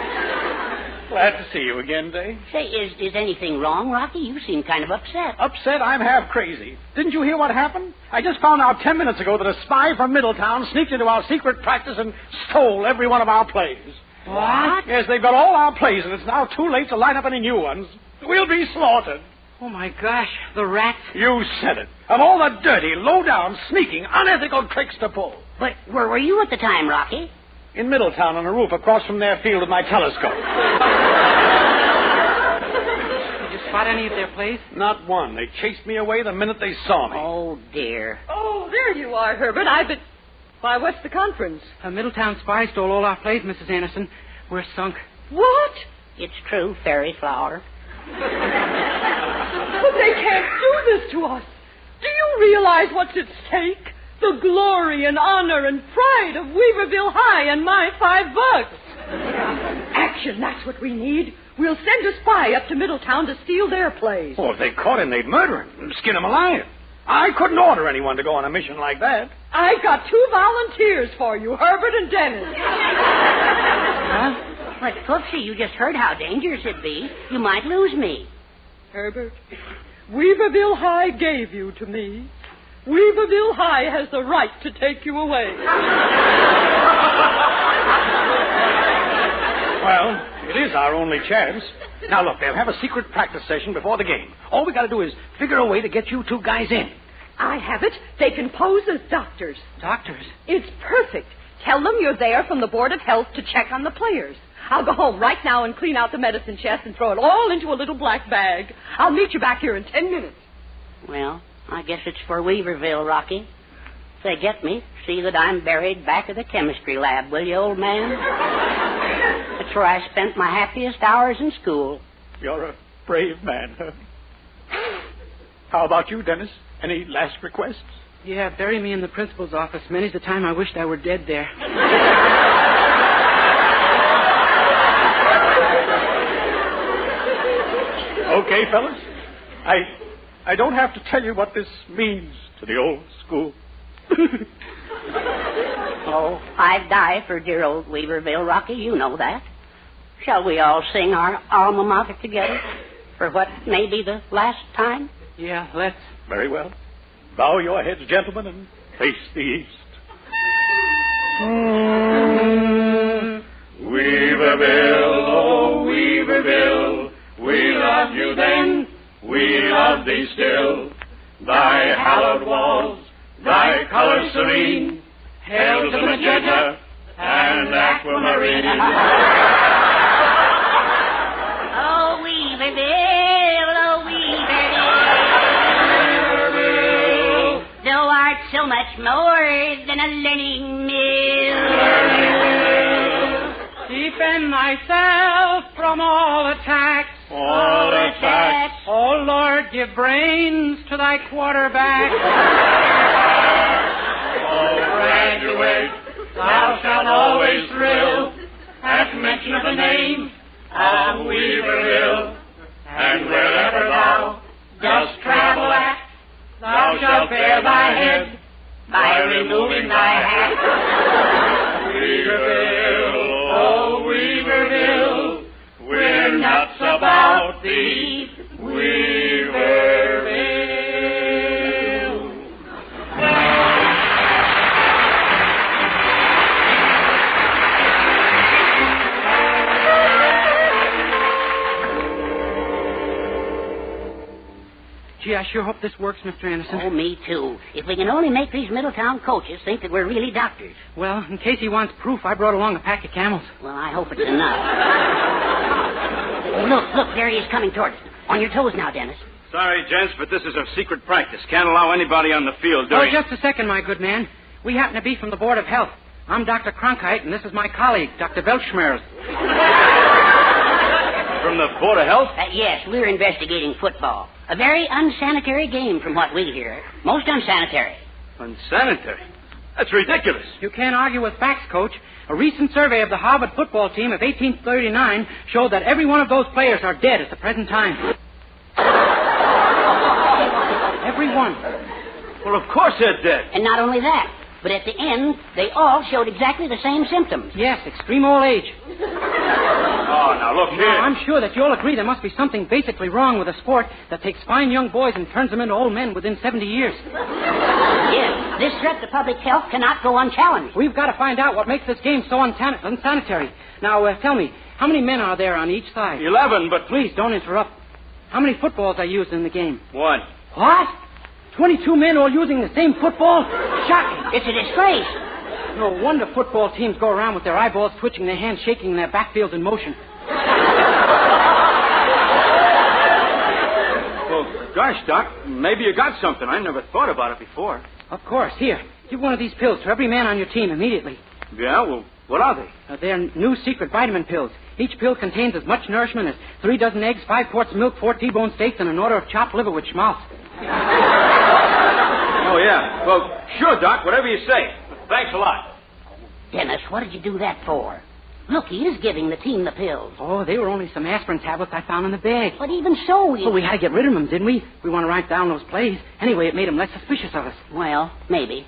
Glad to see you again, Day. Say, is anything wrong, Rocky? You seem kind of upset. Upset? I'm half crazy. Didn't you hear what happened? I just found out 10 minutes ago that a spy from Middletown sneaked into our secret practice and stole every one of our plays. What? Yes, they've got all our plays, and it's now too late to line up any new ones. We'll be slaughtered. Oh, my gosh, the rats. You said it. Of all the dirty, low-down, sneaking, unethical tricks to pull. But where were you at the time, Rocky? In Middletown on a roof across from their field with my telescope. Did you spot any of their plays? Not one. They chased me away the minute they saw me. Oh, dear. Oh, there you are, Herbert. I've been... Why, what's the conference? A Middletown spy stole all our plays, Mrs. Anderson. We're sunk. What? It's true, fairy flower. But they can't do this to us. Do you realize what's at stake? The glory and honor and pride of Weaverville High and my $5. Action, that's what we need. We'll send a spy up to Middletown to steal their plays. Oh, if they caught him, they'd murder him and skin him alive. I couldn't order anyone to go on a mission like that. I've got 2 volunteers for you, Herbert and Dennis. Huh? But, Poopsie, you just heard how dangerous it'd be. You might lose me. Herbert, Weaverville High gave you to me. Weaverville High has the right to take you away. Well, it is our only chance. Now, look, they'll have a secret practice session before the game. All we got to do is figure a way to get you 2 guys in. I have it. They can pose as doctors. Doctors? It's perfect. Tell them you're there from the Board of Health to check on the players. I'll go home right now and clean out the medicine chest and throw it all into a little black bag. I'll meet you back here in 10 minutes. Well, I guess it's for Weaverville, Rocky. If they get me, see that I'm buried back of the chemistry lab, will you, old man? That's where I spent my happiest hours in school. You're a brave man, Herbie. How about you, Dennis? Any last requests? Yeah, bury me in the principal's office. Many's the time I wished I were dead there. Okay, fellas. I don't have to tell you what this means to the old school. Oh, I'd die for dear old Weaverville, Rocky. You know that. Shall we all sing our alma mater together for what may be the last time? Yeah, let's. Very well. Bow your heads, gentlemen, and face the east. Weaverville, oh Weaverville, we love you then, we love thee still. Thy hallowed walls, thy colors serene, hail to magenta and aquamarine. Oh, Weaverville, oh, Weaverville, thou art so much more than a learning mill. myself from all attacks. All attacks. Oh, Lord, give brains to thy quarterback. Oh, graduate, thou shalt always thrill at mention of the name of Weaverville. And wherever thou dost travel at, thou shalt bear thy head by removing thy hat. Weaverville, oh Weaverville, we're nuts about thee, Weaverville. Gee, I sure hope this works, Mr. Anderson. Oh, me too. If we can only make these Middletown coaches think that we're really doctors. Well, in case he wants proof, I brought along a pack of camels. Well, I hope it's enough. Look, there he is coming towards us. On your toes now, Dennis. Sorry, gents, but this is a secret practice. Can't allow anybody on the field, do you? Just a second, my good man. We happen to be from the Board of Health. I'm Dr. Cronkite, and this is my colleague, Dr. Weltschmerz. From the Board of Health? Yes, we're investigating football. A very unsanitary game from what we hear. Most unsanitary. Unsanitary? That's ridiculous. You can't argue with facts, Coach. A recent survey of the Harvard football team of 1839 showed that every one of those players are dead at the present time. Every one. Well, of course they're dead. And not only that, but at the end, they all showed exactly the same symptoms. Yes, extreme old age. Oh, now look here. Now, I'm sure that you'll agree there must be something basically wrong with a sport that takes fine young boys and turns them into old men within 70 years. Yes, this threat to public health cannot go unchallenged. We've got to find out what makes this game so unsanitary. Now, tell me, how many men are there on each side? 11, but... Please, don't interrupt. How many footballs are used in the game? 1. What? 22 men all using the same football? Shocking. It's a disgrace. No wonder football teams go around with their eyeballs twitching, their hands shaking, and their backfields in motion. Well, gosh, Doc, maybe you got something. I never thought about it before. Of course. Here, give one of these pills to every man on your team immediately. Yeah, well, what are they? They're new secret vitamin pills. Each pill contains as much nourishment as 3 dozen eggs, 5 quarts of milk, 4 T-bone steaks, and an order of chopped liver with schmaltz. Oh, yeah. Well, sure, Doc, whatever you say. Thanks a lot. Dennis, what did you do that for? Look, he is giving the team the pills. Oh, they were only some aspirin tablets I found in the bag. But even so, Well, we had to get rid of them, didn't we? We want to write down those plays. Anyway, it made them less suspicious of us. Well, maybe.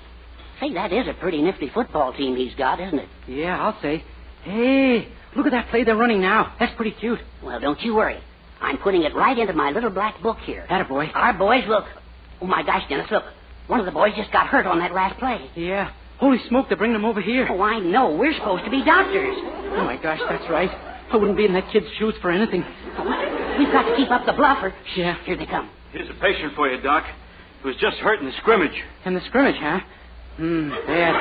Say, that is a pretty nifty football team he's got, isn't it? Yeah, I'll say. Hey, look at that play they're running now. That's pretty cute. Well, don't you worry. I'm putting it right into my little black book here. Attaboy. Our boys, look. Oh, my gosh, Dennis, look. One of the boys just got hurt on that last play. Yeah. Holy smoke, they're bringing them over here. Oh, I know. We're supposed to be doctors. Oh, my gosh, that's right. I wouldn't be in that kid's shoes for anything. We've got to keep up the bluffer. Yeah. Here they come. Here's a patient for you, Doc. He was just hurt in the scrimmage. In the scrimmage, huh? Bad.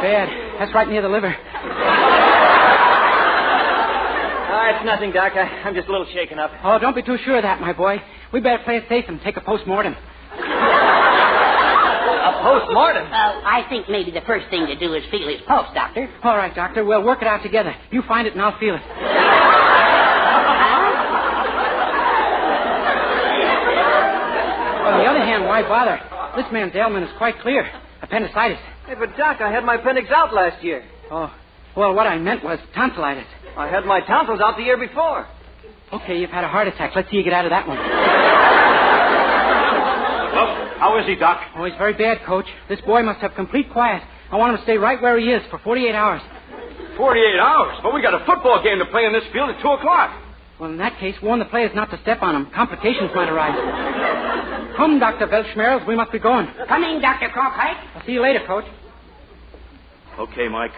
Bad. That's right near the liver. It's nothing, Doc. I'm just a little shaken up. Oh, don't be too sure of that, my boy. We better play it safe and take a post-mortem. A post-mortem? I think maybe the first thing to do is feel his pulse, Doctor. All right, Doctor. We'll work it out together. You find it and I'll feel it. On the other hand, why bother? This man's ailment is quite clear. Appendicitis. Hey, but, Doc, I had my appendix out last year. Oh, well, what I meant was tonsillitis. I had my tonsils out the year before. Okay, you've had a heart attack. Let's see you get out of that one. Well, how is he, Doc? Oh, he's very bad, Coach. This boy must have complete quiet. I want him to stay right where he is for 48 hours. 48 hours? But we got a football game to play in this field at 2 o'clock. Well, in that case, warn the players not to step on him. Complications might arise. Come, Dr. Weltschmerz. We must be going. Coming, Dr. Cronkite. I'll see you later, Coach. Okay, Mike.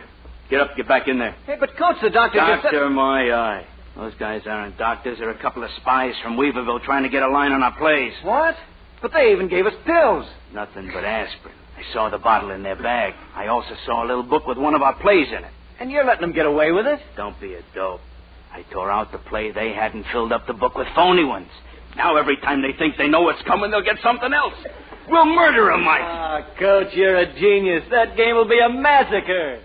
Get up, get back in there. Hey, but, Coach, the doctor just said... Doctor, my eye. Those guys aren't doctors. They're a couple of spies from Weaverville trying to get a line on our plays. What? But they even gave us pills. Nothing but aspirin. I saw the bottle in their bag. I also saw a little book with one of our plays in it. And you're letting them get away with it? Don't be a dope. I tore out the play they hadn't filled up the book with phony ones. Now every time they think they know what's coming, they'll get something else. We'll murder 'em, Mike. Ah, Coach, you're a genius. That game will be a massacre.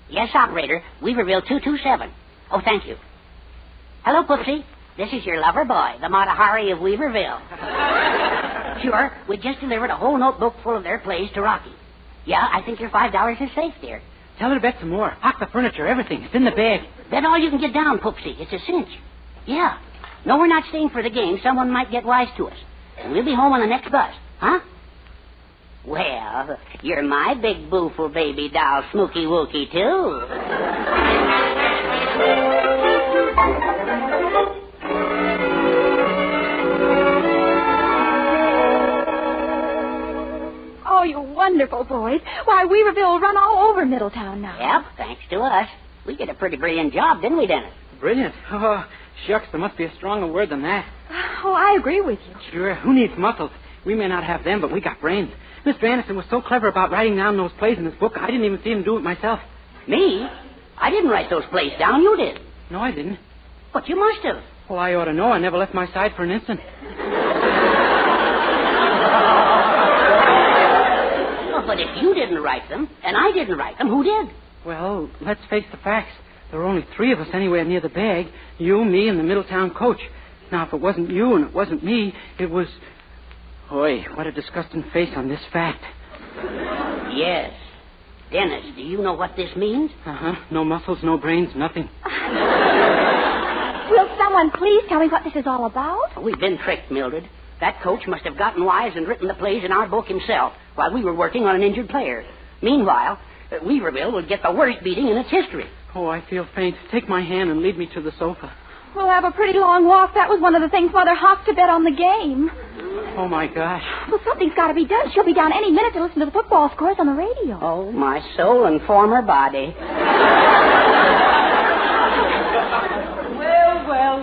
Yes, operator. Weaverville 227. Oh, thank you. Hello, Poopsie. This is your lover boy, the Matahari of Weaverville. Sure, we just delivered a whole notebook full of their plays to Rocky. Yeah, I think your $5 is safe, dear. Tell her to bet some more. Pack the furniture, everything. It's in the bag. Bet all you can get down, Poopsie. It's a cinch. Yeah. No, we're not staying for the game. Someone might get wise to us. And we'll be home on the next bus. Huh? Well, you're my big booful baby doll, Smokey Wookie, too. Oh, you wonderful boys. Why, Weaverville will run all over Middletown now. Yep, thanks to us. We did a pretty brilliant job, didn't we, Dennis? Brilliant. Oh, shucks, there must be a stronger word than that. Oh, I agree with you. Sure, who needs muscles? We may not have them, but we got brains. Mr. Anderson was so clever about writing down those plays in his book, I didn't even see him do it myself. Me? I didn't write those plays down. You did. No, I didn't. But you must have. Well, I ought to know. I never left my side for an instant. Well, but if you didn't write them, and I didn't write them, who did? Well, let's face the facts. There were only 3 of us anywhere near the bag. You, me, and the Middletown coach. Now, if it wasn't you and it wasn't me, it was... Oi, what a disgusting face on this fact. Yes. Dennis, do you know what this means? Uh-huh. No muscles, no brains, nothing. Will someone please tell me what this is all about? We've been tricked, Mildred. That coach must have gotten wise and written the plays in our book himself while we were working on an injured player. Meanwhile, Weaverville would get the worst beating in its history. Oh, I feel faint. Take my hand and lead me to the sofa. We'll have a pretty long walk. That was one of the things Mother hopped to bet on the game. Oh, my gosh. Well, something's got to be done. She'll be down any minute to listen to the football scores on the radio. Oh, my soul and former body.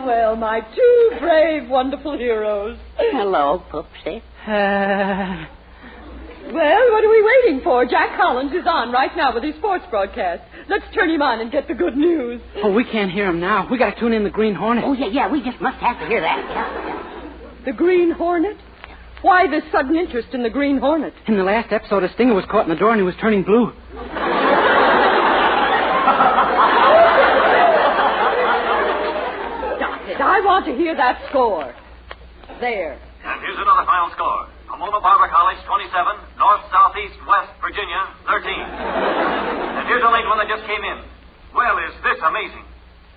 Well, my 2 brave, wonderful heroes. Hello, Poopsie. Well, what are we waiting for? Jack Collins is on right now with his sports broadcast. Let's turn him on and get the good news. Oh, we can't hear him now. We got to tune in the Green Hornet. Oh, yeah, we just must have to hear that. Yeah. The Green Hornet? Why this sudden interest in the Green Hornet? In the last episode, a stinger was caught in the door and he was turning blue. Stop it. I want to hear that score. There. And here's another final score. Pomona Barber College, 27. North, Southeast, West, Virginia, 13. And here's a late one that just came in. Well, is this amazing?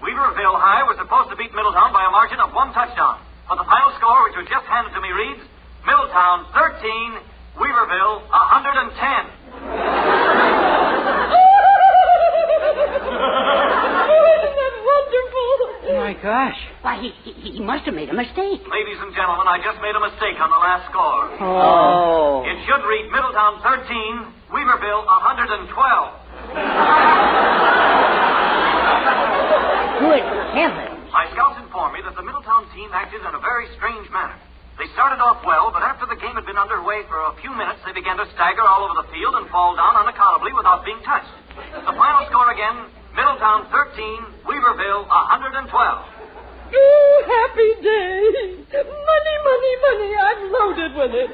Weaverville High was supposed to beat Middletown by a margin of 1 touchdown. But the final score, which was just handed to me, reads, Middletown, 13, Weaverville, 110. Isn't that wonderful? Oh, my gosh. Why, he must have made a mistake. Ladies and gentlemen, I just made a mistake on the last score. Oh. It should read Middletown 13, Weaverville 112. Good heavens. My scouts informed me that the Middletown team acted in a very strange manner. They started off well, but after the game had been underway for a few minutes, they began to stagger all over the field and fall down unaccountably without being touched. The final score again, Middletown 13, Weaverville 112. Oh, happy day. Money, money, money. I'm loaded with it.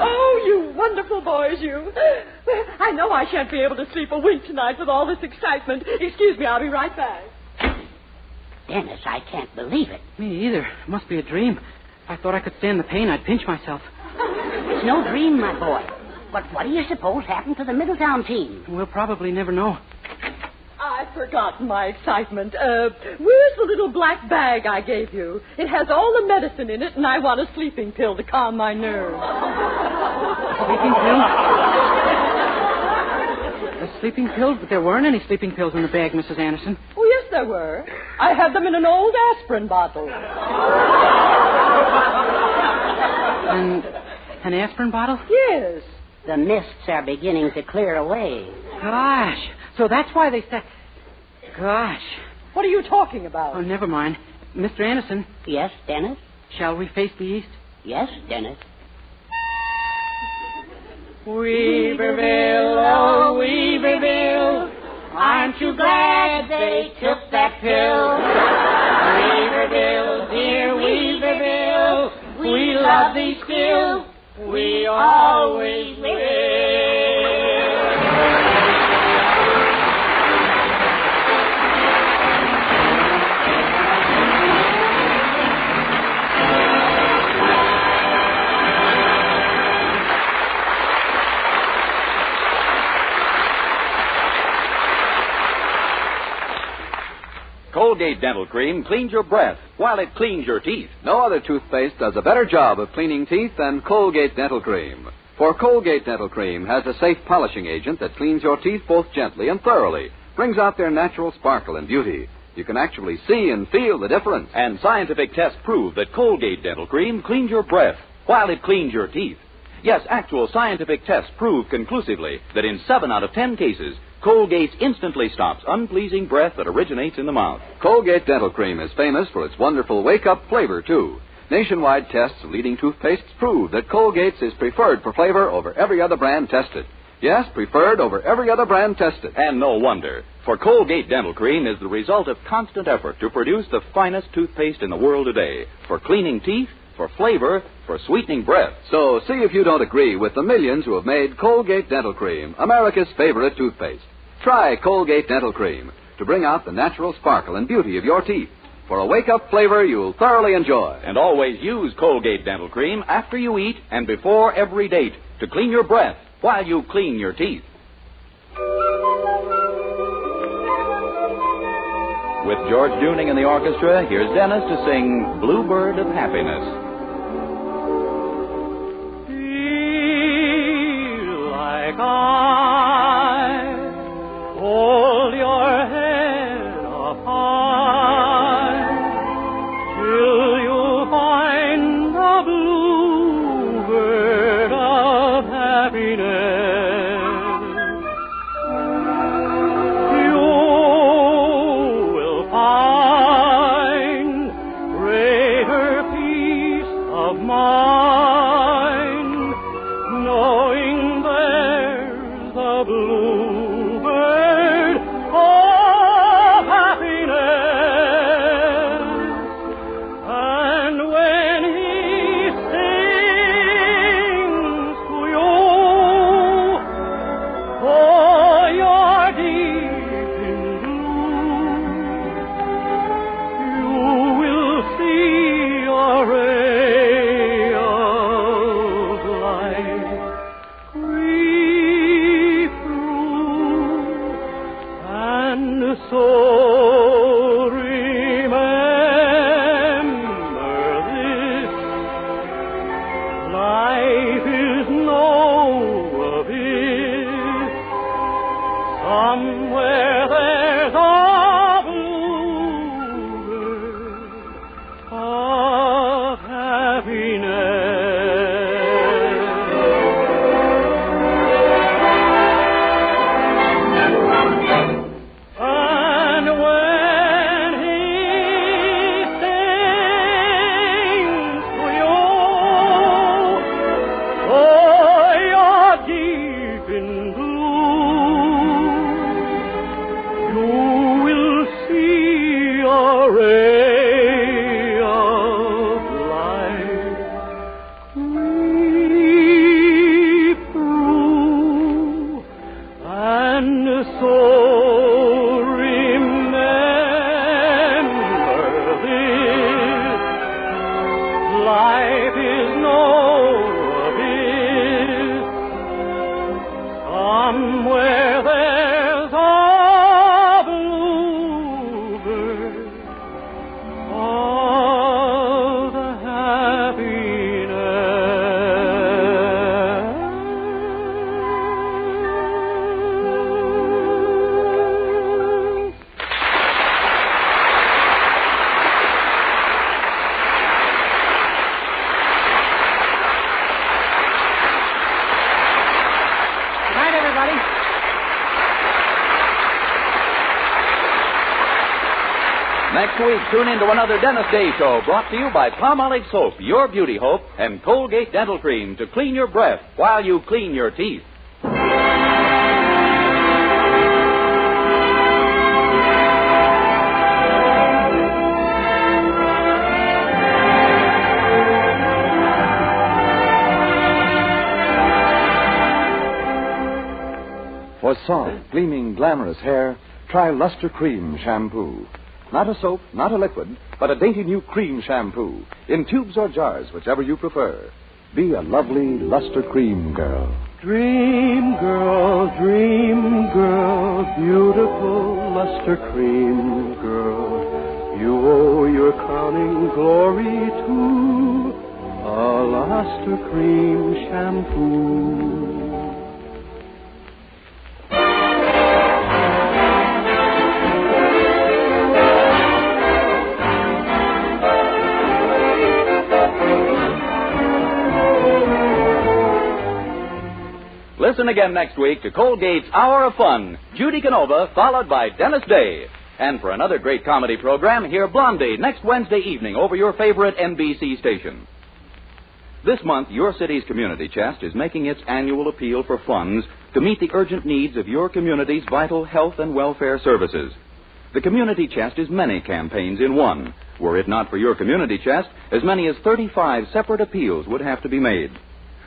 Oh, you wonderful boys, you. I know I shan't be able to sleep a wink tonight with all this excitement. Excuse me, I'll be right back. Dennis, I can't believe it. Me either. It must be a dream. If I thought I could stand the pain, I'd pinch myself. It's no dream, my boy. But what do you suppose happened to the Middletown team? We'll probably never know. I've forgotten my excitement. Where's the little black bag I gave you? It has all the medicine in it, and I want a sleeping pill to calm my nerves. Sleeping pill? A sleeping pill? But there weren't any sleeping pills in the bag, Mrs. Anderson. Oh, yes, there were. I had them in an old aspirin bottle. An aspirin bottle? Yes. The mists are beginning to clear away. Gosh. So that's why they said... Gosh. What are you talking about? Oh, never mind. Mr. Anderson. Yes, Dennis? Shall we face the east? Yes, Dennis. Weaverville, oh, Weaverville, Aren't you glad they took that pill? Weaverville, dear Weaverville, we love thee still. We always will. Colgate Dental Cream cleans your breath while it cleans your teeth. No other toothpaste does a better job of cleaning teeth than Colgate Dental Cream. For Colgate Dental Cream has a safe polishing agent that cleans your teeth both gently and thoroughly, brings out their natural sparkle and beauty. You can actually see and feel the difference. And scientific tests prove that Colgate Dental Cream cleans your breath while it cleans your teeth. Yes, actual scientific tests prove conclusively that in 7 out of 10 cases, Colgate instantly stops unpleasing breath that originates in the mouth. Colgate Dental Cream is famous for its wonderful wake-up flavor, too. Nationwide tests of leading toothpastes prove that Colgate's is preferred for flavor over every other brand tested. Yes, preferred over every other brand tested. And no wonder, for Colgate Dental Cream is the result of constant effort to produce the finest toothpaste in the world today for cleaning teeth, for flavor, for sweetening breath. So see if you don't agree with the millions who have made Colgate Dental Cream America's favorite toothpaste. Try Colgate Dental Cream to bring out the natural sparkle and beauty of your teeth. For a wake-up flavor you'll thoroughly enjoy. And always use Colgate Dental Cream after you eat and before every date to clean your breath while you clean your teeth. With George Dooning in the orchestra, here's Dennis to sing Bluebird of Happiness. Feel like I hold your head up high till you find the bluebird of happiness. You will find greater peace of mind knowing there's the bluebird of happiness. And when he sings to you, oh, you're deep in blue, you will see a ray of light creep through, and so remember this: life is no abyss. Somewhere there's a bluebird of happiness. And when he sings to you, oh, you're deep in blue, you will see a ray of light creep through, and so remember this: life is no abyss. Somewhere there's a bluebird of happiness. Good night, everybody. Next week, tune in to another Dennis Day Show brought to you by Palmolive Soap, your beauty hope, and Colgate Dental Cream to clean your breath while you clean your teeth. soft, gleaming, glamorous hair, try Luster Cream Shampoo. Not a soap, not a liquid, but a dainty new cream shampoo. In tubes or jars, whichever you prefer. Be a lovely Luster Cream girl. Dream girl, beautiful Luster Cream girl. You owe your crowning glory to a Luster Cream shampoo. Listen again next week to Colgate's Hour of Fun, Judy Canova, followed by Dennis Day. And for another great comedy program, hear Blondie next Wednesday evening over your favorite NBC station. This month, your city's community chest is making its annual appeal for funds to meet the urgent needs of your community's vital health and welfare services. The community chest is many campaigns in one. Were it not for your community chest, as many as 35 separate appeals would have to be made.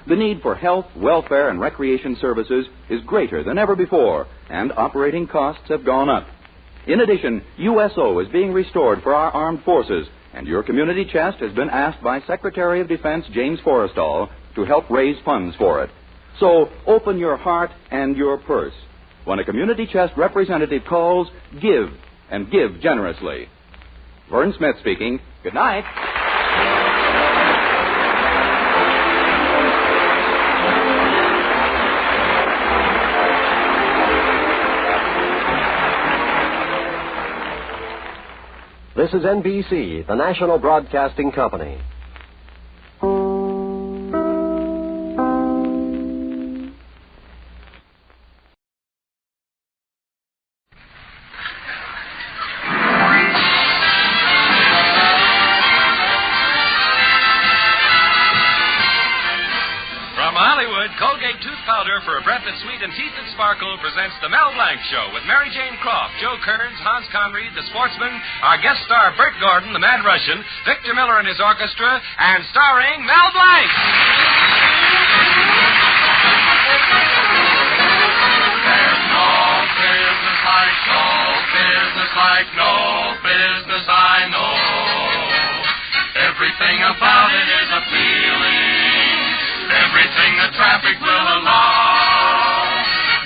The need for health, welfare, and recreation services is greater than ever before, and operating costs have gone up. In addition, USO is being restored for our armed forces, and your community chest has been asked by Secretary of Defense James Forrestal to help raise funds for it. So open your heart and your purse. When a community chest representative calls, give, and give generously. Vern Smith speaking. Good night. This is NBC, the National Broadcasting Company. Colgate tooth powder for a breath that's sweet and teeth that sparkle presents the Mel Blanc Show with Mary Jane Croft, Joe Kearns, Hans Conried, the Sportsman, our guest star Bert Gordon, the Mad Russian, Victor Miller and his orchestra, and starring Mel Blanc. There's no business like show business like no business I know. Everything about it is appealing. Everything the traffic will allow.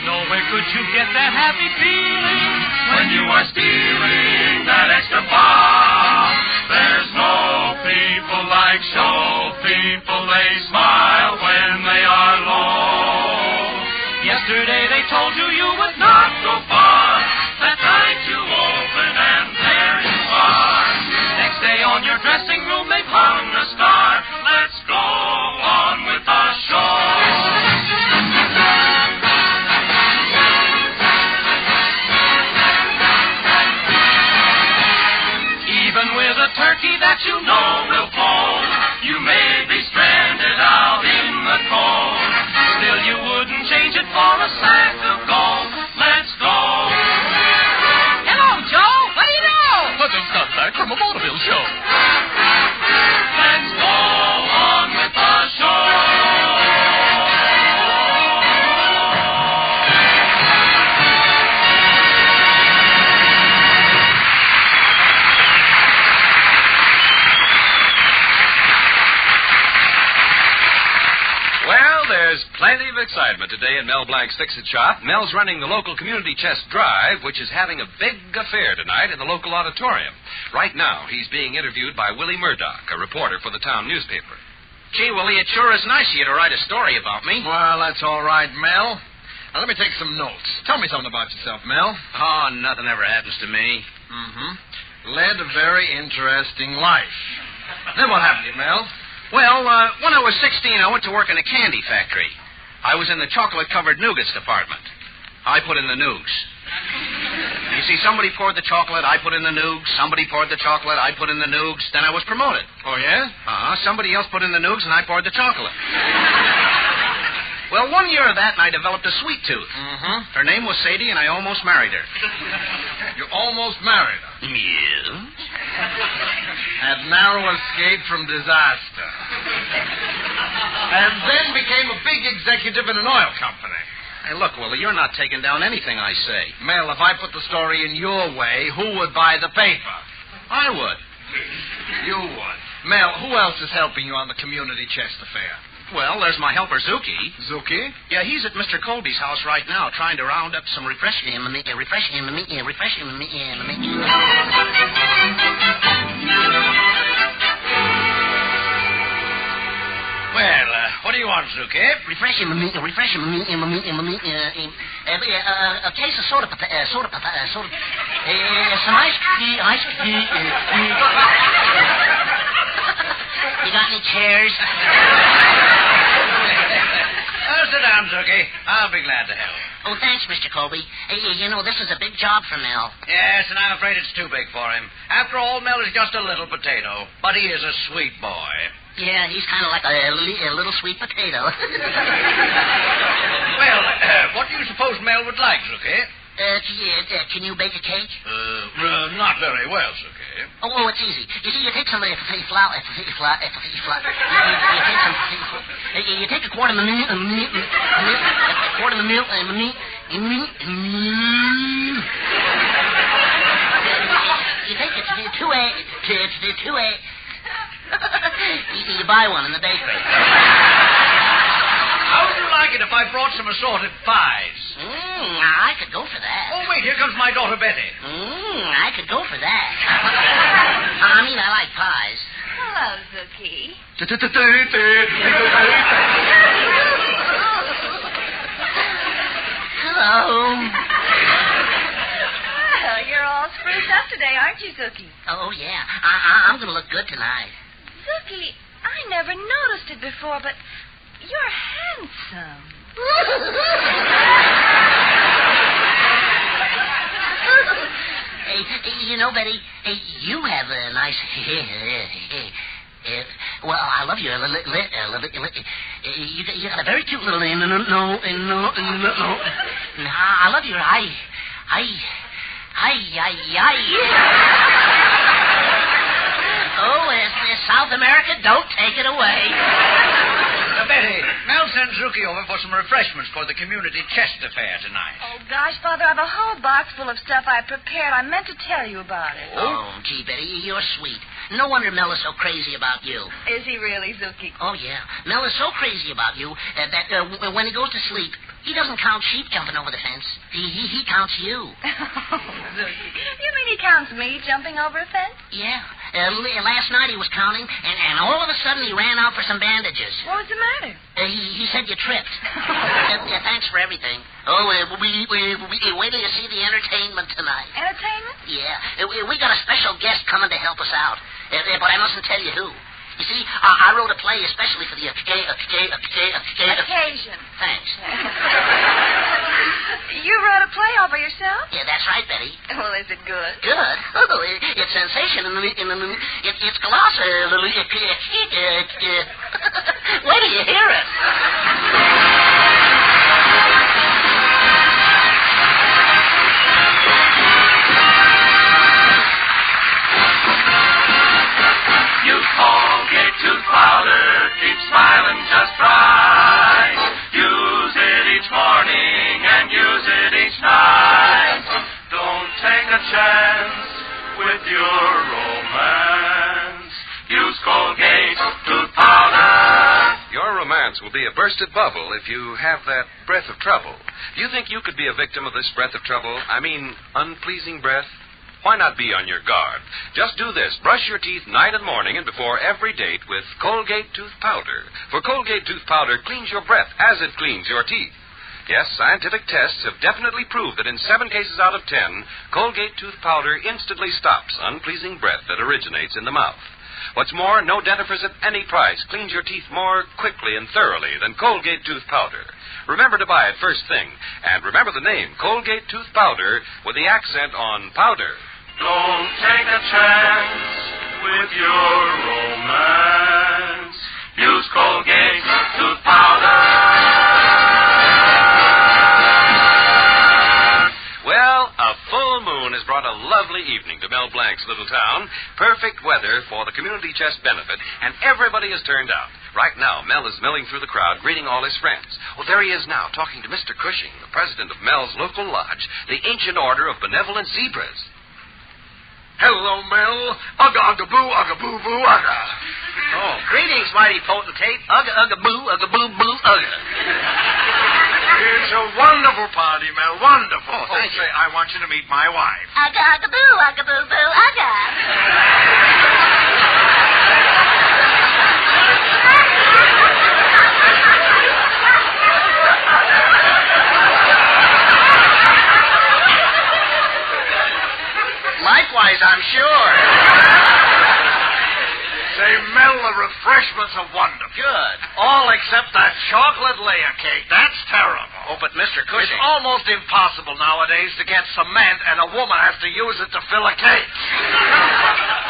Nowhere could you get that happy feeling when you are stealing that extra bar. There's no people like show people. They smile when they are low. Yesterday they told you you would not go far. That night you open and there you are. Next day on your dressing room they've hung a star. Let's go on with the show. Even with a turkey that you know will fold, you may be stranded out in the cold. Still you wouldn't change it for a sack of gold. Let's go. Hello, Joe. What do you know? I just got back from a vaudeville show. Let's go on with the show. Well, there's plenty of excitement today in Mel Blanc's Fix-It Shop. Mel's running the local community chest drive, which is having a big affair tonight in the local auditorium. Right now, he's being interviewed by Willie Murdoch, a reporter for the town newspaper. Gee, Willie, it sure is nice of you to write a story about me. Well, that's all right, Mel. Now, let me take some notes. Tell me something about yourself, Mel. Oh, nothing ever happens to me. Led a very interesting life. Then what happened to you, Mel? Well, when I was 16, I went to work in a candy factory. I was in the chocolate-covered nougats department. I put in the nougs. You see, somebody poured the chocolate, I put in the nougs. Somebody poured the chocolate, I put in the nougs. Then I was promoted. Oh, yeah? Somebody else put in the nougs, and I poured the chocolate. Well, 1 year of that, and I developed a sweet tooth. Her name was Sadie, and I almost married her. You almost married her? Yes. Had narrow escape from disaster. And then became a big executive in an oil company. Hey, look, Willie, you're not taking down anything I say. Mel, if I put the story in your way, who would buy the paper? I would. You would. Mel, who else is helping you on the community chest affair? Well, there's my helper, Zuki. Zuki? Yeah, he's at Mr. Colby's house right now trying to round up some refreshment. Well, what do you want, Zuki? A case of soda, some ice cream. You got any chairs? Sit down, Zuki. I'll be glad to help. Oh, thanks, Mr. Colby. You know, this is a big job for Mel. Yes, and I'm afraid it's too big for him. After all, Mel is just a little potato, but he is a sweet boy. Yeah, he's kind of like a little sweet potato. Well, what do you suppose Mel would like, Zuki? Can you bake a cake? Not very well, Zuki. Oh, it's easy. You see, you take some flour. You take a quart of milk, You take it to two eggs. You buy one in the bakery. How would you like it if I brought some assorted pies? I could go for that. Oh, wait, here comes my daughter Betty. I could go for that. I mean, I like pies. Hello, Zuki. Hello. Well, you're all spruced up today, aren't you, Zuki? Oh, yeah. I'm going to look good tonight. Zuki, I never noticed it before, but you're handsome. Hey, you know, Betty, you have a nice... well, I love you. You got a very cute little... I love your... Oh, it's South America. Don't take it away. Betty, Mel sends Zuki over for some refreshments for the community chest affair tonight. Oh, gosh, Father, I have a whole box full of stuff I prepared. I meant to tell you about it. Oh, gee, Betty, you're sweet. No wonder Mel is so crazy about you. Is he really, Zuki? Oh, yeah. Mel is so crazy about you that when he goes to sleep, he doesn't count sheep jumping over the fence. He counts you. Zuki, you mean he counts me jumping over a fence? Yeah. Last night he was counting, and all of a sudden he ran out for some bandages. What was the matter? He said you tripped. Thanks for everything. Oh, wait till you see the entertainment tonight. Entertainment? Yeah. We got a special guest coming to help us out. But I mustn't tell you who. You see, I wrote a play especially for the occasion. Thanks. You wrote a play all by yourself? Yeah, that's right, Betty. Well, is it good? Good? Oh, it's sensational. It's colossal. Wait till you hear it. Colgate tooth powder, keep smiling just right. Use it each morning and use it each night. Don't take a chance with your romance. Use Colgate tooth powder. Your romance will be a bursted bubble if you have that breath of trouble. Do you think you could be a victim of this breath of trouble? I mean, unpleasing breath? Why not be on your guard? Just do this. Brush your teeth night and morning and before every date with Colgate Tooth Powder. For Colgate Tooth Powder cleans your breath as it cleans your teeth. Yes, scientific tests have definitely proved that in 7 cases out of 10, Colgate Tooth Powder instantly stops unpleasing breath that originates in the mouth. What's more, no dentifrice at any price cleans your teeth more quickly and thoroughly than Colgate Tooth Powder. Remember to buy it first thing. And remember the name, Colgate Tooth Powder, with the accent on powder. Don't take a chance with your romance. Use Colgate tooth powder. Well, a full moon typhoon has brought a lovely evening to Mel Blanc's little town. Perfect weather for the community chest benefit, and everybody has turned out. Right now, Mel is milling through the crowd, greeting all his friends. Well, there he is now, talking to Mr. Cushing, the president of Mel's local lodge, the Ancient Order of Benevolent Zebras. Hello, Mel. Ugga, ugga, boo, ugga, boo, boo, ugga. Oh, greetings, mighty potentate. Ugga, ugga, boo, boo, ugga. It's a wonderful party, Mel. Wonderful. Oh, thank you. I want you to meet my wife. Ugga, ugga, boo, ugga. Likewise, I'm sure. Say, Mel, the refreshments are wonderful. Good. All except that chocolate layer cake. That's terrible. Oh, but Mr. Cushing... It's almost impossible nowadays to get cement, and a woman has to use it to fill a cake.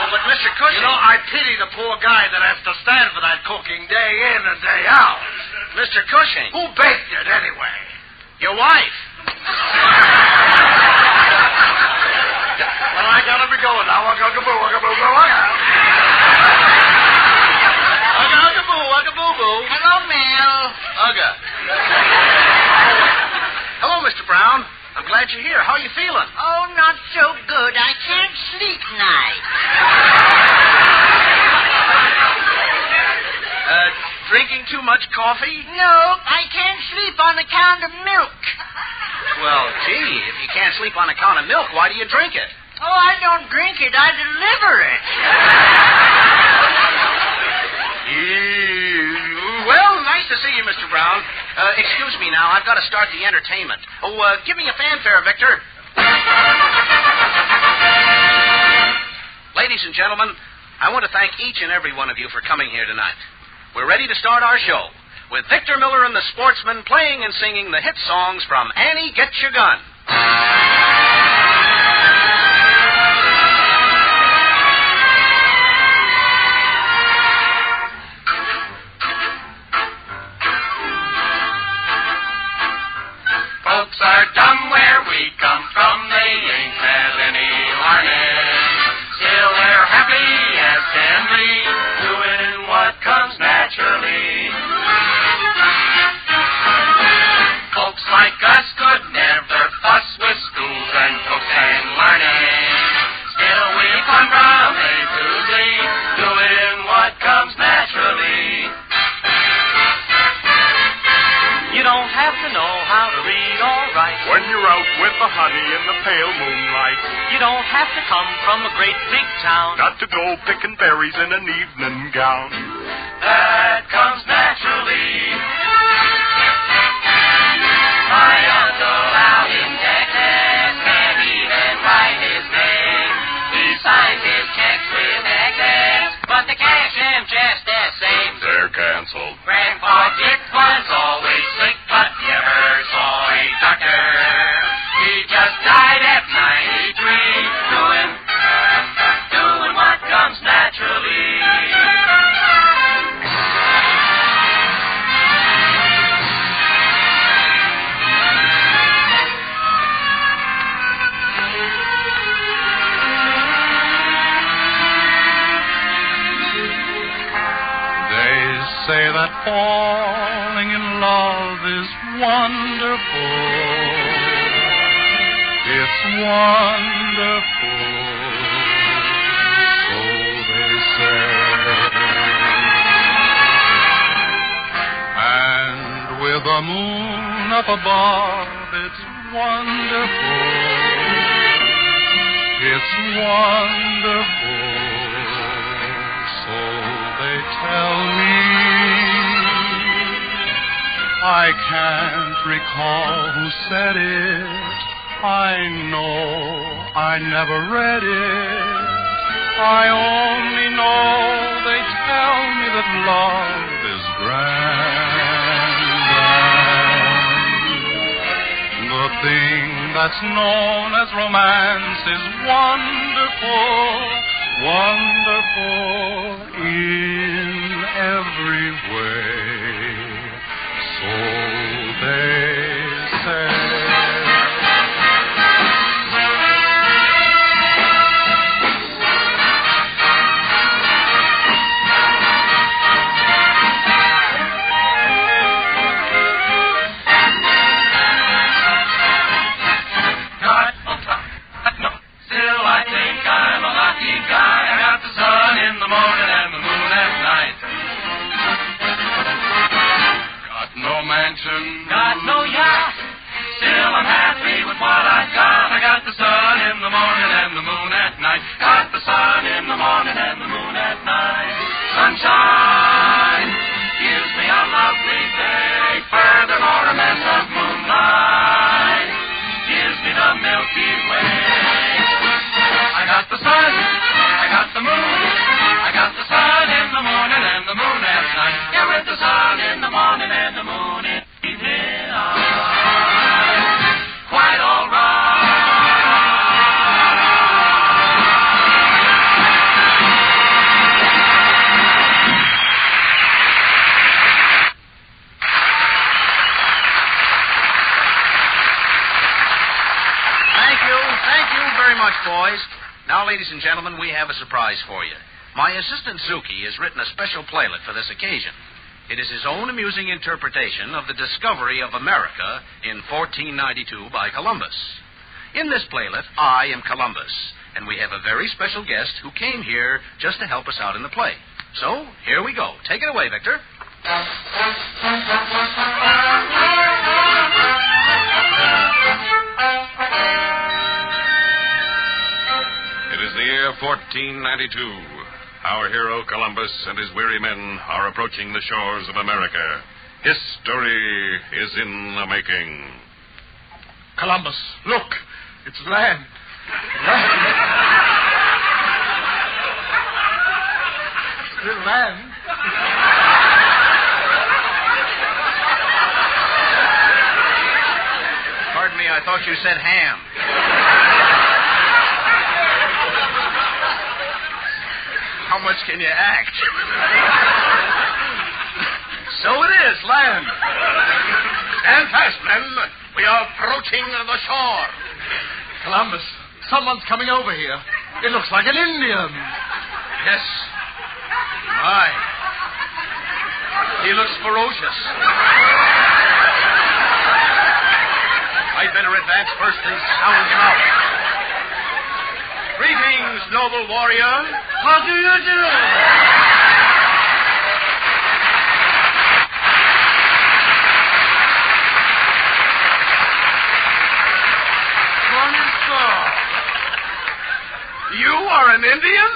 Oh, but Mr. Cushing... You know, I pity the poor guy that has to stand for that cooking day in and day out. Mr. Cushing... Who baked it, anyway? Your wife. Well, I gotta be going now. Ugga, boo, ugga, boo, boo, ugga. Ugga, ugga, boo, boo. Hello, Mel. Ugga. Hello, Mr. Brown. I'm glad you're here. How are you feeling? Oh, not so good. I can't sleep tonight. Drinking too much coffee? No, I can't sleep on account of milk. Well, gee, if you can't sleep on account of milk, why do you drink it? Oh, I don't drink it. I deliver it. Well, nice to see you, Mr. Brown. Excuse me now. I've got to start the entertainment. Oh, give me a fanfare, Victor. Ladies and gentlemen, I want to thank each and every one of you for coming here tonight. We're ready to start our show with Victor Miller and the Sportsmen playing and singing the hit songs from Annie, Get Your Gun. Folks are dumb where we come from. They ain't had any learning. Still they're happy as can be, doing what comes naturally. Folks like us could never fuss with schools and books and learning. Still we come from A to Z, doing what comes naturally. You don't have to know how to read or write When you're out with the honey in the pale moonlight. You don't have to come from a great big town. Not to go picking berries in an evening gown. That comes naturally. My uncle out in Texas can't even write his name. He signs his checks with excess, but they cash him just the same. They're canceled. Grandpa Dick was always sick, but never saw a doctor. He just died at 93, doing what comes naturally. Say that falling in love is wonderful. It's wonderful. So they say. And with the moon up above, it's wonderful. It's wonderful. So they tell me. I can't recall who said it. I know I never read it. I only know they tell me that love is grand. The thing that's known as romance is wonderful, wonderful in every way. So they say. morning and the moon at night. Got no mansion, Got no yacht. still I'm happy with what I got. I got the sun in the morning and the moon at night. Got the sun in the morning and the moon at night. Sunshine gives me a lovely day. Furthermore, a mess of moonlight gives me the Milky Way. I got the sun, I got the moon, I got the sun in the morning and the moon at night. Yeah, with the sun in the morning and the moon in the evening. Quite all right. Thank you very much, boys. Now, ladies and gentlemen, we have a surprise for you. My assistant, Zuki, has written a special playlet for this occasion. It is his own amusing interpretation of the discovery of America in 1492 by Columbus. In this playlet, I am Columbus, and we have a very special guest who came here just to help us out in the play. So, here we go. Take it away, Victor. It is the year 1492. Our hero Columbus and his weary men are approaching the shores of America. History is in the making. Columbus, look. It's land. Still land. Pardon me, I thought you said ham. How much can you act? So it is, land. Stand fast, men. We are approaching the shore. Columbus, someone's coming over here. It looks like an Indian. Yes. My. He looks ferocious. I'd better advance first and sound him out. Greetings, noble warrior. How do you do? You are an Indian?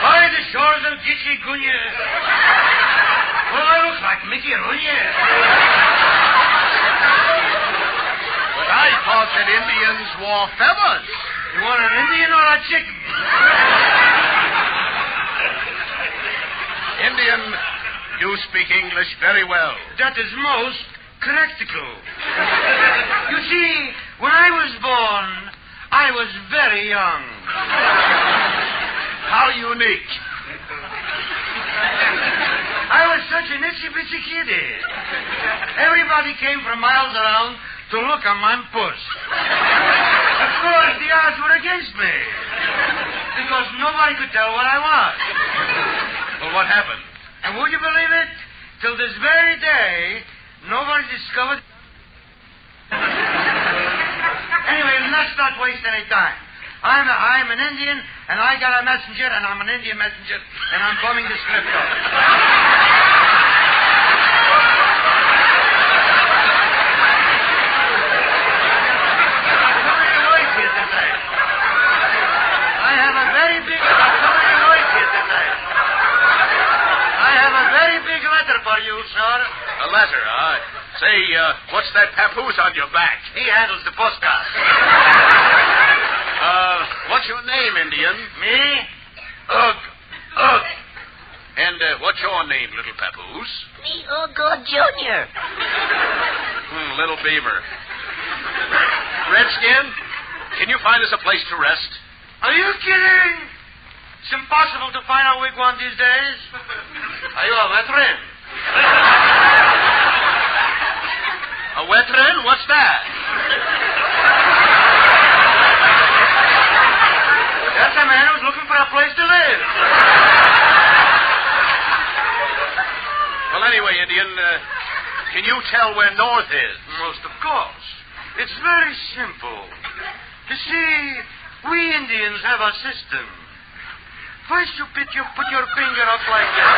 By the shores of Gichigunya. Well, I look like Mickey Runya. But I thought that Indians wore feathers. You want an Indian or a chicken? Indian, you speak English very well. That is most practical. You see, when I was born, I was very young. How unique. I was such an itsy-bitsy kiddie. Everybody came from miles around to look on my puss. Of course, the odds were against me. Because nobody could tell what I was. Well, what happened? And would you believe it? Till this very day, nobody discovered... Anyway, let's not waste any time. I'm an Indian, and I got a messenger, and I'm an Indian messenger, and I'm bumming the script up. I have a very big letter for you, sir. A letter, huh? Say, what's that papoose on your back? He handles the postcard. What's your name, Indian? Me? Ugh. And what's your name, little papoose? Me, good Junior. Little beaver. Redskin, can you find us a place to rest? Are you kidding? It's impossible to find a wigwam these days. Are you a veteran? A veteran? What's that? That's a man who's looking for a place to live. Well, anyway, Indian, can you tell where north is? Most of course. It's very simple. You see, we Indians have a system. First you put your finger up like this.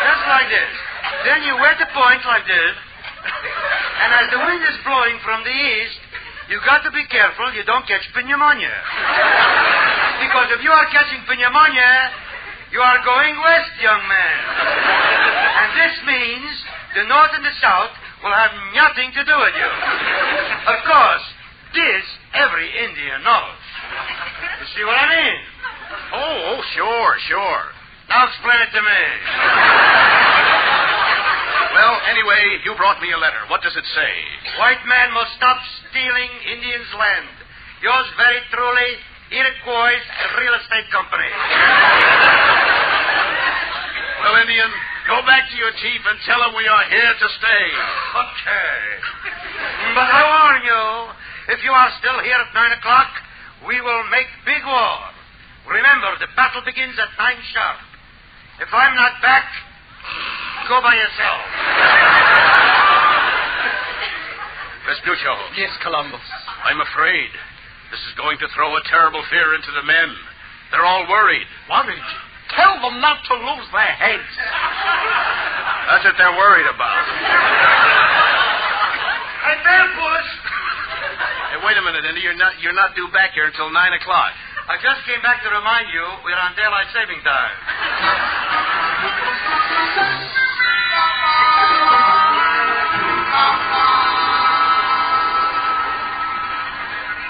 Just like this. Then you wet the point like this. And as the wind is blowing from the east, you got to be careful you don't catch pneumonia. Because if you are catching pneumonia, you are going west, young man. And this means the north and the south will have nothing to do with you. Of course, this every Indian knows. You see what I mean? Oh, sure. Now explain it to me. Well, anyway, you brought me a letter. What does it say? White man must stop stealing Indians' land. Yours very truly, Iroquois Real Estate Company. Well, Indian, go back to your chief and tell him we are here to stay. Okay. But I warn you, if you are still here at 9 o'clock, we will make big war. Remember, the battle begins at 9 sharp. If I'm not back, go by yourself. Vespuccio. Yes, Columbus. I'm afraid this is going to throw a terrible fear into the men. They're all worried. Worried? Tell them not to lose their heads. That's what they're worried about. Hey, there, Bush. Hey, wait a minute, Indy. You're not due back here until 9 o'clock. I just came back to remind you we're on daylight saving time.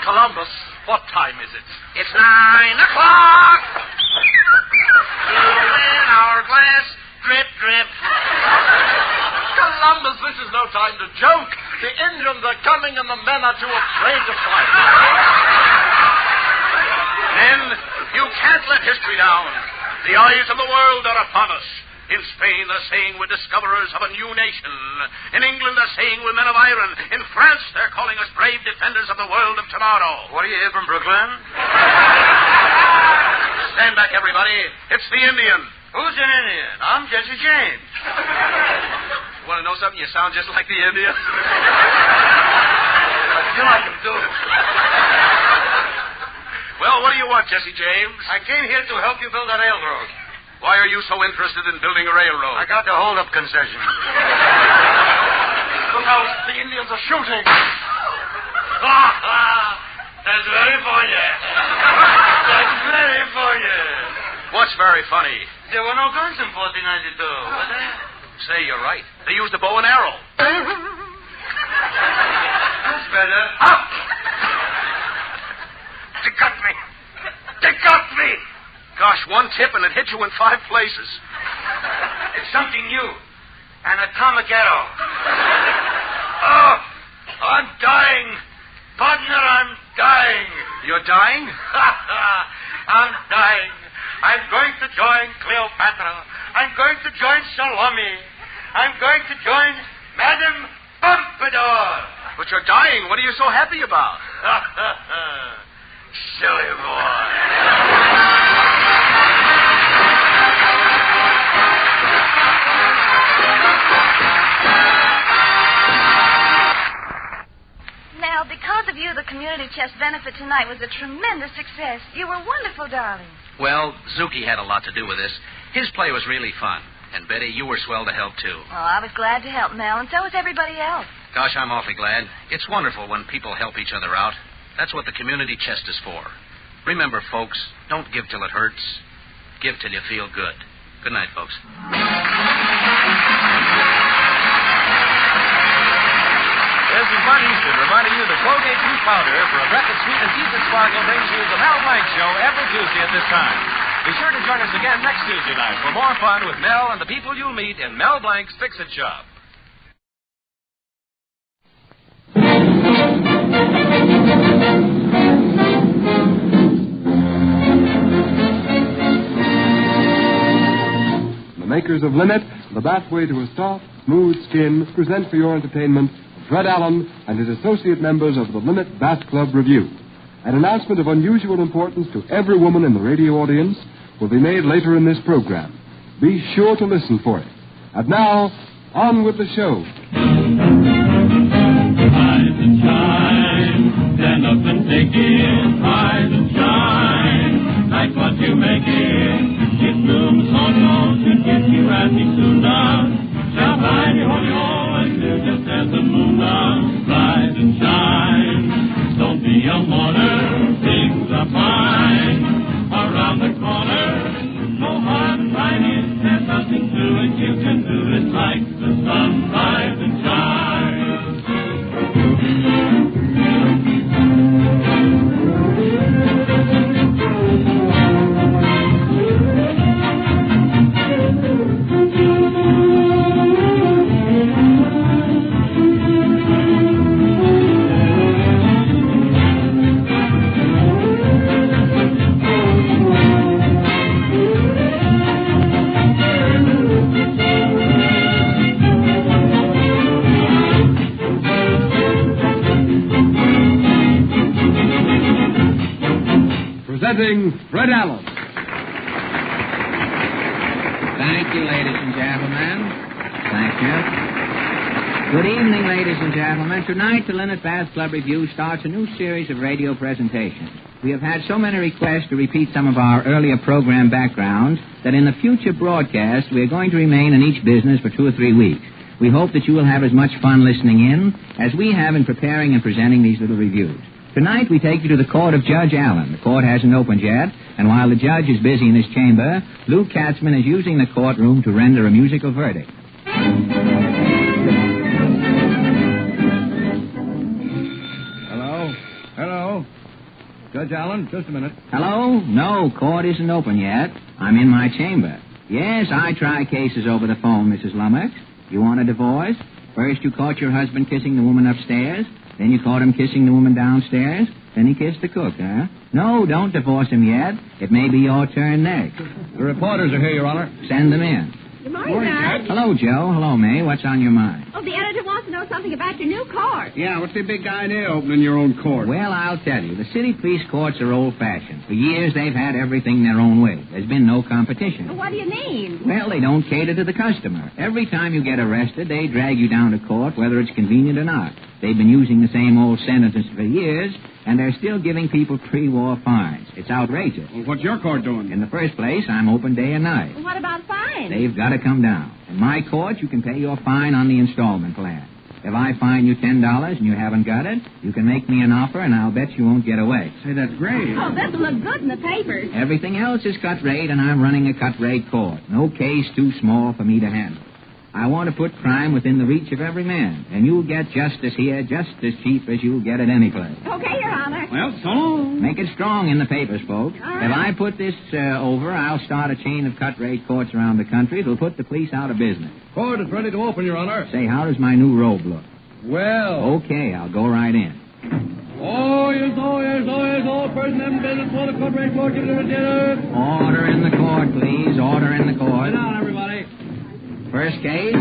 Columbus, what time is it? It's 9 o'clock. Fill in our glass, drip, drip. Columbus, this is no time to joke. The Indians are coming and the men are too afraid to fight. Men, you can't let history down. The eyes of the world are upon us. In Spain, they're saying we're discoverers of a new nation. In England, they're saying we're men of iron. In France, they're calling us brave defenders of the world of tomorrow. What are you here from, Brooklyn? Stand back, everybody. It's the Indian. Who's an Indian? I'm Jesse James. You want to know something? You sound just like the Indian. You like him, too. Well, what do you want, Jesse James? I came here to help you build a railroad. Why are you so interested in building a railroad? I got the hold-up concession. Look out, the Indians are shooting. That's very funny. That's very funny. What's very funny? There were no guns in 1492, were there? Say, you're right. They used a bow and arrow. That's better. Up! They got me. They got me. Gosh, one tip and it hit you in 5 places. It's something new. An atomic arrow. Oh, I'm dying. Partner, I'm dying. You're dying? I'm dying. I'm going to join Cleopatra. I'm going to join Salome. I'm going to join Madame Pompadour. But you're dying. What are you so happy about? Silly boy. Mel, because of you, the community chest benefit tonight was a tremendous success. You were wonderful, darling. Well, Zuki had a lot to do with this. His play was really fun. And, Betty, you were swell to help, too. Oh, I was glad to help, Mel, and so was everybody else. Gosh, I'm awfully glad. It's wonderful when people help each other out. That's what the community chest is for. Remember, folks, don't give till it hurts. Give till you feel good. Good night, folks. This is Mark Easton reminding you that Colgate Tooth Powder for a breath of sweet and teeth that sparkle brings you the Mel Blanc Show every Tuesday at this time. Be sure to join us again next Tuesday night for more fun with Mel and the people you'll meet in Mel Blanc's Fix-It Shop. The makers of Linnet, the pathway to a soft, smooth skin, present for your entertainment Fred Allen and his associate members of the Linnet Bath Club Review. An announcement of unusual importance to every woman in the radio audience will be made later in this program. Be sure to listen for it. And now, on with the show. Rise and shine, stand up and take it high. presenting Fred Allen. Thank you, ladies and gentlemen. Thank you. Good evening, ladies and gentlemen. Tonight, the Linnet Bath Club Review starts a new series of radio presentations. We have had so many requests to repeat some of our earlier program backgrounds that in the future broadcast, we are going to remain in each business for 2 or 3 weeks. We hope that you will have as much fun listening in as we have in preparing and presenting these little reviews. Tonight, we take you to the court of Judge Allen. The court hasn't opened yet, and while the judge is busy in his chamber, Lou Katzman is using the courtroom to render a musical verdict. Hello? Judge Allen, just a minute. Hello? No, court isn't open yet. I'm in my chamber. Yes, I try cases over the phone, Mrs. Lummox. You want a divorce? First you caught your husband kissing the woman upstairs, then you caught him kissing the woman downstairs, then he kissed the cook, huh? No, don't divorce him yet. It may be your turn next. The reporters are here, Your Honor. Send them in. Good morning, Judge. Hello, Joe. Hello, May. What's on your mind? Oh, the editor wants to know something about your new court. Yeah, what's the big idea opening your own court? Well, I'll tell you. The city police courts are old-fashioned. For years, they've had everything their own way. There's been no competition. What do you mean? Well, they don't cater to the customer. Every time you get arrested, they drag you down to court, whether it's convenient or not. They've been using the same old sentences for years, and they're still giving people pre-war fines. It's outrageous. Well, what's your court doing? In the first place, I'm open day and night. Well, what about fines? They've got to come down. In my court, you can pay your fine on the installment plan. If I fine you $10 and you haven't got it, you can make me an offer, and I'll bet you won't get away. Say, that's great. Oh, this'll look good in the papers. Everything else is cut rate, and I'm running a cut rate court. No case too small for me to handle. I want to put crime within the reach of every man, and you'll get justice here just as cheap as you'll get it any place. Okay, Your Honor. Well, so long. Make it strong in the papers, folks. All right. If I put this over, I'll start a chain of cut-rate courts around the country. It'll put the police out of business. Court is ready to open, Your Honor. Say, how does my new robe look? Well. Okay, I'll go right in. Oh, yes, person having business for the cut-rate court. Give it a dinner. Order in the court, please. Order in the court. Sit down, everybody. First case?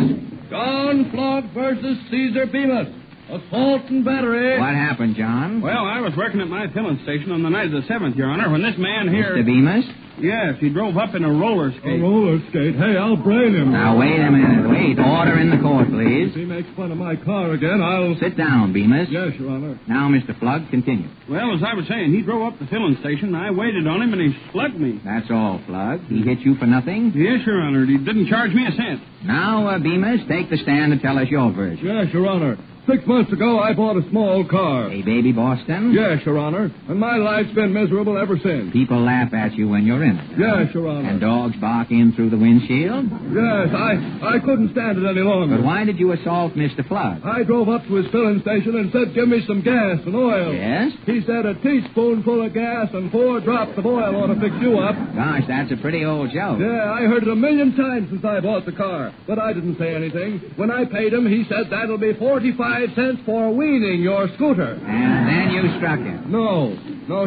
John Flock versus Caesar Bemis. Assault and battery. What happened, John? Well, I was working at my filling station on the night of the 7th, Your Honor, when this man here... Mr. Bemis? Yes, he drove up in a roller skate. A roller skate? Hey, I'll brain him. Now, wait a minute. Wait. Order in the court, please. If he makes fun of my car again, I'll... Sit down, Bemis. Yes, Your Honor. Now, Mr. Flood, continue. Well, as I was saying, he drove up the filling station, I waited on him, and he slugged me. That's all, Flood. He hit you for nothing? Yes, Your Honor. He didn't charge me a cent. Now, Bemis, take the stand and tell us your version. Yes, Your Honor. 6 months ago, I bought a small car. A baby Boston? Yes, Your Honor. And my life's been miserable ever since. People laugh at you when you're in it. Yes, Your Honor. And dogs bark in through the windshield? Yes, I couldn't stand it any longer. But why did you assault Mr. Flood? I drove up to his filling station and said, give me some gas and oil. Yes? He said a teaspoonful of gas and 4 drops of oil ought to fix you up. Gosh, that's a pretty old joke. Yeah, I heard it 1,000,000 times since I bought the car. But I didn't say anything. When I paid him, he said that'll be 45 cents for weaning your scooter. And then you struck him. No,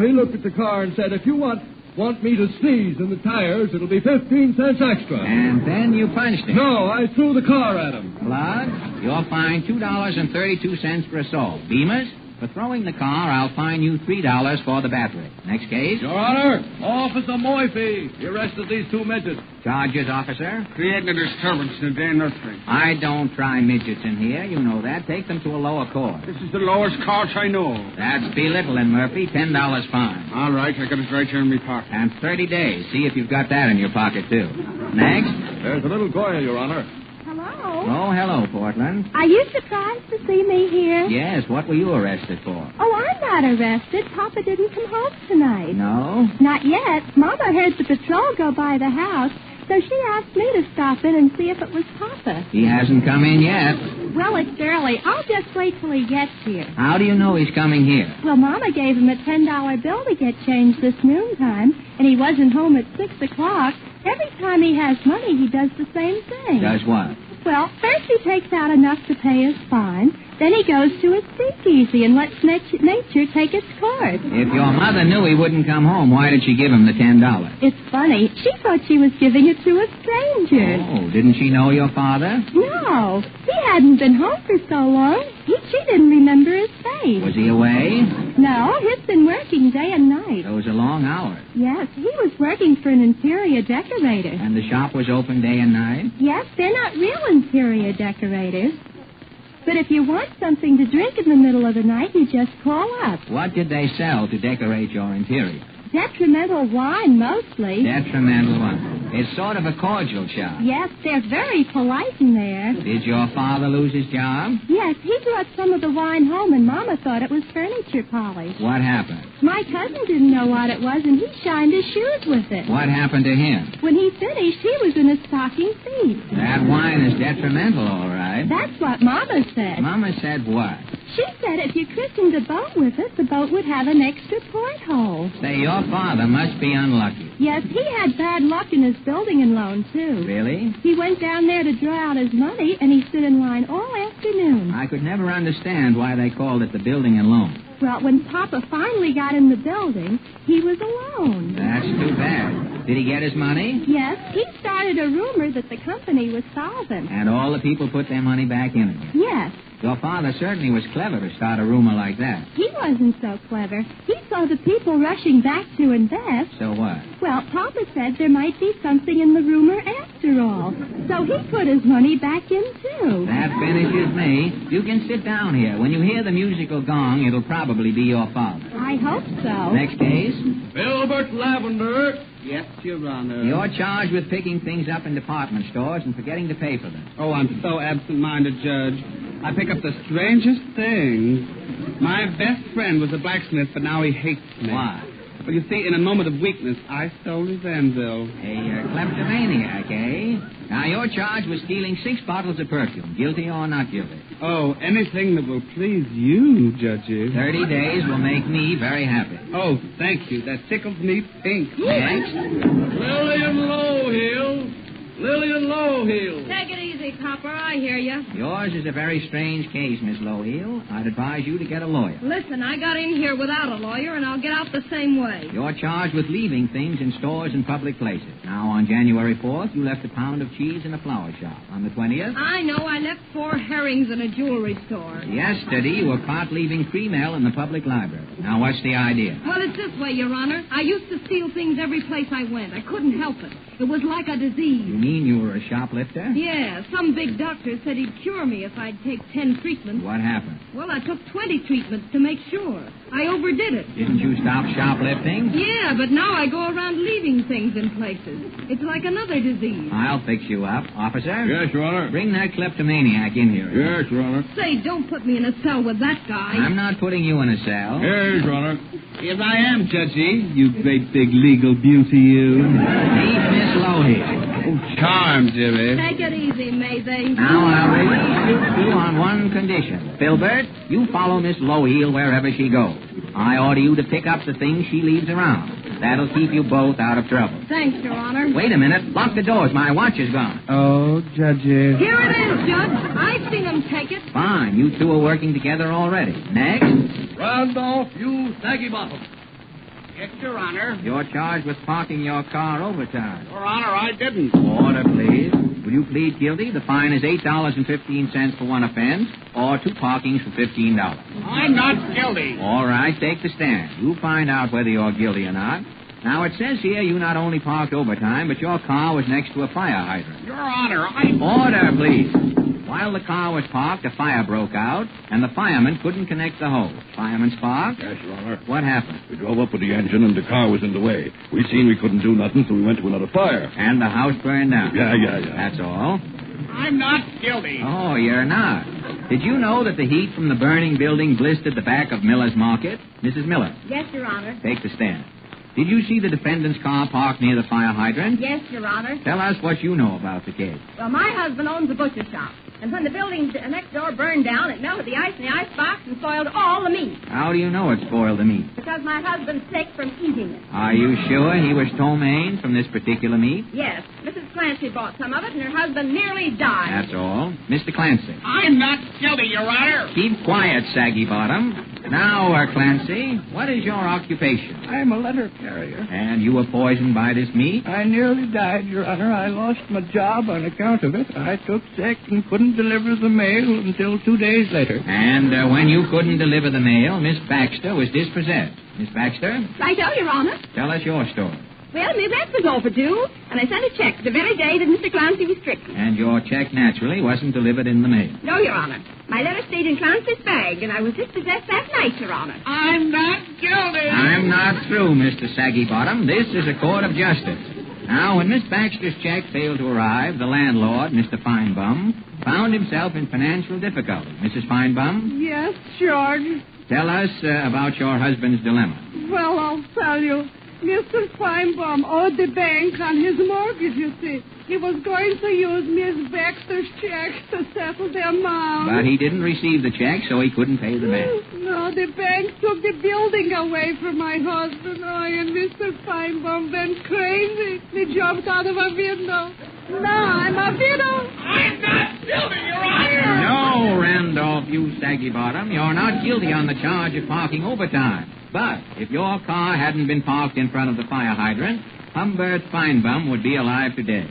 he looked at the car and said, if you want me to sneeze in the tires, it'll be 15 cents extra. And then you punched him. No, I threw the car at him. Flood, you're fined $2.32 for assault. Bemis, for throwing the car, I'll fine you $3 for the battery. Next case? Your Honor, Officer Moifey. He arrested these 2 midgets. Charges, officer? Creating a disturbance in the day nursery. I don't try midgets in here. You know that. Take them to a lower court. This is the lowest court I know. That's belittling, Murphy. $10 fine. All right, I got it right here in my pocket. And 30 days. See if you've got that in your pocket, too. Next? There's a little Goya, Your Honor. Hello? Oh, hello, Portland. Are you surprised to see me here? Yes, what were you arrested for? Oh, I'm not arrested. Papa didn't come home tonight. No? Not yet. Mama heard the patrol go by the house, so she asked me to stop in and see if it was Papa. He hasn't come in yet. Well, it's early. I'll just wait till he gets here. How do you know he's coming here? Well, Mama gave him a $10 bill to get changed this noontime, and he wasn't home at 6 o'clock. Every time he has money, he does the same thing. Does what? Well, first he takes out enough to pay his fine. Then he goes to his speakeasy and lets nature take its course. If your mother knew he wouldn't come home, why did she give him the $10? It's funny. She thought she was giving it to a stranger. Oh, didn't she know your father? No. He hadn't been home for so long. She didn't remember his face. Was he away? No, he's been working day and night. So it was a long long hours. Yes, he was working for an interior decorator. And the shop was open day and night? Yes, they're not real interior decorators. But if you want something to drink in the middle of the night, you just call up. What did they sell to decorate your interior? Detrimental wine, mostly. Detrimental wine. It's sort of a cordial shop. Yes, they're very polite in there. Did your father lose his job? Yes, he brought some of the wine home, and Mama thought it was furniture polish. What happened? My cousin didn't know what it was, and he shined his shoes with it. What happened to him? When he finished, he was in his stocking feet. That wine is detrimental, all right. That's what Mama said. Mama said what? She said if you christened a boat with it, the boat would have an extra porthole. Say, your father must be unlucky. Yes, he had bad luck in his building and loan, too. Really? He went down there to draw out his money, and he stood in line all afternoon. I could never understand why they called it the building and loan. Well, when Papa finally got in the building, he was alone. That's too bad. Did he get his money? Yes, he started a rumor that the company was solvent. And all the people put their money back in again? Yes. Your father certainly was clever to start a rumor like that. He wasn't so clever. He saw the people rushing back to invest. So what? Well, Papa said there might be something in the rumor after all. So he put his money back in, too. That finishes me. You can sit down here. When you hear the musical gong, it'll probably be your father. I hope so. Next case? Filbert Lavender. Yes, Your Honor. You're charged with picking things up in department stores and forgetting to pay for them. Oh, I'm so absent-minded, Judge. I pick up the strangest things. My best friend was a blacksmith, but now he hates me. Why? Well, you see, in a moment of weakness, I stole his anvil. A kleptomaniac, eh? Now, you're charged with stealing 6 bottles of perfume. Guilty or not guilty? Oh, anything that will please you, Judges. 30 days will make me very happy. Oh, thank you. That tickles me pink. Next. Lillian Lowhill. Lillian Lowhill. Take it easy, Copper. I hear you. Yours is a very strange case, Miss Lowhill. I'd advise you to get a lawyer. Listen, I got in here without a lawyer, and I'll get out the same way. You're charged with leaving things in stores and public places. Now, on January 4th, you left a pound of cheese in a flower shop. On the 20th? I know. I left 4 herrings in a jewelry store. Yesterday, you were caught leaving cream ale in the public library. Now, what's the idea? Well, it's this way, Your Honor. I used to steal things every place I went. I couldn't help it. It was like a disease. You mean you were a shoplifter? Yeah. Some big doctor said he'd cure me if I'd take 10 treatments. What happened? Well, I took 20 treatments to make sure. I overdid it. Didn't you stop shoplifting? Yeah, but now I go around leaving things in places. It's like another disease. I'll fix you up. Officer? Yes, Your Honor. Bring that kleptomaniac in here. Yes, Your Honor. Say, don't put me in a cell with that guy. I'm not putting you in a cell. Yes, Your Honor. Yes, I am, Judgy. You great big legal beauty, you. Meet Miss Lowhill. Oh, charmed, Jimmy. Take it easy, Mayday. Now, I'll release you two on one condition. Filbert, you follow Miss Lowhill wherever she goes. I order you to pick up the things she leaves around. That'll keep you both out of trouble. Thanks, Your Honor. Wait a minute. Lock the doors. My watch is gone. Oh, Judgy. Here it is, Judge. I've seen him take it. Fine. You two are working together already. Next. Randolph, you saggy bottom. Yes, Your Honor. You're charged with parking your car overtime. Your Honor, I didn't. Order, please. Will you plead guilty? The fine is $8.15 for one offense, or 2 parkings for $15. I'm not guilty. All right, take the stand. You'll find out whether you're guilty or not. Now, it says here you not only parked overtime, but your car was next to a fire hydrant. Your Honor, Order, please. While the car was parked, a fire broke out, and the fireman couldn't connect the hose. Fireman Spark? Yes, Your Honor. What happened? We drove up with the engine, and the car was in the way. We seen we couldn't do nothing, so we went to another fire. And the house burned down? Yeah. That's all? I'm not guilty. Oh, you're not. Did you know that the heat from the burning building blistered the back of Miller's Market? Mrs. Miller. Yes, Your Honor. Take the stand. Did you see the defendant's car parked near the fire hydrant? Yes, Your Honor. Tell us what you know about the case. Well, my husband owns a butcher shop. And when the building next door burned down, it melted the ice in the icebox and soiled all the meat. How do you know it spoiled the meat? Because my husband's sick from eating it. Are you sure he was ptomaine from this particular meat? Yes. Mrs. Clancy bought some of it, and her husband nearly died. That's all. Mr. Clancy. I'm not guilty, Your Honor. Keep quiet, Saggy Bottom. Now, Clancy, what is your occupation? I'm a letter carrier. And you were poisoned by this meat? I nearly died, Your Honor. I lost my job on account of it. I took sick and couldn't deliver the mail until 2 days later. And when you couldn't deliver the mail, Miss Baxter was dispossessed. Miss Baxter? Righto, Your Honor. Tell us your story. Well, my rent was overdue, and I sent a check the very day that Mr. Clancy was stricken. And your check, naturally, wasn't delivered in the mail. No, Your Honor. My letter stayed in Clancy's bag, and I was dispossessed that night, Your Honor. I'm not guilty. I'm not through, Mr. Saggy Bottom. This is a court of justice. Now, when Miss Baxter's check failed to arrive, the landlord, Mr. Feinbaum, found himself in financial difficulty. Mrs. Feinbaum? Yes, George. Tell us about your husband's dilemma. Well, I'll tell you. Mr. Feinbaum owed the bank on his mortgage, you see. He was going to use Miss Baxter's check to settle the amount. But he didn't receive the check, so he couldn't pay the bank. No, the bank took the building away from my husband. Oh, and Mr. Feinbaum went crazy. He jumped out of a window. Now I'm a widow. I'm not guilty, Your Honor. No, Randolph, you Saggy Bottom. You're not guilty on the charge of parking overtime. But if your car hadn't been parked in front of the fire hydrant, Humbert Feinbaum would be alive today.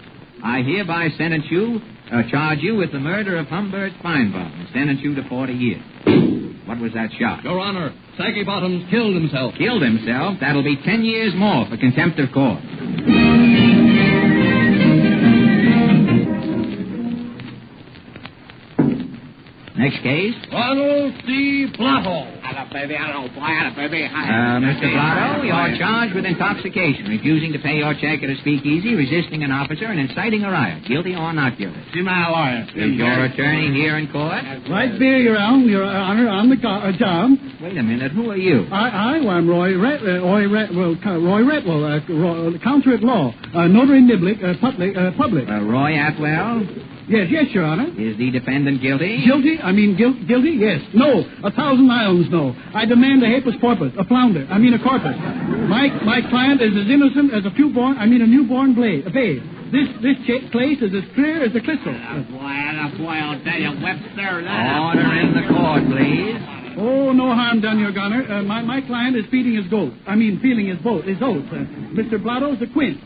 I hereby charge you with the murder of Humbert Feinbaum and sentence you to 40 years. What was that shot? Your Honor, Saggy Bottoms killed himself. Killed himself? That'll be 10 years more for contempt of court. Next case. Ronald C. Blotto. Mr. Blotto, you're charged with intoxication, refusing to pay your check at a speakeasy, resisting an officer, and inciting a riot. Guilty or not guilty? See my lawyer. Is your attorney here in court? Right there, Your Honor, on the job. Wait a minute. Who are you? I'm Roy Retwell, counselor at law, notary niblick, public. Roy Atwell? Yes, Your Honor. Is the defendant guilty? Guilty? Guilty? Yes. No. 1,000 islands, no. I demand a habeas corpus, a corpus. My client is as innocent as a newborn babe. This case is as clear as the crystal. Boy, I'll tell you, Webster. Order in the court, please. Oh, no harm done, Your Honor. My client is feeding his goat. Feeling his oats. Mr. Blotto's a prince.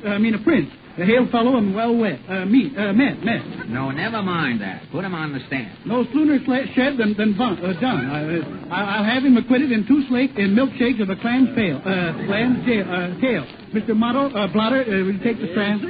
A hail fellow and well met. No, never mind that. Put him on the stand. No sooner shed than done. I'll have him acquitted in milkshakes of a clam's tail. Mr. Blotter, will you take the stand?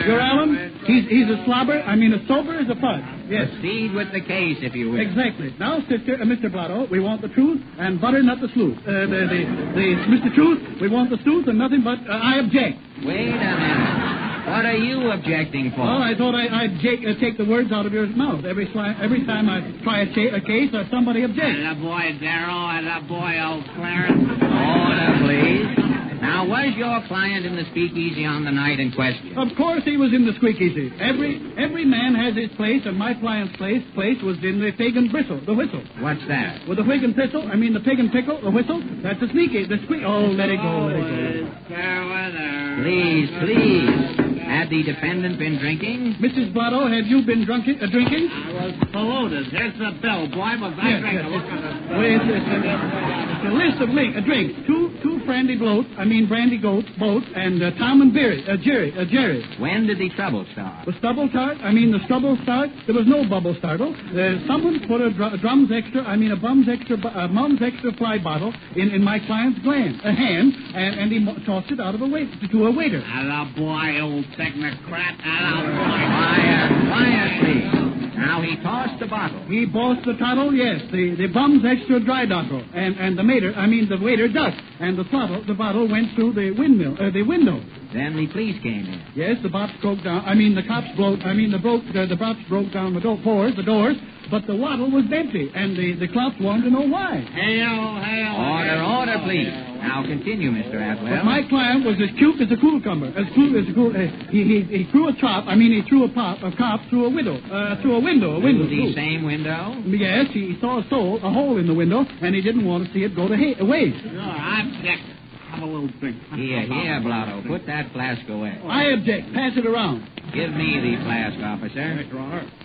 Your Allen, he's a slobber. A sober as a fudge. Yes. Proceed with the case, if you will. Exactly. Now, Mr. Blotto, we want the truth and butter, not the sleuth. Mr. Truth, we want the truth and nothing but I object. Wait a minute. What are you objecting for? Well, I thought I'd take the words out of your mouth. Every time I try a case, somebody objects. And the boy Darrell and the boy old Clarence. Order, please. Now, was your client in the speakeasy on the night in question? Of course he was in the speakeasy. Every man has his place, and my client's place was in the pig and bristle, the whistle. What's that? With the pig and pickle, the pig and pickle, the whistle, that's the squeak. Oh, let it go. Please. Had the defendant been drinking? Mrs. Blotto, have you been drinking? I was polluted. Here's the bill, boy. Was I drinking? Look at it's a list of drinks. Two brandy boats, boats, and Tom and Jerry. When did the trouble start? The stubble start? There was no bubble startle. Someone put a mom's extra fly bottle in my client's hand, and he tossed it out of to a waiter. Hello, boy, old technocrat. Quiet, please. Now, he tossed the bottle. He tossed the bottle, yes. The bum's extra dry bottle. And the waiter ducked. And the bottle went through the window. Then the police came in. Yes, the cops broke down. The cops broke down the doors. But the waddle was empty, and the cops wanted to know why. Order, please. Now continue, Mr. Atwell. But my client was as cute as a cucumber. He threw a cop through a cop through a window. Through a window. The same window? Yes, he saw a hole in the window, and he didn't want to see it go to waste. Sure, I'm sick. a little drink. Here, Blotto. Put that flask away. I object. Pass it around. Give me the flask, officer.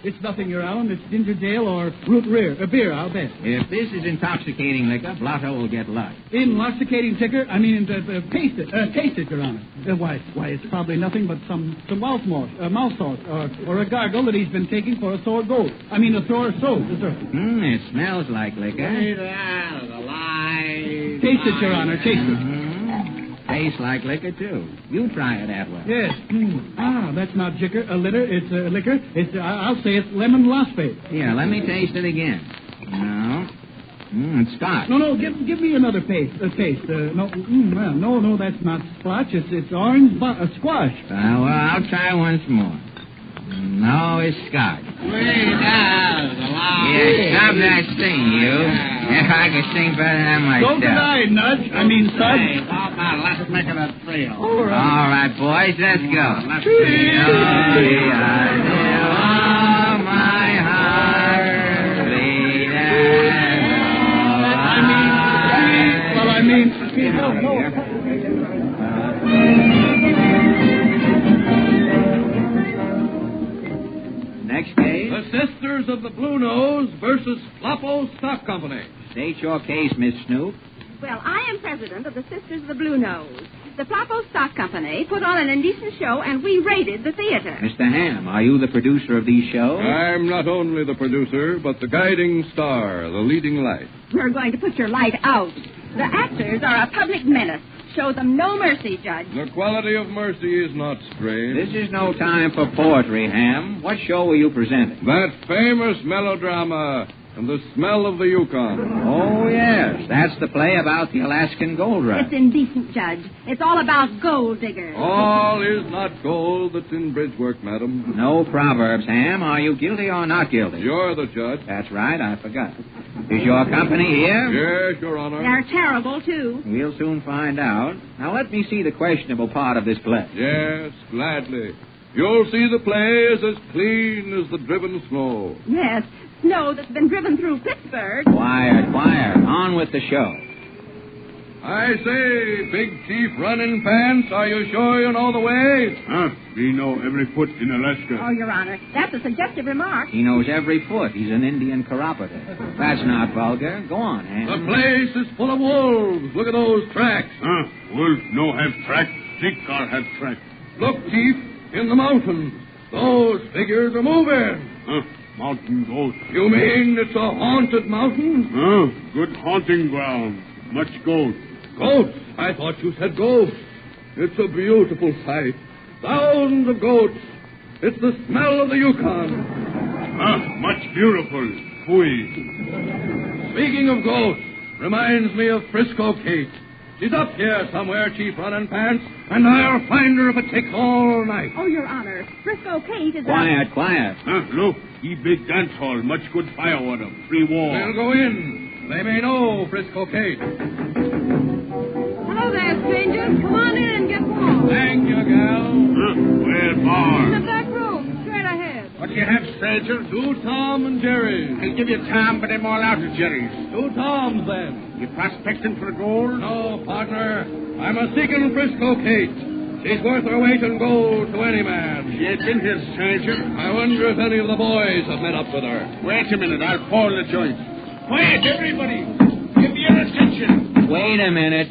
It's nothing, Your Honor. It's ginger ale or root beer, I'll bet. If this is intoxicating liquor, Blotto will get luck. Intoxicating ticker? Taste it, Your Honor. Why, it's probably nothing but some mouth salt, or a gargle that he's been taking for a sore throat. Sir. It smells like liquor. Taste it, Your Honor. Taste it. Tastes like liquor, too. You try it that way. Yes. That's not liquor. It's liquor. I'll say it's lemon laspe. Here, let me taste it again. No. It's Scotch. No, give me another taste. No, that's not Scotch. It's orange squash. Well, I'll try once more. No, it's Scotch. Stop that sting, you. If I can sing better than myself. Don't deny, Nudge. Sudge. Let's make it a trio. All right, boys, let's go. My heart Next case. The Sisters of the Blue Nose versus Floppo Stock Company. State your case, Miss Snoop. Well, I am president of the Sisters of the Blue Nose. The Floppo Stock Company put on an indecent show, and we raided the theater. Mr. Ham, are you the producer of these shows? I'm not only the producer, but the guiding star, the leading light. We're going to put your light out. The actors are a public menace. Show them no mercy, Judge. The quality of mercy is not strange. This is no time for poetry, Ham. What show were you presenting? That famous melodrama, And the smell of the Yukon. Oh, yes. That's the play about the Alaskan gold rush. It's indecent, Judge. It's all about gold diggers. All is not gold that's in bridge work, madam. No proverbs, Ham. Are you guilty or not guilty? You're the judge. That's right. I forgot. Is your company here? Yes, Your Honor. They're terrible, too. We'll soon find out. Now, let me see the questionable part of this play. Yes, gladly. You'll see the play is as clean as the driven snow. Yes, snow that's been driven through Pittsburgh. Quiet, quiet. On with the show. I say, Big Chief Running Pants, are you sure you know the way? We know every foot in Alaska. Oh, Your Honor, that's a suggestive remark. He knows every foot. He's an Indian chiropodist. That's not vulgar. Go on, Ham. The place is full of wolves. Look at those tracks. Wolf no have track. Stick or have track. Look, Chief, in the mountains. Those figures are moving. Mountain goat. You mean it's a haunted mountain? Good haunting ground. Much goat. Goats? I thought you said ghosts. It's a beautiful sight. Thousands of goats. It's the smell of the Yukon. Much beautiful. Fui. Speaking of goats, reminds me of Frisco Kate. She's up here somewhere, Chief Running Pants, and I'll find her if it takes all night. Oh, Your Honor, Frisco Kate is Quiet, quiet. Look, he big dance hall. Much good firewater. Free war. We'll go in. They may know Frisco Kate. Hello there, strangers. Come on in and get warm. Thank you, gal. Where bar? In the back room, straight ahead. What do you have, stranger? 2 Tom and Jerry. I'll give you Tom, but I'm all out of Jerry's. 2 Toms, then. You prospecting for gold? No, partner. I'm a seeking Frisco Kate. She's worth her weight in gold to any man. She's in here, stranger. I wonder if any of the boys have met up with her. Wait a minute. I'll fall the joint. Quiet, everybody. Give me your attention. Wait a minute,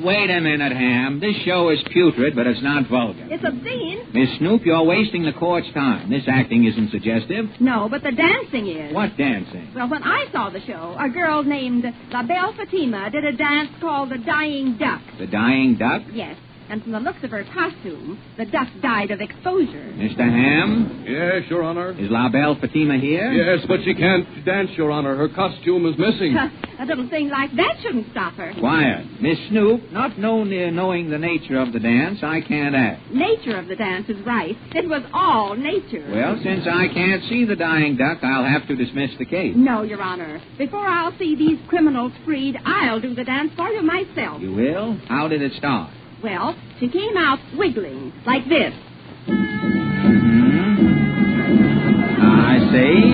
Ham. This show is putrid, but it's not vulgar. It's obscene. Miss Snoop, you're wasting the court's time. This acting isn't suggestive. No, but the dancing is. What dancing? Well, when I saw the show, a girl named La Belle Fatima did a dance called the Dying Duck. The Dying Duck? Yes. And from the looks of her costume, the duck died of exposure. Mr. Ham? Yes, Your Honor. Is La Belle Fatima here? Yes, but she can't dance, Your Honor. Her costume is missing. A little thing like that shouldn't stop her. Quiet. Miss Snoop, not knowing the nature of the dance, I can't act. Nature of the dance is right. It was all nature. Well, since I can't see the dying duck, I'll have to dismiss the case. No, Your Honor. Before I'll see these criminals freed, I'll do the dance for you myself. You will? How did it start? Well, she came out wiggling, like this. I see.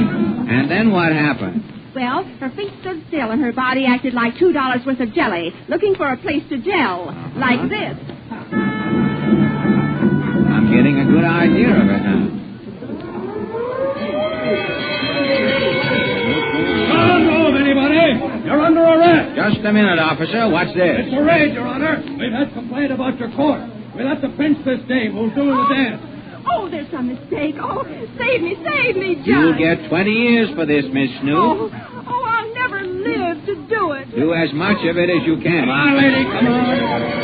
And then what happened? Well, her feet stood still and her body acted like $2 worth of jelly, looking for a place to gel, like this. I'm getting a good idea of it now. Don't move, anybody! You're under arrest! Just a minute, officer. What's this? It's a raid, Your Honor. We've had complaint about your court. We'll have to pinch this dame who's doing the dance. Oh, there's some mistake. Oh, save me, Judge. You'll get 20 years for this, Miss Snoop. Oh, I'll never live to do it. Do as much of it as you can. Come on, lady, come on.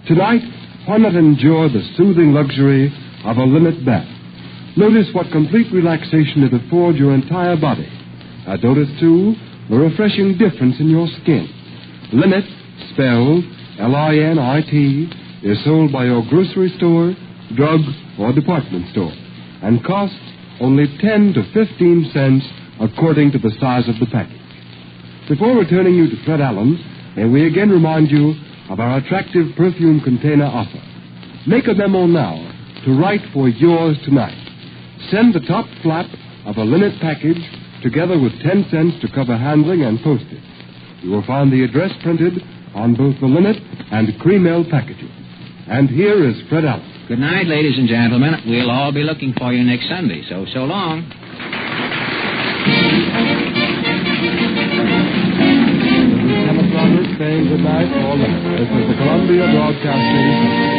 Tonight, why not enjoy the soothing luxury of a Linnet bath? Notice what complete relaxation it affords your entire body. And notice, too, the refreshing difference in your skin. Linnet, spelled L-I-N-I-T, is sold by your grocery store, drug, or department store, and costs only 10 to 15 cents according to the size of the package. Before returning you to Fred Allen, may we again remind you of our attractive perfume container offer. Make a memo now to write for yours tonight. Send the top flap of a Linnet package together with 10 cents to cover handling and postage. You will find the address printed on both the Linnet and Creamel packages. And here is Fred Allen. Good night, ladies and gentlemen. We'll all be looking for you next Sunday, so long. Saying good night for Linnet. This is the Columbia Broadcasting Company.